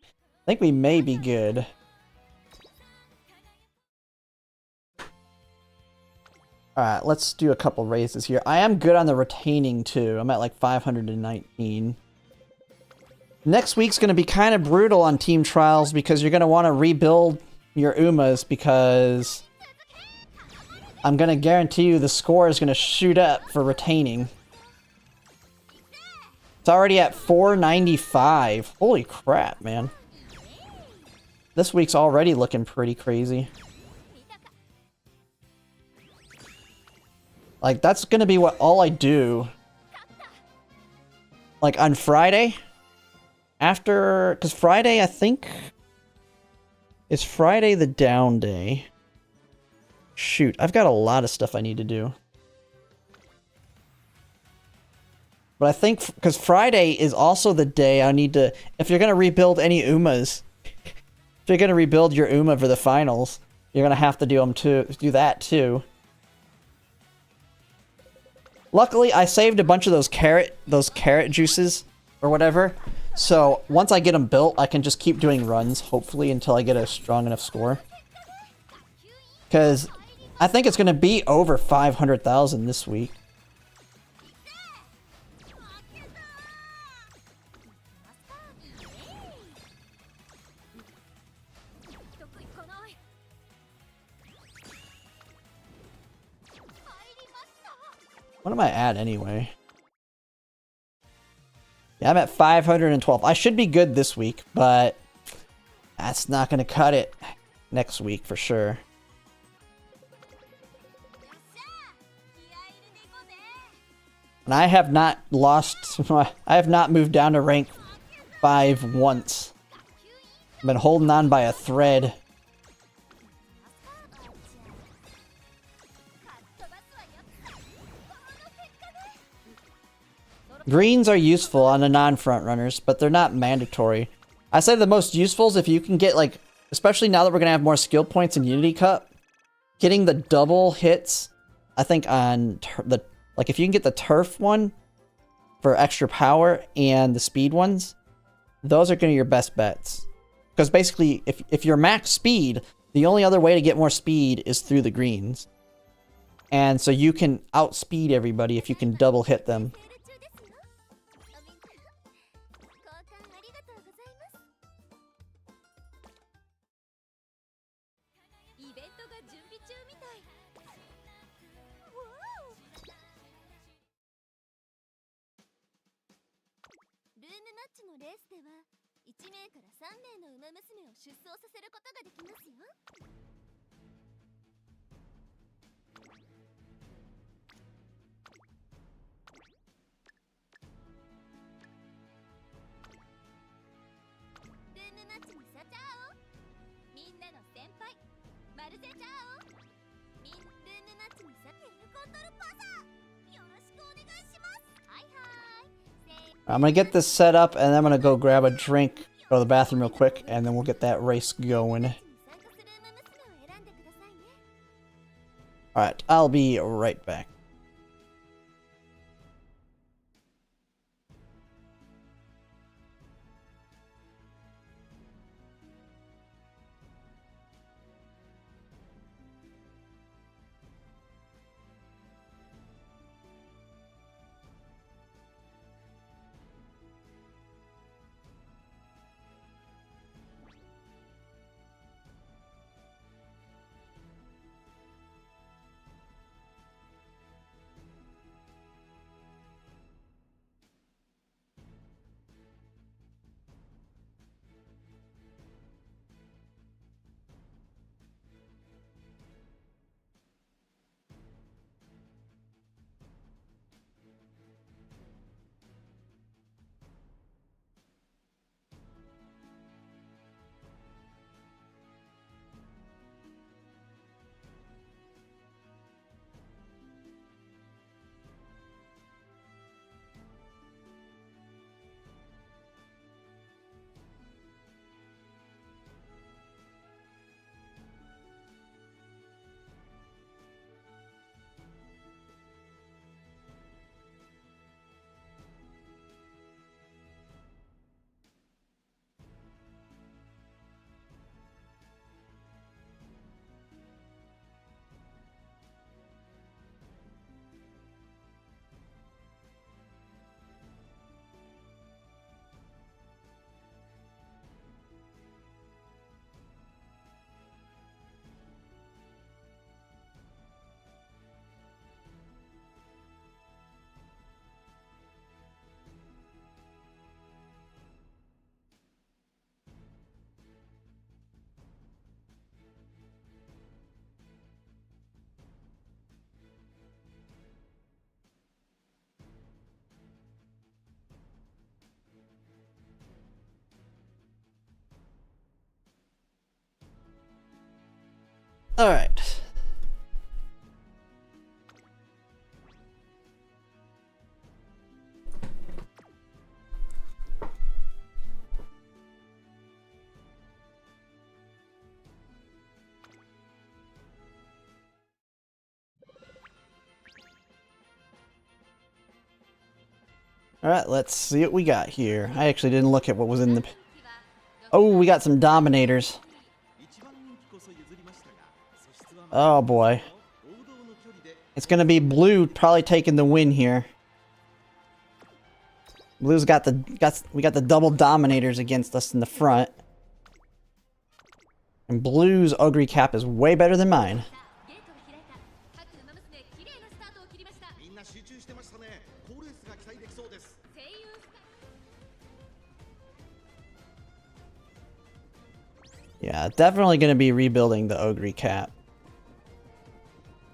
I think we may be good. Alright, let's do a couple races here. I am good on the retaining too. I'm at like 519. Next week's going to be kind of brutal on team trials because you're going to want to rebuild your Umas, because I'm going to guarantee you the score is going to shoot up for retaining. It's already at 495. Holy crap, man. This week's already looking pretty crazy. Like, that's going to be what all I do. Like, on Friday... After, because Friday, I think, is Friday the down day. Shoot, I've got a lot of stuff I need to do. But I think, because Friday is also the day I need to, if you're going to rebuild any Umas, if you're going to rebuild your Uma for the finals, you're going to have to do that too. Luckily, I saved a bunch of those carrot juices, or whatever. So, once I get them built, I can just keep doing runs, hopefully, until I get a strong enough score. Because I think it's going to be over 500,000 this week. What am I at anyway? Yeah, I'm at 512. I should be good this week, but that's not going to cut it next week for sure. And I have not lost... I have not moved down to rank 5 once. I've been holding on by a thread. Greens are useful on the non-front runners, but they're not mandatory. I say the most useful is if you can get, like, especially now that we're going to have more skill points in Unity Cup, getting the double hits, I think on like if you can get the turf one, for extra power and the speed ones, those are going to be your best bets. Because basically, if you're max speed, the only other way to get more speed is through the greens. And so you can outspeed everybody if you can double hit them. I'm gonna get this set up and then I'm gonna go grab a drink, go to the bathroom real quick, and then we'll get that race going. Alright, I'll be right back. Alright. Alright, let's see what we got here. I actually didn't look at what was in the... Oh, we got some Dominators. Oh boy. It's gonna be blue probably taking the win here. Blue's got we got the double Dominators against us in the front. And Blue's Ogre Cap is way better than mine. Yeah, definitely gonna be rebuilding the Ogre Cap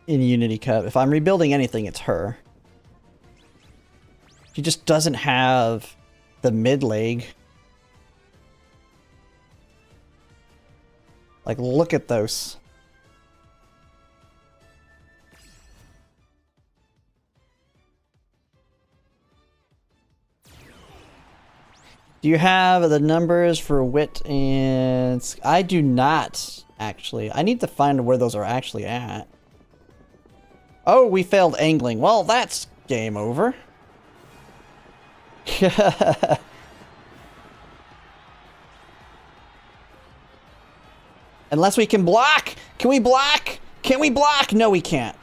in Unity Cup. If I'm rebuilding anything, it's her. She just doesn't have the mid leg. Like, look at those. Do you have the numbers for wit and... I do not, actually. I need to find where those are actually at. Oh, we failed angling. Well, that's game over. Unless we can block! Can we block? Can we block? No, we can't.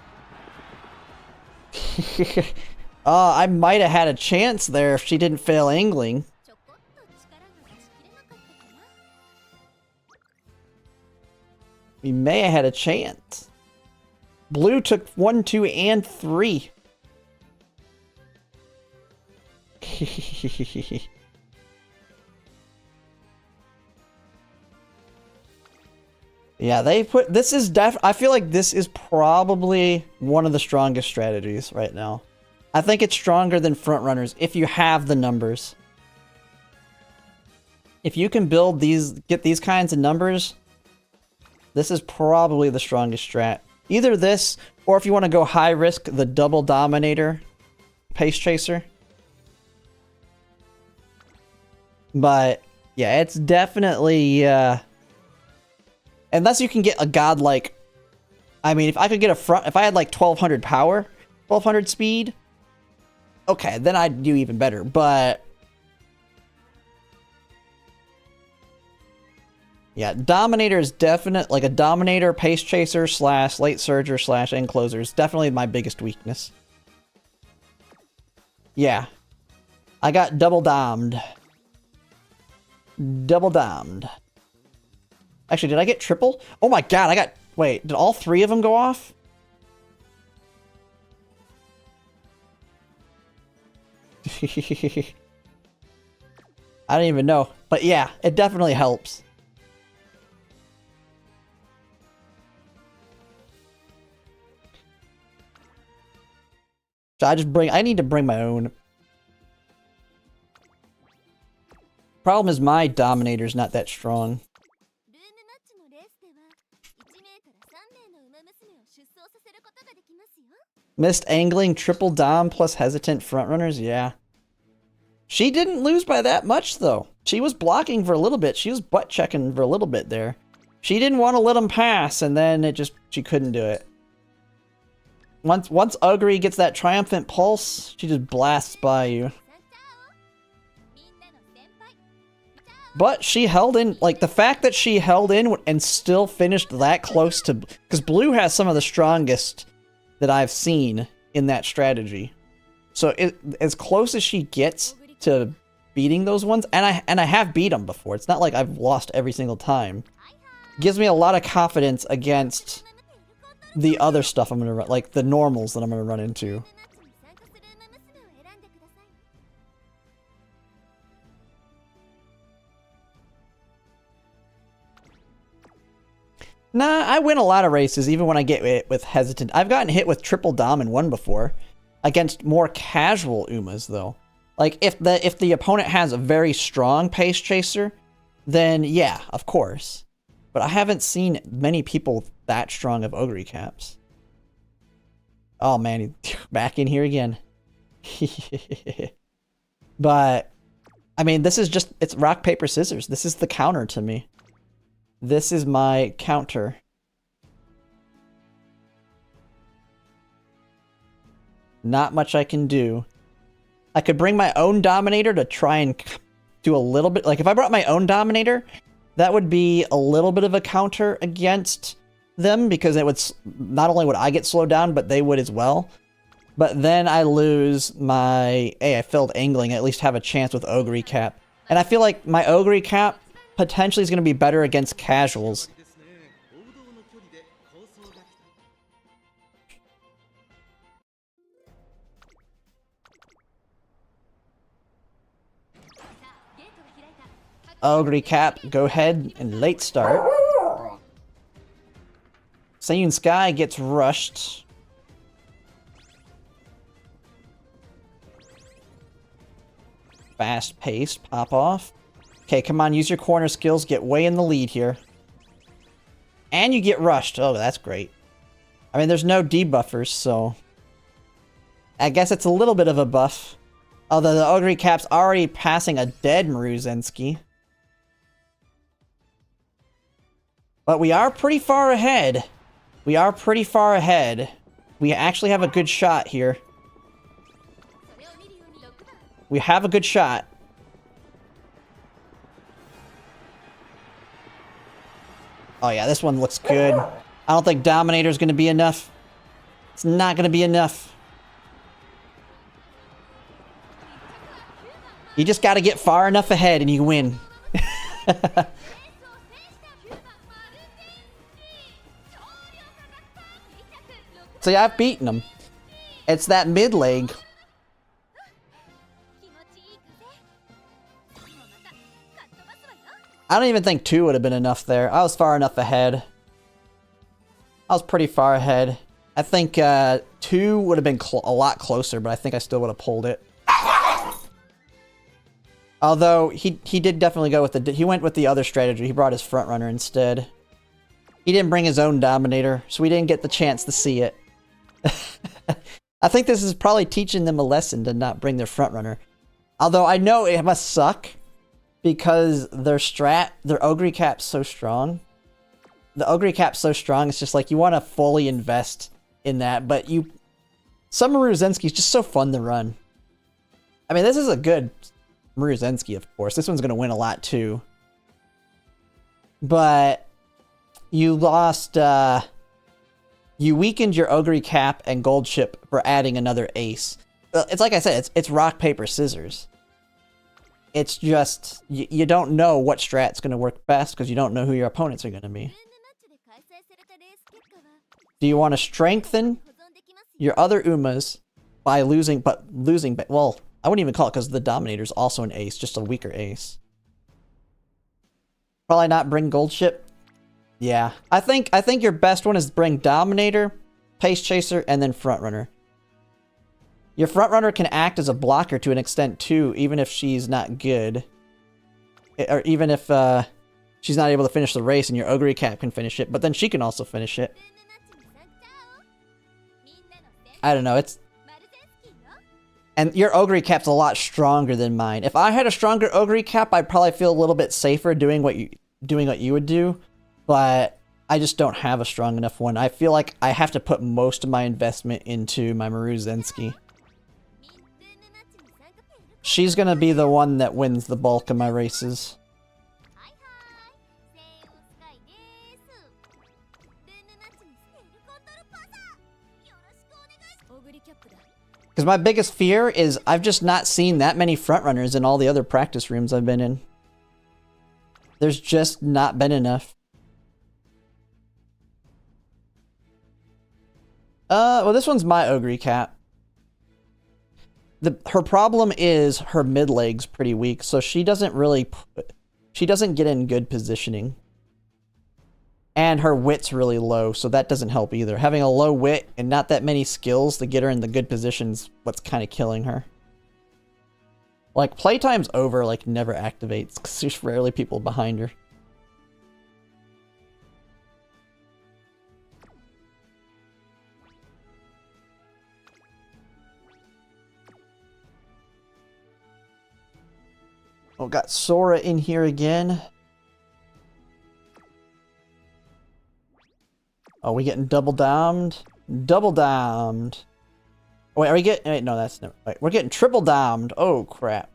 I might have had a chance there if she didn't fail angling. We may have had a chance. Blue took 1, 2, and 3. Yeah, they put... This is I feel like this is probably one of the strongest strategies right now. I think it's stronger than front runners if you have the numbers. If you can build these, get these kinds of numbers, this is probably the strongest strat. Either this, or if you want to go high risk, the double dominator pace chaser. But yeah, it's definitely unless you can get a godlike. I mean, if I could get a front, if I had like 1200 power, 1200 speed, okay, then I'd do even better. But yeah, Dominator is definite, like a Dominator, Pace Chaser, / Late Surger / End Closer is definitely my biggest weakness. Yeah. I got double domed. Double domed. Actually, did I get triple? Oh my god, I got... Wait, did all 3 of them go off? I don't even know. But yeah, it definitely helps. So I need to bring my own. Problem is my Dominator's not that strong. Missed angling, triple dom plus hesitant frontrunners, yeah. She didn't lose by that much though. She was blocking for a little bit. She was butt checking for a little bit there. She didn't want to let him pass, and then she couldn't do it. Once Ugly gets that triumphant pulse, she just blasts by you. But she held in, like the fact that she held in and still finished that close to, because Blue has some of the strongest that I've seen in that strategy. So as close as she gets to beating those ones, and I have beat them before. It's not like I've lost every single time. Gives me a lot of confidence against the other stuff I'm gonna run, like the normals that I'm gonna run into. Nah, I win a lot of races even when I get hit with hesitant. I've gotten hit with triple dom and won before against more casual Umas though. Like if the opponent has a very strong pace chaser, then yeah, of course. But I haven't seen many people that strong of Ogre caps. Oh man, back in here again. But I mean, this is just, it's rock, paper, scissors. This is the counter to me. This is my counter. Not much I can do. I could bring my own Dominator to try and do a little bit. Like if I brought my own Dominator, that would be a little bit of a counter against them, because it would, not only would I get slowed down, but they would as well. But then I lose my, hey, I failed angling, I at least have a chance with Ogre Cap. And I feel like my Ogre Cap potentially is going to be better against casuals. Ogre Cap, go ahead and late start. Sayun Sky gets rushed. Fast pace, pop off. Okay, come on, use your corner skills, get way in the lead here. And you get rushed. Oh, that's great. I mean, there's no debuffers, so I guess it's a little bit of a buff. Although the Ogre Cap's already passing a dead Maruzensky. But we are pretty far ahead. We are pretty far ahead. We actually have a good shot here. We have a good shot. Oh yeah, this one looks good. I don't think Dominator's gonna be enough. It's not gonna be enough. You just gotta get far enough ahead and you win. See, I've beaten him. It's that mid leg. I don't even think 2 would have been enough there. I was far enough ahead. I was pretty far ahead. I think 2 would have been a lot closer, but I think I still would have pulled it. Although, he did definitely go with he went with the other strategy. He brought his front runner instead. He didn't bring his own Dominator, so we didn't get the chance to see it. I think this is probably teaching them a lesson to not bring their front runner. Although I know it must suck because their Ogre Cap's so strong. The Ogre Cap's so strong, it's just like you want to fully invest in that, but Maru Zensky's just so fun to run. I mean, this is a good Maru Zensky, of course. This one's going to win a lot too. But you lost, you weakened your Ogre Cap and Gold Ship for adding another ace. It's like I said, it's rock, paper, scissors. It's just, you don't know what strat's going to work best because you don't know who your opponents are going to be. Do you want to strengthen your other Umas by losing, well, I wouldn't even call it because the Dominator's also an ace, just a weaker ace. Probably not bring Gold Ship. Yeah, I think your best one is bring Dominator, Pace Chaser, and then Frontrunner. Your Frontrunner can act as a blocker to an extent too, even if she's not good. Or even if she's not able to finish the race and your Ogre Cap can finish it, but then she can also finish it. I don't know, and your Ogre Cap's a lot stronger than mine. If I had a stronger Ogre Cap, I'd probably feel a little bit safer doing what you would do. But I just don't have a strong enough one. I feel like I have to put most of my investment into my Maru Zensky. She's gonna be the one that wins the bulk of my races. Because my biggest fear is I've just not seen that many frontrunners in all the other practice rooms I've been in. There's just not been enough. Well, this one's my Ogre Cap. Her problem is her mid leg's pretty weak, so she doesn't get in good positioning. And her wit's really low, so that doesn't help either. Having a low wit and not that many skills to get her in the good positions, what's kind of killing her. Like, playtime's over, like, never activates, because there's rarely people behind her. Oh, got Sora in here again. Oh, we getting double domed? Double domed. Wait, are we getting... Wait, no, that's... No, wait, we're getting triple domed. Oh, crap.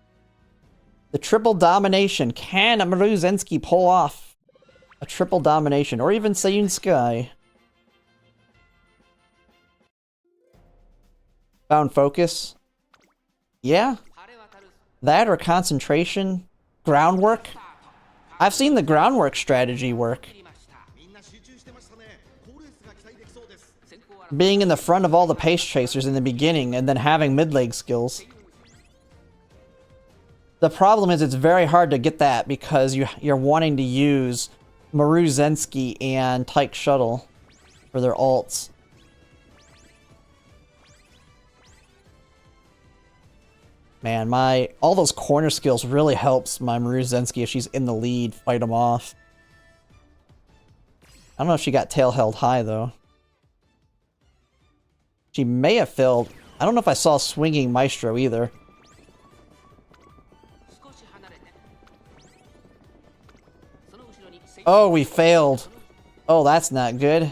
The triple domination. Can Maru Zensky pull off a triple domination? Or even Sayun Sky? Found focus? Yeah. That or concentration? Groundwork? I've seen the groundwork strategy work. Being in the front of all the pace chasers in the beginning and then having mid-leg skills. The problem is it's very hard to get that because you're wanting to use Maru Zensky and Tyke Shuttle for their ults. Man, all those corner skills really helps my Maru Zensky if she's in the lead, fight them off. I don't know if she got tail held high though. She may have failed. I don't know if I saw swinging Maestro either. Oh, we failed. Oh, that's not good.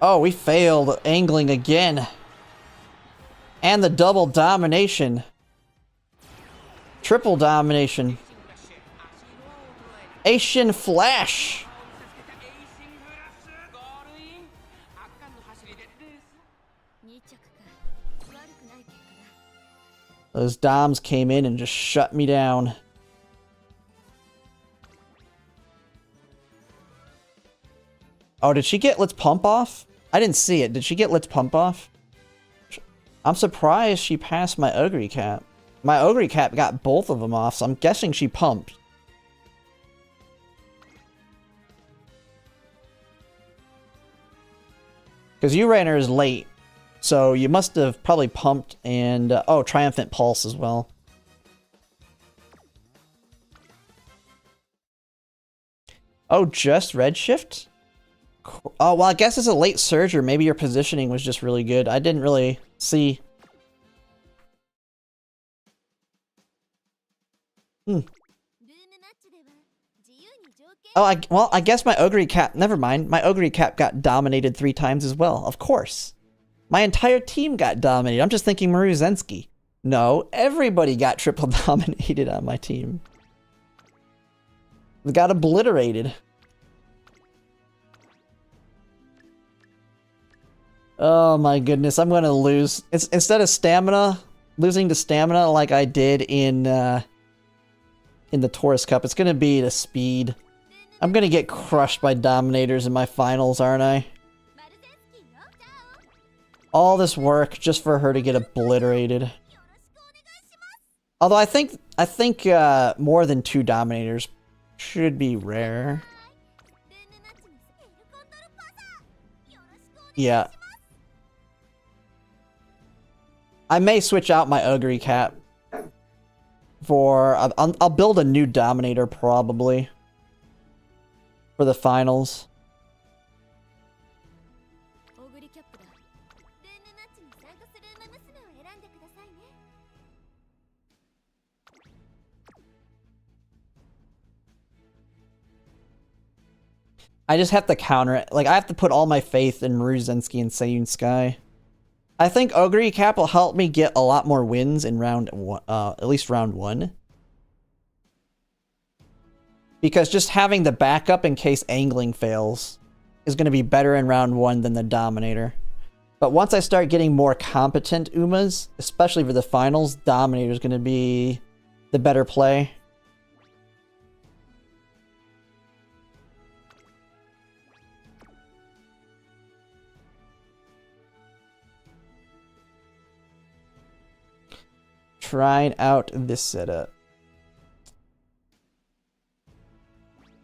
Oh, we failed angling again. And the double domination. Triple domination. Asian Flash. Those Doms came in and just shut me down. Oh, did she get Let's Pump off? I didn't see it. Did she get Let's Pump off? I'm surprised she passed my Ogre Cap. My Ogre Cap got both of them off, so I'm guessing she pumped. Because U-Rainer is late. So you must have probably pumped and... oh, Triumphant Pulse as well. Oh, just Redshift? Oh, well, I guess it's a late surge, or maybe your positioning was just really good. I didn't really see. Oh, well, I guess my Ogre Cap... never mind. My Ogre Cap got dominated 3 times as well. Of course. My entire team got dominated. I'm just thinking Maruzensky. No, everybody got triple dominated on my team. They got obliterated. Oh my goodness, I'm gonna lose. It's instead of stamina, losing to stamina like I did in the Taurus Cup, it's gonna be to speed. I'm gonna get crushed by Dominators in my finals, aren't I? All this work just for her to get obliterated. Although I think more than 2 Dominators should be rare. Yeah. I may switch out my Ogre Cap for... I'll build a new Dominator probably for the finals. I just have to counter it. Like, I have to put all my faith in Maruzensky and Sayun Sky. I think Ogre Cap will help me get a lot more wins in round one, at least round 1. Because just having the backup in case angling fails is going to be better in round 1 than the Dominator. But once I start getting more competent Umas, especially for the finals, Dominator is going to be the better play. Trying out this setup.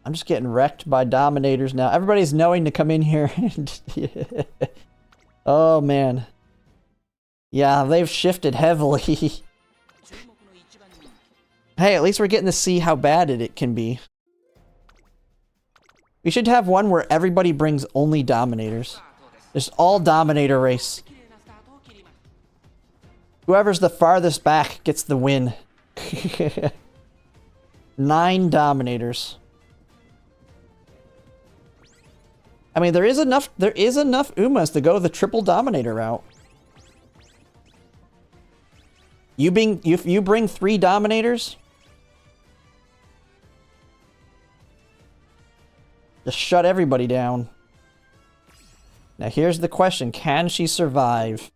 I'm just getting wrecked by Dominators now. Everybody's knowing to come in here. Oh, man. Yeah, they've shifted heavily. Hey, at least we're getting to see how bad it can be. We should have one where everybody brings only Dominators. It's all Dominator race. Whoever's the farthest back gets the win. 9 Dominators. I mean, there is enough Umas to go the triple Dominator route. You bring 3 Dominators? Just shut everybody down. Now here's the question, can she survive?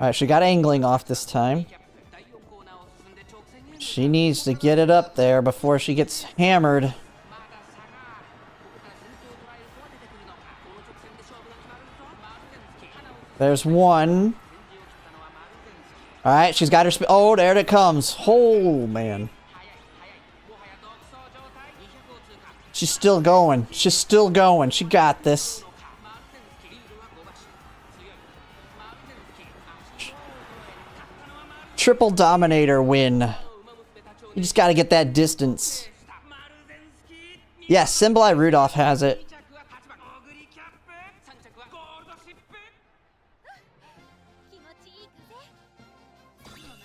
Alright, she got angling off this time. She needs to get it up there before she gets hammered. There's one. Alright, she's got her speed. Oh, there it comes. Oh, man. She's still going. She's still going. She got this. Triple Dominator win. You just gotta get that distance. Yeah, Symboli Rudolph has it.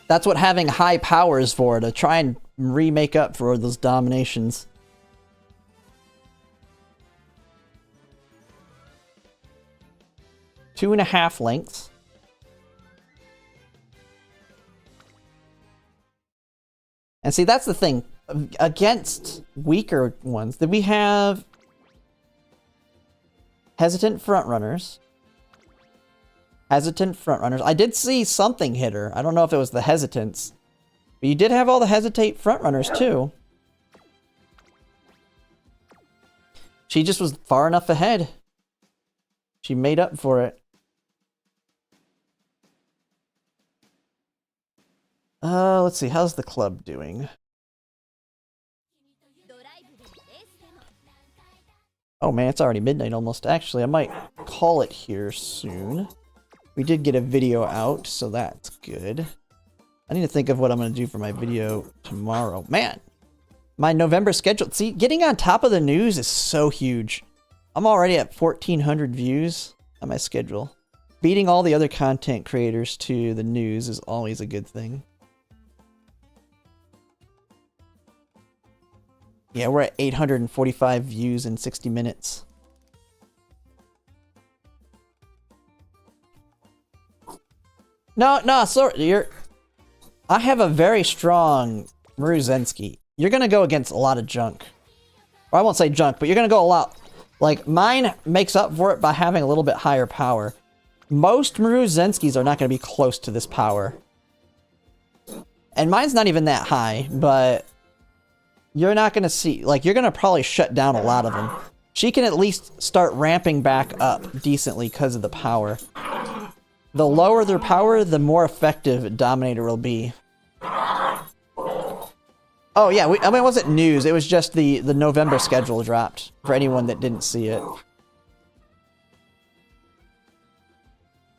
That's what having high power is for, to try and remake up for those dominations. 2.5 lengths. And see, that's the thing. Against weaker ones, did we have hesitant frontrunners? Hesitant frontrunners. I did see something hit her. I don't know if it was the hesitants. But you did have all the hesitate frontrunners too. She just was far enough ahead. She made up for it. Let's see. How's the club doing? Oh man, it's already midnight almost. Actually, I might call it here soon. We did get a video out, so that's good. I need to think of what I'm going to do for my video tomorrow. Man, my November schedule. See, getting on top of the news is so huge. I'm already at 1,400 views on my schedule. Beating all the other content creators to the news is always a good thing. Yeah, we're at 845 views in 60 minutes. No, sorry, I have a very strong Maruzensky. You're gonna go against a lot of junk. Or I won't say junk, but you're gonna go a lot. Like, mine makes up for it by having a little bit higher power. Most Maruzenskis are not gonna be close to this power. And mine's not even that high, but you're not going to see, like, you're going to probably shut down a lot of them. She can at least start ramping back up decently because of the power. The lower their power, the more effective Dominator will be. Oh yeah, I mean, it wasn't news. It was just the November schedule dropped for anyone that didn't see it.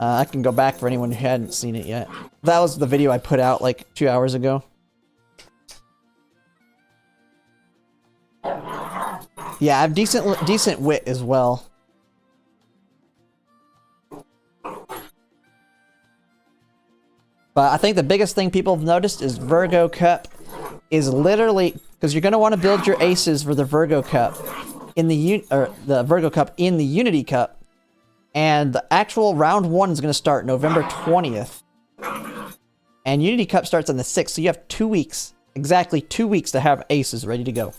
I can go back for anyone who hadn't seen it yet. That was the video I put out like 2 hours ago. Yeah, I have decent wit as well. But I think the biggest thing people have noticed is Virgo Cup is literally, because you're going to want to build your aces for the Virgo Cup in the Virgo Cup in the Unity Cup, and the actual round 1 is going to start November 20th, and Unity Cup starts on the 6th. So you have 2 weeks, exactly 2 weeks to have aces ready to go.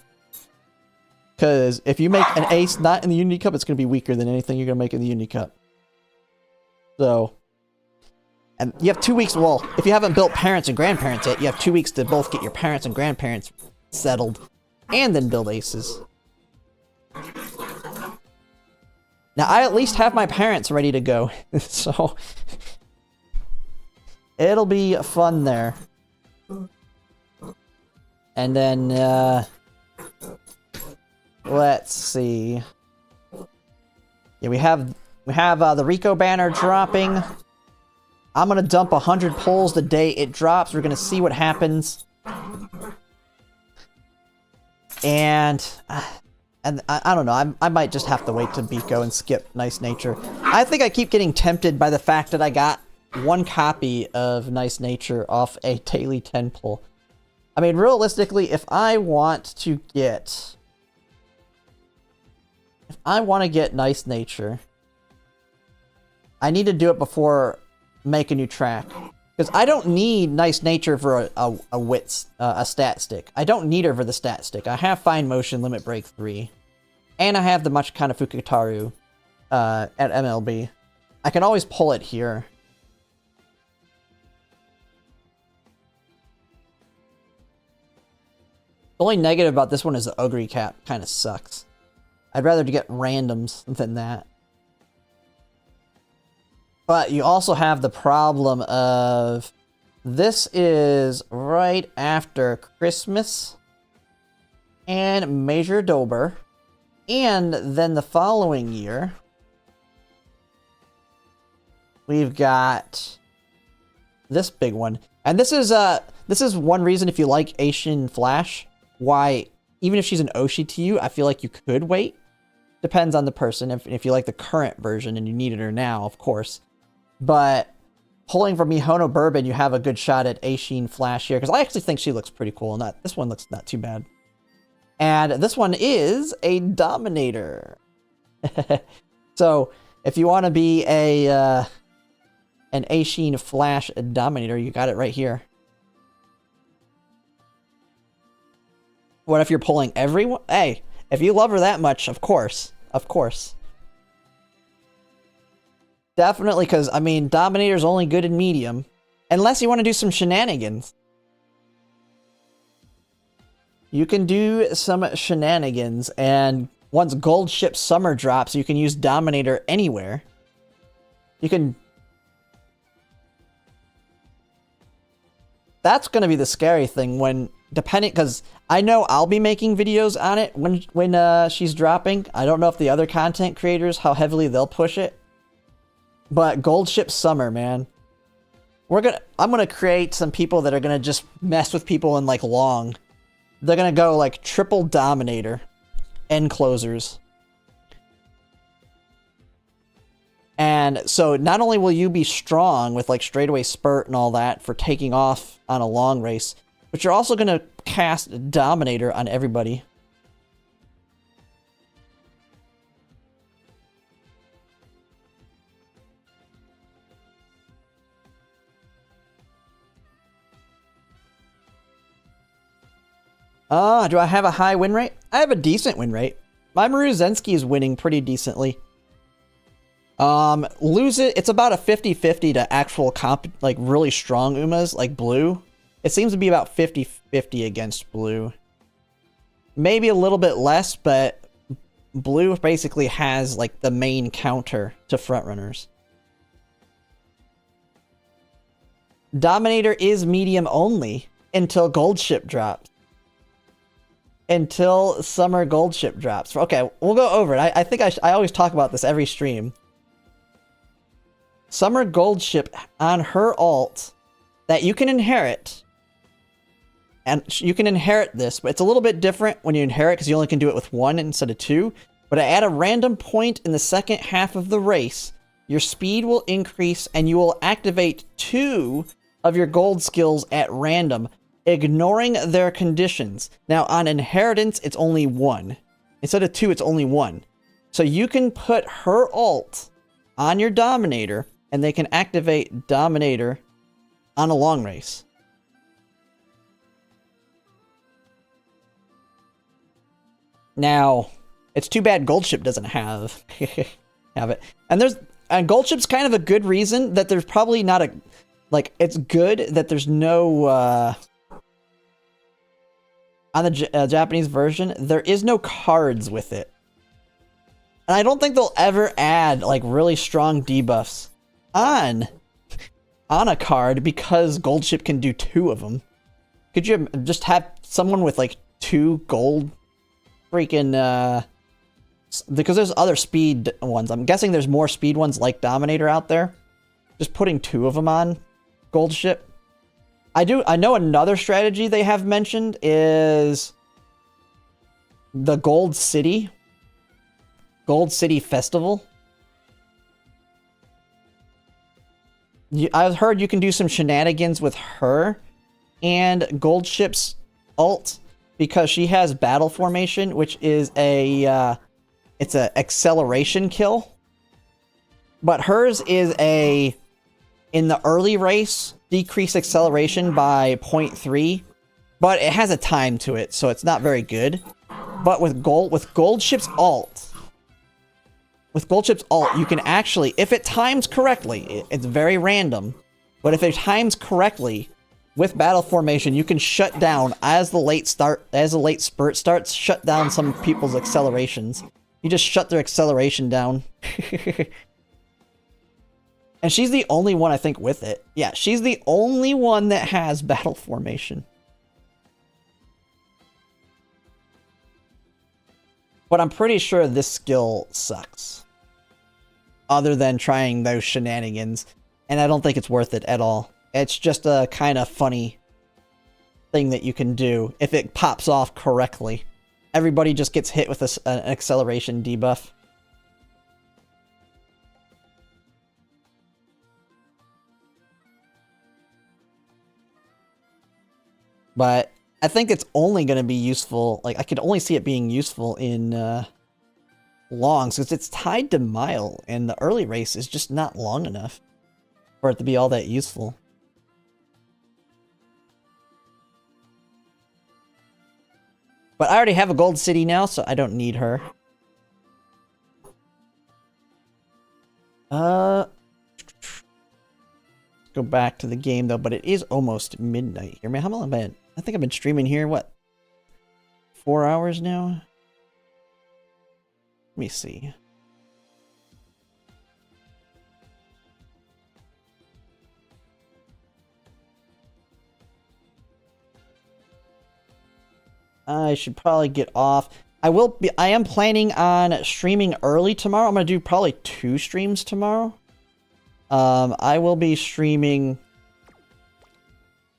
Because if you make an ace not in the Unity Cup, it's going to be weaker than anything you're going to make in the Unity Cup. So, and you have 2 weeks, well, if you haven't built parents and grandparents yet, you have 2 weeks to both get your parents and grandparents settled, and then build aces. Now, I at least have my parents ready to go, so it'll be fun there. And then, let's see. Yeah, we have the Rico banner dropping. I'm gonna dump 100 polls the day it drops. We're gonna see what happens. And I don't know. I might just have to wait to Biko and skip Nice Nature. I think I keep getting tempted by the fact that I got 1 copy of Nice Nature off a daily 10 pull. I mean, realistically, if I want to get Nice Nature, I need to do it before make a new track. Because I don't need Nice Nature for a stat stick. I don't need her for the stat stick. I have Fine Motion, Limit Break 3. And I have the Machikana Fukutaru at MLB. I can always pull it here. The only negative about this one is the Ogre cap kind of sucks. I'd rather to get randoms than that. But you also have the problem of this is right after Christmas and Major Dober. And then the following year, we've got this big one. And this is one reason, if you like Asian Flash, why even if she's an Oshi to you, I feel like you could wait. Depends on the person. If you like the current version and you needed her now, of course. But pulling from Mihono Bourbon, you have a good shot at Aishin Flash here, because I actually think she looks pretty cool. And this one looks not too bad. And this one is a Dominator. So If you want to be an Aishin Flash Dominator, you got it right here. What if you're pulling everyone? Hey, if you love her that much, of course. Of course. Definitely, because, I mean, Dominator's only good in medium. Unless you want to do some shenanigans. You can do some shenanigans, and once Gold Ship Summer drops, you can use Dominator anywhere. You can... That's going to be the scary thing when, depending, because I know I'll be making videos on it when she's dropping. I don't know if the other content creators, how heavily they'll push it. But Gold Ship Summer, man. I'm gonna create some people that are gonna just mess with people in like long. They're gonna go like triple Dominator end closers. And so not only will you be strong with like straightaway spurt and all that for taking off on a long race, but you're also gonna cast Dominator on everybody. Do I have a high win rate? I have a decent win rate. My Maruzensky is winning pretty decently. Lose it, it's about a 50-50 to actual comp, like really strong Umas, like blue. It seems to be about 50-50 against blue. Maybe a little bit less, but blue basically has like the main counter to frontrunners. Dominator is medium only until Gold Ship drops. Until Summer Gold Ship drops. Okay, we'll go over it. I think I always talk about this every stream. Summer Gold Ship on her alt that you can inherit. And you can inherit this, but it's a little bit different when you inherit because you only can do it with 1 instead of 2. But at a random point in the second half of the race, your speed will increase and you will activate 2 of your gold skills at random, ignoring their conditions. Now, on inheritance, it's only 1. Instead of 2, it's only 1. So you can put her alt on your Dominator, and they can activate Dominator on a long race. Now, it's too bad Gold Ship doesn't have it. And Gold Ship's kind of a good reason that there's probably not a... Like, it's good that there's no... on the Japanese version, there is no cards with it. And I don't think they'll ever add, like, really strong debuffs on a card because Gold Ship can do 2 of them. Could you just have someone with, like, 2 gold freaking, because there's other speed ones. I'm guessing there's more speed ones like Dominator out there. Just putting 2 of them on Gold Ship. I know another strategy they have mentioned is the Gold City Festival. I've heard you can do some shenanigans with her and Gold Ship's ult because she has battle formation, which is it's a acceleration kill. But hers is in the early race, decrease acceleration by 0.3, but it has a time to it, so it's not very good. But with Gold Ship's ult, you can actually, if it times correctly, it's very random, but if it times correctly with battle formation, you can shut down as the late spurt starts, shut down some people's accelerations. You just shut their acceleration down. And she's the only one, I think, with it. Yeah, she's the only one that has battle formation. But I'm pretty sure this skill sucks. Other than trying those shenanigans. And I don't think it's worth it at all. It's just a kind of funny thing that you can do if it pops off correctly. Everybody just gets hit with an acceleration debuff. But I think it's only going to be useful, like, I could only see it being useful in long, since it's tied to mile, and the early race is just not long enough for it to be all that useful. But I already have a gold city now, so I don't need her. Go back to the game though, but it is almost midnight here. Man, how long have I been? I think I've been streaming here, what? 4 hours now? Let me see. I should probably get off. I am planning on streaming early tomorrow. I'm gonna do probably 2 streams tomorrow. I will be streaming.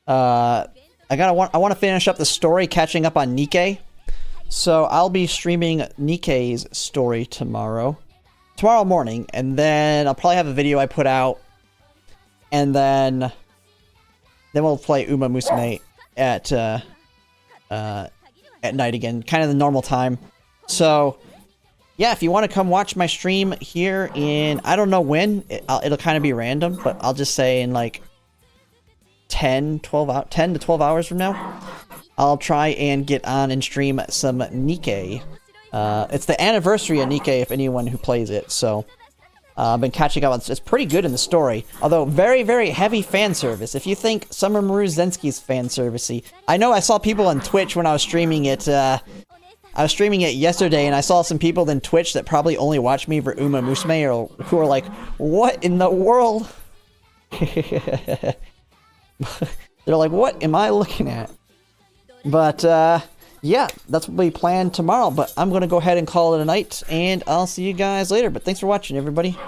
I want to finish up the story, catching up on Nikkei. So I'll be streaming Nikkei's story tomorrow morning, and then I'll probably have a video I put out, and then we'll play Umamusume at night again, kind of the normal time. So yeah, if you want to come watch my stream here in, I don't know when, it'll kind of be random, but I'll just say in like 10 to 12 hours from now, I'll try and get on and stream some Nikkei. It's the anniversary of Nikkei, if anyone who plays it, so I've been catching up on it's pretty good in the story, although very, very heavy fan service. If you think Summer Maru Zensky's fan servicey, I know I saw people on Twitch when I was streaming it. I was streaming it yesterday, and I saw some people in Twitch that probably only watch me for Umamusume, or who are like, "What in the world?" They're like, "What am I looking at?" But yeah, that's what we plan tomorrow. But I'm gonna go ahead and call it a night, and I'll see you guys later. But thanks for watching, everybody.